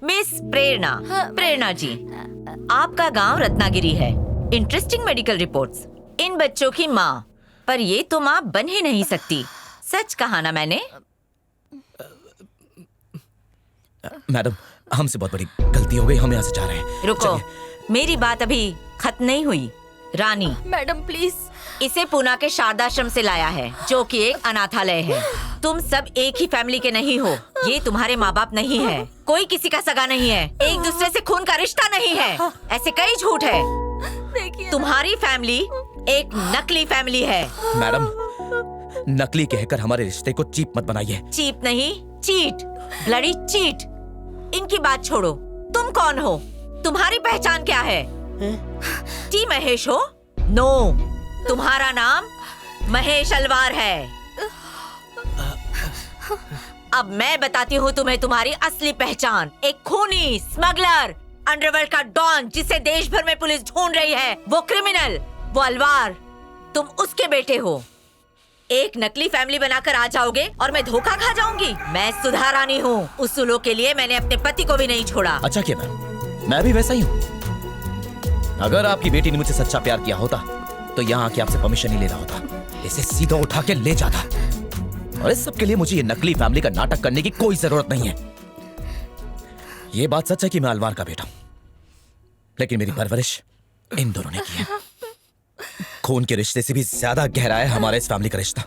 मिस प्रेरणा, प्रेरणा जी, आपका गांव रत्नागिरी है, इंटरेस्टिंग मेडिकल रिपोर्ट्स, इन बच्चों की माँ, पर ये तो माँ बन ही नहीं सकती, सच कहा ना मैंने? मैडम, हमसे बहुत बड़ी गलती हो गई, हम यहाँ से जा रहे हैं। रुको, मेरी बात अभी खत्म नहीं हुई। रानी मैडम प्लीज, इसे पूना के शारदाश्रम से लाया है, जो कि एक अनाथालय है। तुम सब एक ही फैमिली के नहीं हो, ये तुम्हारे माँ बाप नहीं है, कोई किसी का सगा नहीं है, एक दूसरे से खून का रिश्ता नहीं है, ऐसे कई झूठ है। तुम्हारी फैमिली एक नकली फैमिली है। मैडम, नकली कहकर हमारे रिश्ते को चीप मत बनाइए। चीप नहीं, चीट, ब्लडी चीट। इनकी बात छोड़ो, तुम कौन हो? तुम्हारी पहचान क्या है? टी महेश हो? नो, तुम्हारा नाम महेश अलवार है। अब मैं बताती हूँ तुम्हें तुम्हारी असली पहचान। एक खूनी, स्मगलर, अंडरवर्ल्ड का डॉन जिसे देश भर में पुलिस ढूंढ रही है, वो क्रिमिनल, वो अलवार, तुम उसके बेटे हो। एक नकली फैमिली बनाकर आ जाओगे और मैं धोखा खा जाऊंगी? मैं सुधा रानी हूँ, उसूलों के लिए मैंने अपने पति को भी नहीं छोड़ा। अच्छा किया मैम, मैं भी वैसा ही हूँ। अगर आपकी बेटी ने मुझसे सच्चा प्यार किया होता तो यहाँ आके आपसे परमिशन नहीं लेना होता, इसे सीधा उठा के ले जाता। और इस सब के लिए मुझे ये नकली फैमिली का नाटक करने की कोई जरूरत नहीं है। ये बात सच है कि मैं अलवार का बेटा हूं, लेकिन मेरी परवरिश इन दोनों ने की है। खून के रिश्ते से भी ज्यादा गहरा है हमारे इस फैमिली का रिश्ता।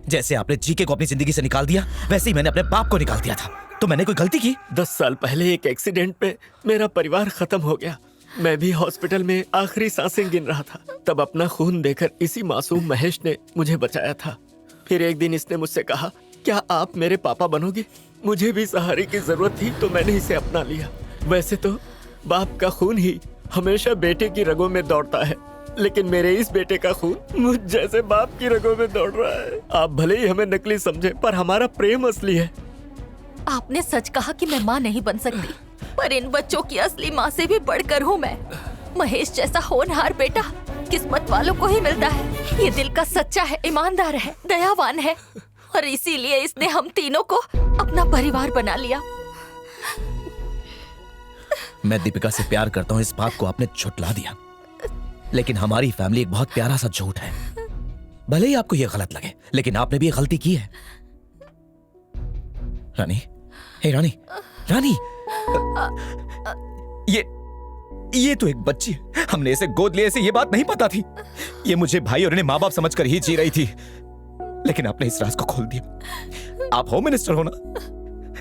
जैसे आपने जीके को अपनी जिंदगी से निकाल दिया, वैसे ही मैंने अपने बाप को निकाल दिया था। तो मैंने कोई गलती की? 10 साल पहले एक एक्सीडेंट में मेरा परिवार खत्म हो गया। मैं भी हॉस्पिटल में आखिरी सांसें गिन रहा था, तब अपना खून देकर इसी मासूम महेश ने मुझे बचाया था। फिर एक दिन इसने मुझसे कहा, क्या आप मेरे पापा बनोगे? मुझे भी सहारे की जरूरत थी तो मैंने इसे अपना लिया। वैसे तो बाप का खून ही हमेशा बेटे की रगों में दौड़ता है, लेकिन मेरे इस बेटे का खून मुझ जैसे बाप की रगों में दौड़ रहा है। आप भले ही हमें नकली समझे, पर हमारा प्रेम असली है। आपने सच कहा कि मैं माँ नहीं बन सकती, पर इन बच्चों की असली माँ से भी बढ़कर हूँ मैं। महेश जैसा होनहार बेटा किस्मत वालों को ही मिलता है। ये दिल का सच्चा है, ईमानदार है, दयावान है, और इसीलिए इसने हम तीनों को अपना परिवार बना लिया। मैं दीपिका से प्यार करता हूँ, इस बात को आपने झुठला दिया, लेकिन हमारी फैमिली एक बहुत प्यारा सा झूठ है। भले ही आपको ये गलत लगे, लेकिन आपने भी गलती की है। रानी, हे रानी, रानी, ये तो एक बच्ची है। हमने इसे गोद लिया, इसे ये बात नहीं पता थी। ये मुझे भाई और इन्हें माँ बाप समझकर ही जी रही थी, लेकिन आपने इस राज को खोल दिया। आप होम मिनिस्टर हो ना,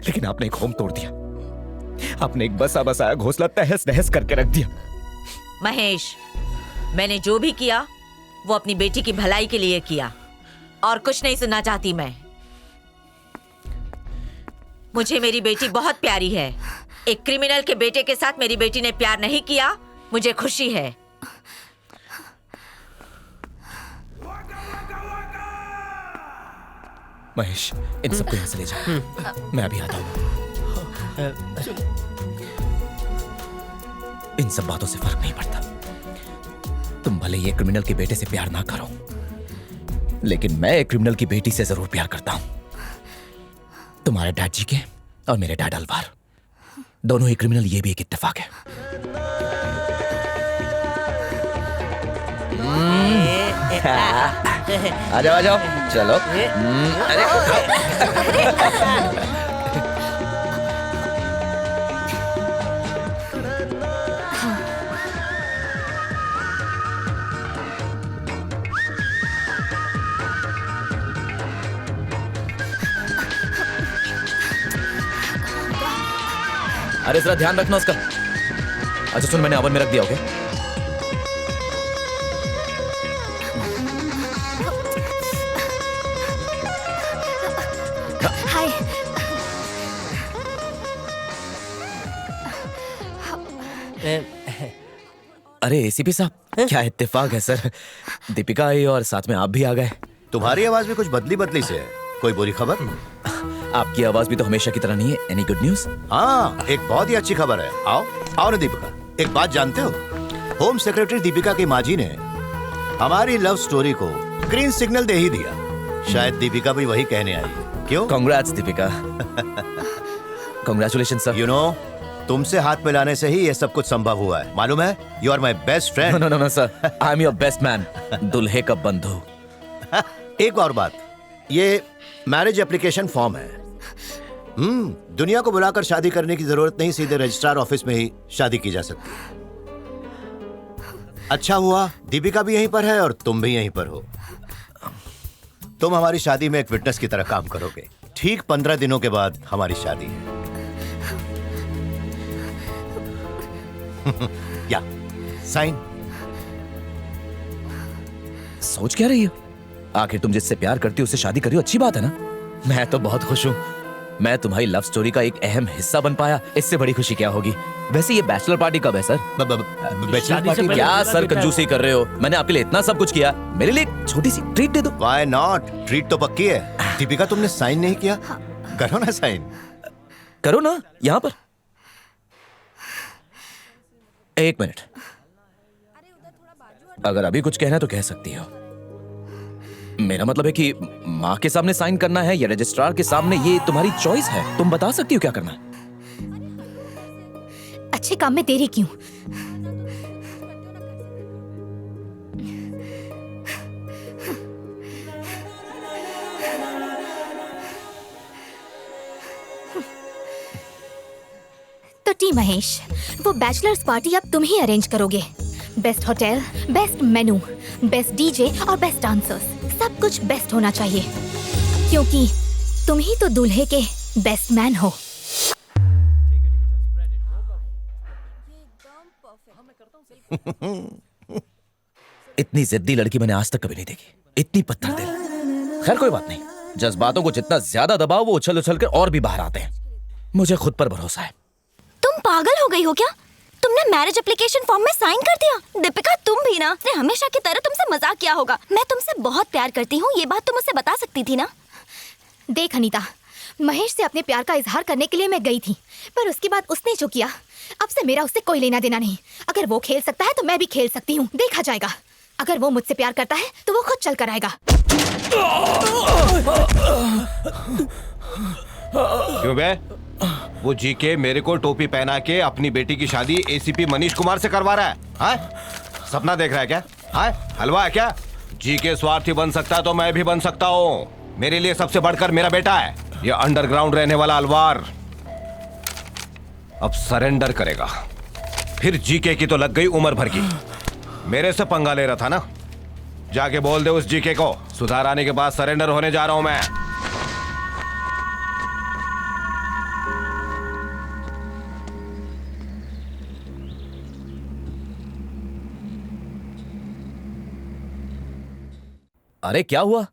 लेकिन आपने एक होम तोड़ दिया। आपने एक बसा बसाया घोंसला तहस नहस करके रख दिया। महेश, मैंने जो भी किया वो अपनी बेटी की भलाई के लिए किया, और कुछ नहीं सुनना चाहती मैं। मुझे मेरी बेटी बहुत प्यारी है। एक क्रिमिनल के बेटे के साथ मेरी बेटी ने प्यार नहीं किया, मुझे खुशी है। महेश, इन सबको यहाँ से ले जाओ, मैं अभी आता हूँ। इन सब बातों से फर्क नहीं पड़ता। तुम भले ये क्रिमिनल के बेटे से प्यार ना करो, लेकिन मैं एक क्रिमिनल की बेटी से जरूर प्यार करता हूं। तुम्हारे डैड जी के और मेरे डैड अलवार दोनों ही क्रिमिनल, ये भी एक इत्तेफाक है। आ जाओ, आ जाओ, चलो। अरे जरा ध्यान रखना उसका। अच्छा सुन, मैंने ओवन में रख दिया। ओके, हाय। अरे एसीपी साहब, क्या इत्तेफाक है सर। दीपिका आई और साथ में आप भी आ गए। तुम्हारी आवाज भी कुछ बदली बदली से है। कोई बुरी खबर? आपकी आवाज भी तो हमेशा की तरह नहीं है। Any good news? हाँ, एक बहुत ही अच्छी खबर है। आओ आओ ना दीपिका, एक बात जानते हो, होम सेक्रेटरी दीपिका की माँ जी ने हमारी लव स्टोरी को ग्रीन सिग्नल दे ही दिया। शायद दीपिका भी वही कहने आई। क्यों? Congrats Deepika. Congratulation sir. You know, तुमसे हाथ मिलाने से ही ये सब कुछ संभव हुआ है, मालूम है? You are my best friend. No no no sir, I am your best man, दुल्हे का बंधु। एक और बात, ये मैरिज एप्लीकेशन फॉर्म है। दुनिया को बुलाकर शादी करने की जरूरत नहीं, सीधे रजिस्ट्रार ऑफिस में ही शादी की जा सकती है। अच्छा हुआ दीपिका भी यहीं पर है और तुम भी यहीं पर हो। तुम हमारी शादी में एक विटनेस की तरह काम करोगे। ठीक 15 दिनों के बाद हमारी शादी है। या साइन। सोच क्या रही हो? आखिर तुम जिससे प्यार करती हो उससे शादी करी हो, अच्छी बात है ना। मैं तो बहुत खुश हूँ। मैं तुम्हारी लव स्टोरी का एक अहम हिस्सा बन पाया, इससे बड़ी खुशी क्या होगी। वैसे ये बैचलर पार्टी कब है सर? Bachelor party? क्या सर कंजूसी कर रहे हो? मैंने आपके लिए इतना सब कुछ किया, मेरे लिए एक छोटी सी ट्रीट दे दो। Why not? ट्रीट तो पक्की है। दीपिका तुमने साइन नहीं किया? करो ना साइन। करो ना, यहाँ पर। एक मिनट, अगर अभी कुछ कहना है तो कह सकती हो। मेरा मतलब है कि माँ के सामने साइन करना है या रजिस्ट्रार के सामने, ये तुम्हारी चॉइस है। तुम बता सकती हो क्या करना है। अच्छे काम में देरी क्यों? तो टी महेश, वो बैचलर्स पार्टी अब तुम ही अरेंज करोगे। बेस्ट होटल, बेस्ट मेनू, बेस्ट डीजे और बेस्ट डांसर्स, सब कुछ बेस्ट होना चाहिए, क्योंकि तुम ही तो दूल्हे के बेस्ट मैन हो। इतनी जिद्दी लड़की मैंने आज तक कभी नहीं देखी, इतनी पत्थर दिल। खैर कोई बात नहीं, जज्बातों को जितना ज्यादा दबाओ वो उछल उछल कर और भी बाहर आते हैं। मुझे खुद पर भरोसा है। तुम पागल हो गई हो क्या? तुमने मैरिज एप्लीकेशन फॉर्म में साइन कर दिया। दीपिका तुम भी ना, ने हमेशा की तरह तुमसे मजाक किया होगा। मैं तुमसे बहुत प्यार करती हूँ, ये बात तुम मुझसे बता सकती थी ना। देख अनीता, महेश से अपने प्यार का इजहार करने के लिए मैं गई थी, पर उसके बाद उसने जो किया, अब से मेरा उससे कोई लेना देना नहीं। अगर वो खेल सकता है तो मैं भी खेल सकती हूँ, देखा जाएगा। अगर वो मुझसे प्यार करता है तो वो खुद चल कर आएगा। क्यों बे? वो जीके मेरे को टोपी पहना के अपनी बेटी की शादी एसीपी मनीष कुमार से करवा रहा है। हाँ? सपना देख रहा है क्या? हाँ? हलवा है क्या? जीके स्वार्थी बन सकता है तो मैं भी बन सकता हूँ। मेरे लिए सबसे बढ़कर मेरा बेटा है। ये अंडरग्राउंड रहने वाला अलवार अब सरेंडर करेगा। फिर जीके की तो लग गई उम्र भर की। मेरे से पंगा ले रहा था ना? जाके बोल दे उस जीके को, सुधार आने के बाद सरेंडर होने जा रहा हूं मैं। अरे क्या हुआ?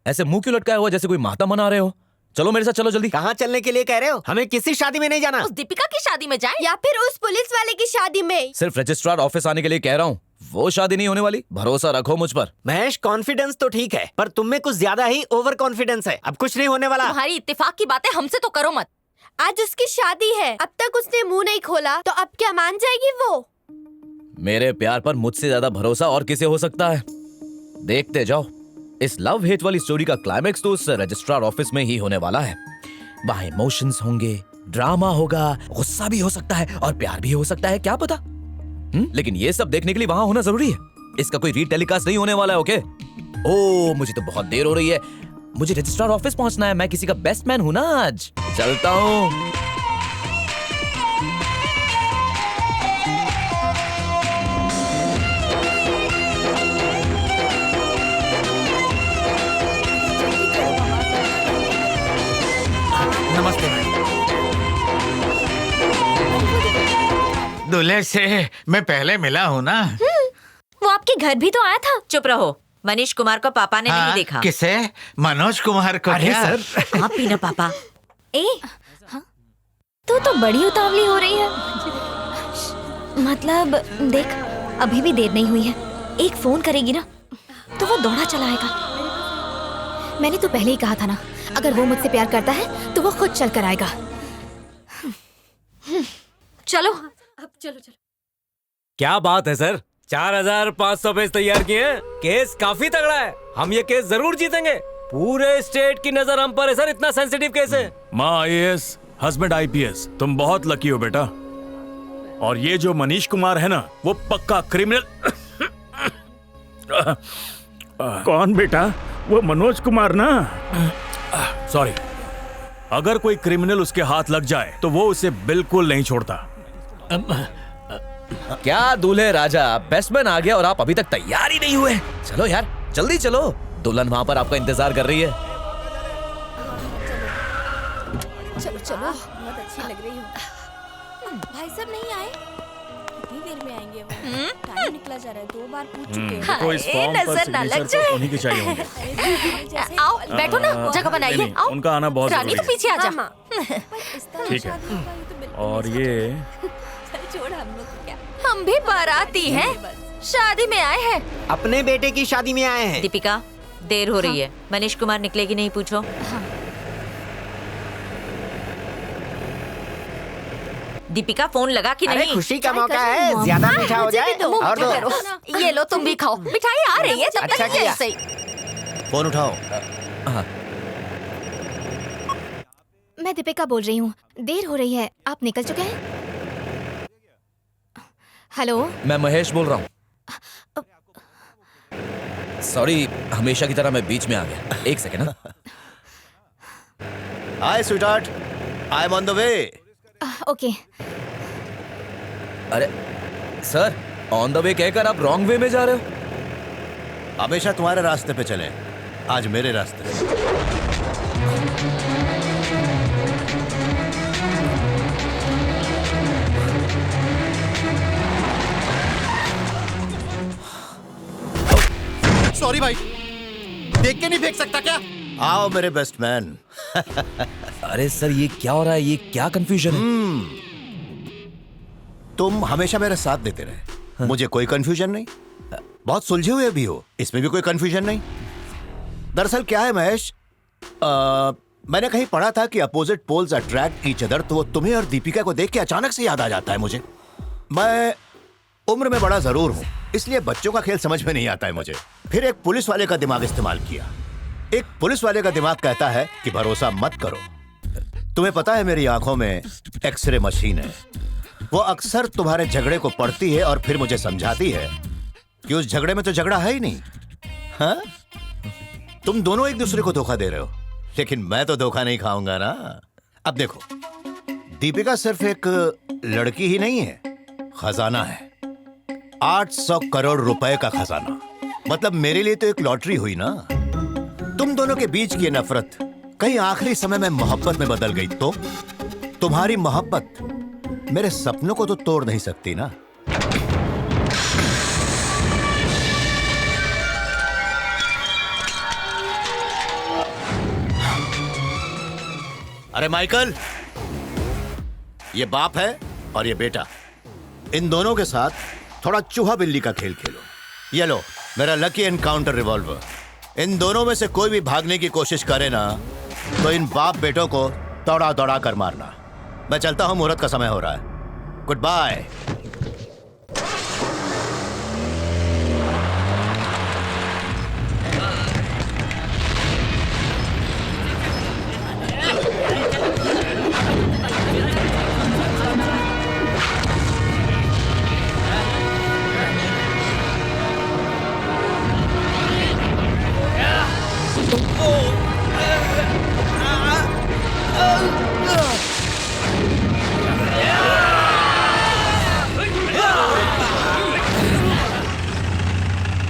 ऐसे मुंह क्यों लटकाया हुआ जैसे कोई माता मना रहे हो? चलो मेरे साथ, चलो जल्दी। कहाँ चलने के लिए कह रहे हो? हमें किसी शादी में नहीं जाना। उस दीपिका की शादी में जाएं? या फिर उस पुलिस वाले की शादी में? सिर्फ रजिस्ट्रार ऑफिस आने के लिए कह रहा हूँ। वो शादी नहीं होने वाली, भरोसा रखो मुझ पर। महेश, कॉन्फिडेंस तो ठीक है, पर तुम में कुछ ज्यादा ही ओवर कॉन्फिडेंस है। अब कुछ नहीं होने वाला। तुम्हारी इत्तेफाक की बातें हमसे तो करो मत। आज उसकी शादी है, अब तक उसने मुंह नहीं खोला, तो अब क्या मान जाएगी वो? मेरे प्यार पर मुझसे ज्यादा भरोसा और किसे हो सकता है? देखते जाओ, इस लव हेट वाली स्टोरी का क्लाइमैक्स तो उस रजिस्ट्रार ऑफिस में ही होने वाला है। वहाँ इमोशंस होंगे, ड्रामा होगा, गुस्सा भी हो सकता है और प्यार भी हो सकता है, क्या पता। लेकिन ये सब देखने के लिए वहां होना जरूरी है। इसका कोई रीटेलीकास्ट नहीं होने वाला है, ओके? ओ, मुझे तो बहुत देर हो रही है, मुझे रजिस्ट्रार ऑफिस पहुंचना है। मैं किसी का बेस्ट मैन हूं ना आज। चलता हूं। नमस्ते मैम। दूल्हे से मैं पहले मिला हूँ ना। वो आपके घर भी तो आया था। चुप रहो, मनीष कुमार को पापा ने नहीं देखा। किसे? मनोज कुमार को? अरे क्या? सर, आप भी ना पापा। ए, हाँ? तू तो बड़ी उतावली हो रही है। मतलब देख, अभी भी देर नहीं हुई है। एक फोन करेगी ना तो वो दौड़ा चला आएगा। मैंने तो पहले ही कहा था ना, अगर वो मुझसे प्यार करता है तो वो खुद चल कर आएगा। चलो अब चलो चलो। क्या बात है सर, 4500 पेज तैयार किए हैं। केस काफी तगड़ा है, हम ये केस जरूर जीतेंगे। पूरे स्टेट की नजर हम पर है सर, इतना सेंसिटिव केस है। माँ IAS, हस्बैंड IPS, तुम बहुत लकी हो बेटा। और ये जो मनीष कुमार है ना, वो पक्का क्रिमिनल। कौन बेटा? वो मनोज कुमार ना? सॉरी। अगर कोई क्रिमिनल उसके हाथ लग जाए तो वो उसे बिल्कुल नहीं छोड़ता। क्या दूल्हे राजा, बेस्टमैन आ गया और आप अभी तक तैयार ही नहीं हुए। चलो यार जल्दी चलो, दुल्हन वहां पर आपका इंतजार कर रही है। चलो चलो, बहुत अच्छी लग रही हो। भाई साहब नहीं आए? कितनी देर में आएंगे वो? टाइम निकला जा रहा है, 2 बार पूछ चुके हैं। देखो इस फॉर्म पर नजर ना लग सिग्नेचर जाए। तो उन्हीं के चाहिए होंगे। आओ बैठो ना, जगह बनाइए। नहीं, आओ उनका आना बहुत रानी, जरूरी तो पीछे आ जा। ठीक है। और ये छोड़ हम लोग को क्या। हम भी बाराती हैं, शादी में आए हैं। अपने बेटे की शादी में आए हैं। दीपिका, देर हो रही है। मनीष कुमार निकलेगी नहीं, पूछो। दीपिका फोन लगा कि अरे नहीं? खुशी का मौका है, ज्यादा मीठा हो जाए और दो। ये लो तुम भी खाओ, मिठाई आ रही है। तब अच्छा तक किया। ऐसे ही। फोन उठाओ। मैं दीपिका बोल रही हूँ, देर हो रही है, आप निकल चुके हैं? हेलो, मैं महेश बोल रहा हूँ। सॉरी, हमेशा की तरह मैं बीच में आ गया। एक second. Hi sweetheart, I am on the way. Okay. अरे सर, ऑन द वे कहकर आप रॉन्ग वे में जा रहे हो। हमेशा तुम्हारे रास्ते पे चले, आज मेरे रास्ते पे। सॉरी भाई, देख के नहीं फेंक सकता क्या? आओ मेरे बेस्ट मैन। अरे सर, ये क्या हो रहा है? ये क्या कंफ्यूजन है? तुम हमेशा मेरा साथ देते रहे, मुझे कोई कंफ्यूजन नहीं। बहुत सुलझे हुए भी हो, इसमें भी कोई कंफ्यूजन नहीं। दरअसल क्या है महेश, मैंने कहीं पढ़ा था कि opposite poles attract each other, तो वो तुम्हें और दीपिका को देख के अचानक से याद आ जाता है मुझे। मैं उम्र में बड़ा जरूर हूं, इसलिए बच्चों का खेल समझ में नहीं आता है मुझे। फिर एक पुलिस वाले का दिमाग इस्तेमाल किया। एक पुलिस वाले का दिमाग कहता है कि भरोसा मत करो। तुम्हें पता है मेरी आंखों में एक्सरे मशीन है, वो अक्सर तुम्हारे झगड़े को पढ़ती है और फिर मुझे समझाती है कि उस झगड़े में तो झगड़ा है ही नहीं। हाँ? तुम दोनों एक दूसरे को धोखा दे रहे हो, लेकिन मैं तो धोखा नहीं खाऊंगा ना। अब देखो, दीपिका सिर्फ एक लड़की ही नहीं है, खजाना है। 800 करोड़ रुपए का खजाना। मतलब मेरे लिए तो एक लॉटरी हुई ना। तुम दोनों के बीच की नफरत कहीं आखिरी समय में मोहब्बत में बदल गई तो तुम्हारी मोहब्बत मेरे सपनों को तो तोड़ नहीं सकती ना। अरे माइकल, ये बाप है और ये बेटा, इन दोनों के साथ थोड़ा चूहा बिल्ली का खेल खेलो। ये लो मेरा लकी एनकाउंटर रिवॉल्वर। इन दोनों में से कोई भी भागने की कोशिश करे ना तो इन बाप बेटों को दौड़ा दौड़ा कर मारना। मैं चलता हूं, मुहूर्त का समय हो रहा है। Good bye.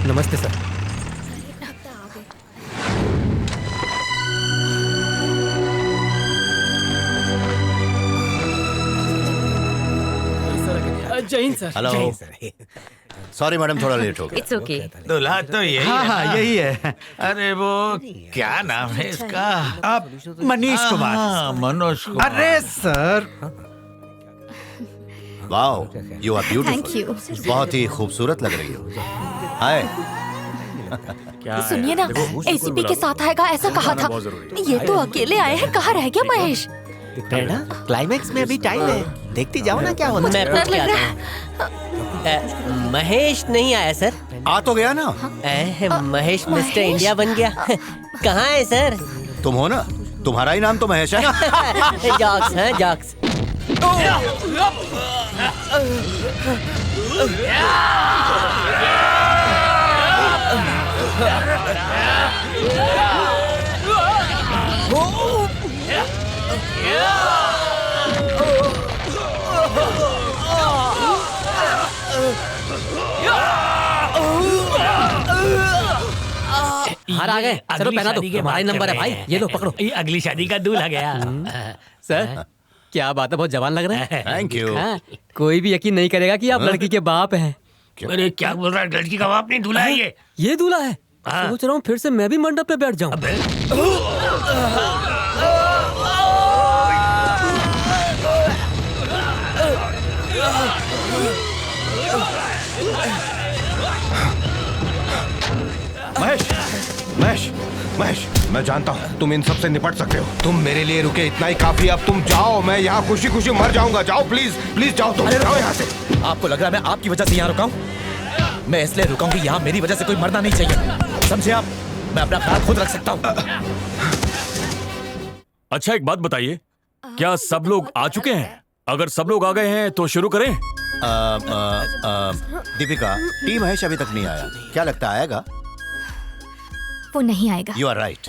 नमस्ते सर। जय Hind sir. Hello. Sorry madam, थोड़ा लेट हो गया। It's okay. दूल्हा तो यही हाँ है हाँ ना? यही है। अरे वो क्या नाम है इसका? आप मनीष कुमार। हाँ, मनोज कुमार। अरे sir, wow, you are beautiful. Thank you. बहुत ही खूबसूरत लग रही हो। हाय। सुनिए ना, एसीपी के साथ आएगा ऐसा कहा था। ये तो अकेले आए हैं, कहाँ रह गया महेश? प्रेरणा, क्लाइमैक्स में अभी टाइम है, देखती जाओ ना क्या होता है। मैं पूछ के आता हूँ। महेश नहीं आया सर। आ तो गया ना। महेश मिस्टर इंडिया बन गया। कहाँ है सर? तुम हो ना, तुम्हारा ही नाम तो महेश है ना। जॉक्स है, जॉक्स। हार आ गए। चलो पहना दो, हमारा ही नंबर है भाई। ये लो पकड़ो। ये अगली शादी का दूल्हा गया। सर क्या बात है, बहुत जवान लग रहा है। Thank you. कोई भी यकीन नहीं करेगा कि आप लड़की के बाप हैं। अरे क्या बोल रहा है, लड़की का बाप नहीं, दूल्हा है ये दूल्हा है। सोच रहा हूँ फिर से मैं भी मंडप पे बैठ जाऊँ। महेश, महेश, महेश, मैं जानता हूँ तुम इन सब से निपट सकते हो। तुम मेरे लिए रुके, इतना ही काफी। अब तुम जाओ, मैं यहाँ खुशी खुशी मर जाऊंगा। जाओ प्लीज, प्लीज जाओ तुम। जाओ यहाँ से। आपको लग रहा है मैं आपकी वजह से यहाँ रुका हूँ? मैं इसलिए रुका हूँ कि यहाँ मेरी वजह से कोई मरना नहीं चाहिए, समझे आप? मैं अपना ख्याल खुद रख सकता हूँ। अच्छा एक बात बताइए, क्या सब लोग आ चुके हैं? अगर सब लोग आ गए हैं तो शुरू करें। दीपिका, टी महेश अभी तक नहीं आया, क्या लगता है आएगा? वो नहीं आएगा। You are right.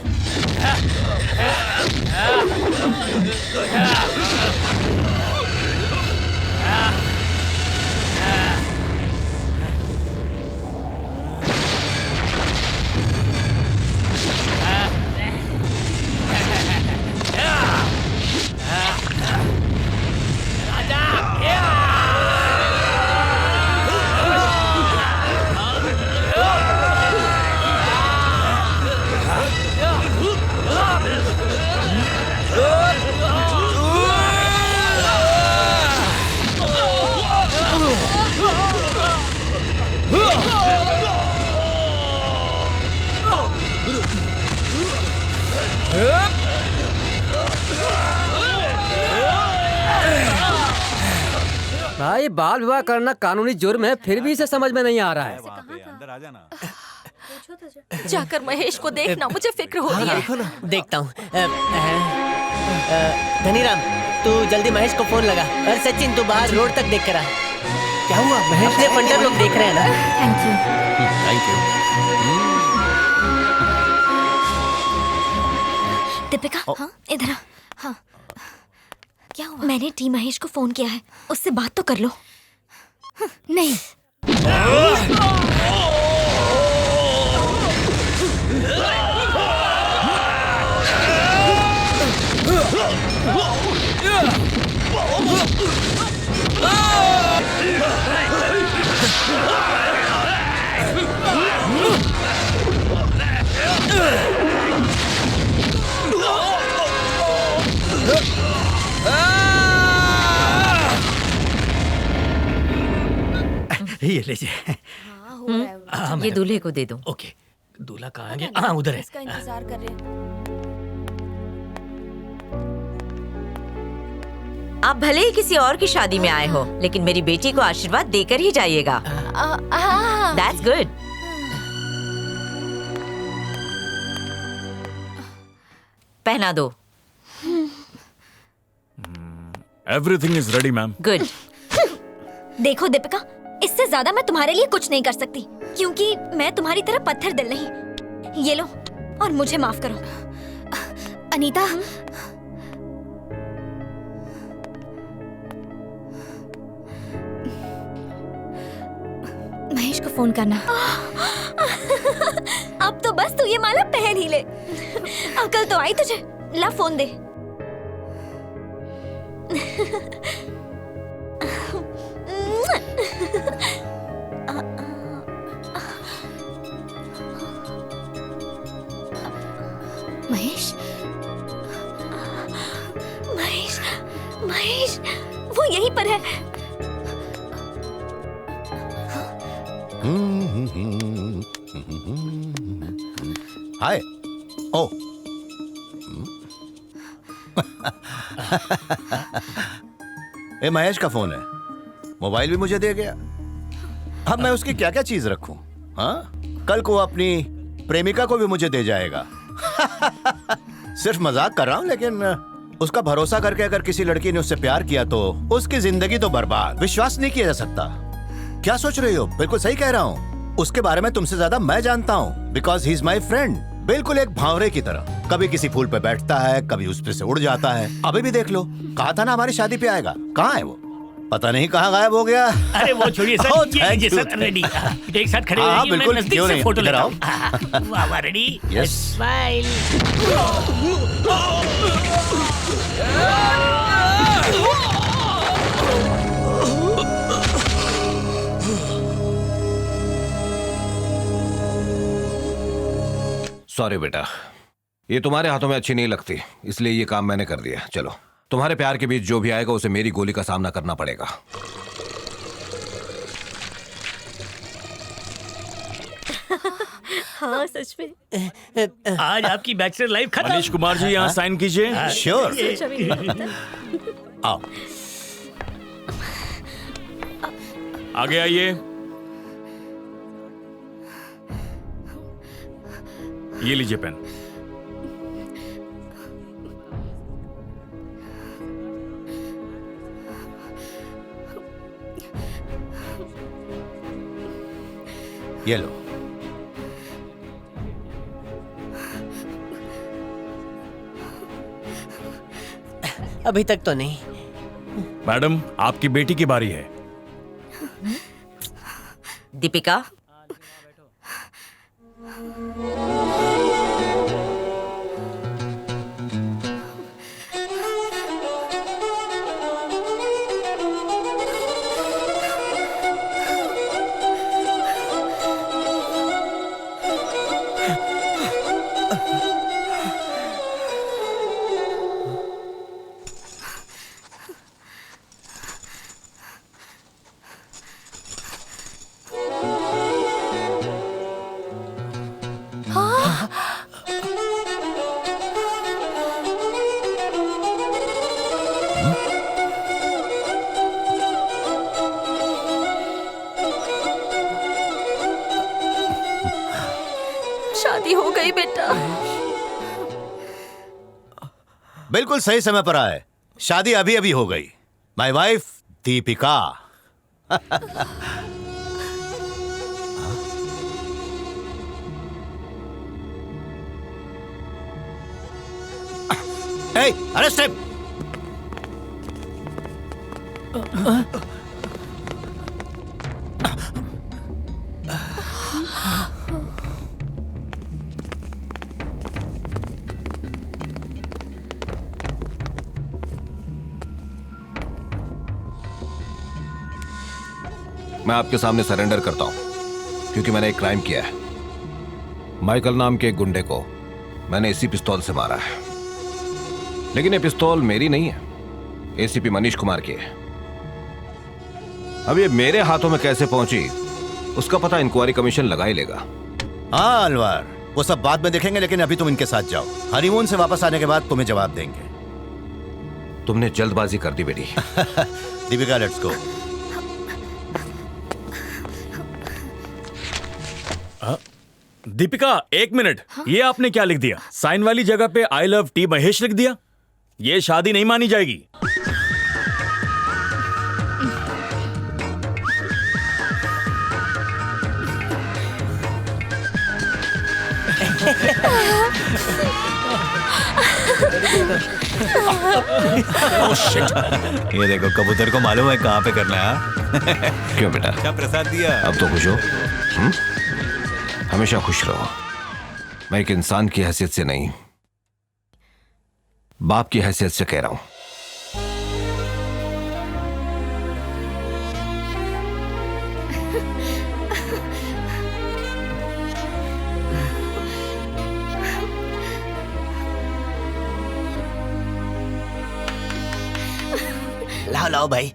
भाई बाल विवाह करना कानूनी जुर्म है, फिर भी इसे समझ में नहीं आ रहा है। अंदर आ जाना। जाकर महेश को देखना, मुझे फिक्र हो रही है। देखता हूँ। धनीराम, तू जल्दी महेश को फोन लगा। और सचिन, तू बाहर रोड तक देख कर आ। क्या हुआ? महेश अपने फंडर लोग देख रहे हैं ना। Thank you. Thank you. Deepika, हाँ इधर आ। हाँ क्या हुआ? मैंने टी महेश को फोन किया है, उससे बात तो कर लो। नहीं। ये लीजिए। ये दूल्हे को दे दो। ओके, दूल्हा कहाँ है? हाँ उधर है। इसका इंतजार कर रहे हैं। आप भले ही किसी और की शादी में आए हो, लेकिन मेरी बेटी को आशीर्वाद देकर ही जाइएगा। That's good. पहना दो। Everything is ready, ma'am. Good. देखो दीपिका, इससे ज्यादा मैं तुम्हारे लिए कुछ नहीं कर सकती, क्योंकि मैं तुम्हारी तरह पत्थर दिल नहीं। ये लो और मुझे माफ करो। अनीता, महेश को फोन करना। अब तो बस तू ये माला पहन ही ले। अकल तो आई तुझे। ला फोन दे। महेश, महेश, महेश, वो यहीं पर है। हाय। ओ ये महेश का फोन है। मोबाइल भी मुझे दे गया। अब मैं उसकी क्या क्या चीज रखूं? हाँ, कल को अपनी प्रेमिका को भी मुझे दे जाएगा। सिर्फ मजाक कर रहा हूं, लेकिन उसका भरोसा करके अगर किसी लड़की ने उससे प्यार किया तो उसकी जिंदगी तो बर्बाद। विश्वास नहीं किया जा सकता। क्या सोच रही हो? बिल्कुल सही कह रहा हूँ। उसके बारे में तुमसे ज्यादा मैं जानता हूँ, because he is my friend. बिल्कुल एक भावरे की तरह। कभी किसी फूल पे बैठता है, कभी उस पे से उड़ जाता है। अभी भी देख लो, कहा था ना हमारी शादी पे आएगा। कहाँ है वो? पता नहीं कहाँ गायब हो गया। अरे वो छोड़िए सर, Oh, ये thank लीजिए you. Sir, ready. एक साथ खड़े हाँ, रहिए, मैं बिल्कुल, नजदीक क्यों से नहीं, फोटो इधर लेता आओ। हूँ। वाह वाह, रेडी। Yes. स्माइल। सॉरी बेटा, ये तुम्हारे हाथों में अच्छी नहीं लगती, इसलिए ये काम मैंने कर दिया। चलो, तुम्हारे प्यार के बीच जो भी आएगा उसे मेरी गोली का सामना करना पड़ेगा। हाँ सच में। आज आपकी बैचलर लाइफ खत्म। मनीष कुमार जी यहाँ साइन कीजिए। श्योर। आओ, आगे आइए। ये लीजिए पेन। ये लो। अभी तक तो नहीं। मैडम, आपकी बेटी की बारी है। दीपिका, शादी हो गई बेटा। बिल्कुल सही समय पर आए। शादी अभी अभी हो गई। My wife Deepika. Hey, arrest him! मैं आपके सामने सरेंडर करता हूं, क्योंकि मैंने एक क्राइम किया है। माइकल नाम के एक गुंडे को मैंने इसी पिस्तौल से मारा है, लेकिन ये पिस्तौल मेरी नहीं है, एसीपी मनीष कुमार की है। अब ये मेरे हाथों में कैसे पहुंची उसका पता इंक्वायरी कमीशन लगा ही लेगा। हाँ अलवार, वो सब बाद में देखेंगे, लेकिन अभी तुम इनके साथ जाओ। हनीमून से वापस आने के बाद तुम्हें जवाब देंगे। तुमने जल्दबाजी कर दी बेटी। Deepika, let's go. दीपिका, एक मिनट। ये आपने क्या लिख दिया? साइन वाली जगह पे आई लव टी महेश लिख दिया। ये शादी नहीं मानी जाएगी। Oh, shit. ये देखो, कबूतर को मालूम है कहाँ पे करना है। क्यों बेटा, क्या प्रसाद दिया? अब तो खुश हो? हमेशा खुश रहो। मैं एक इंसान की हैसियत से नहीं, बाप की हैसियत से कह रहा हूं। लाओ लाओ भाई,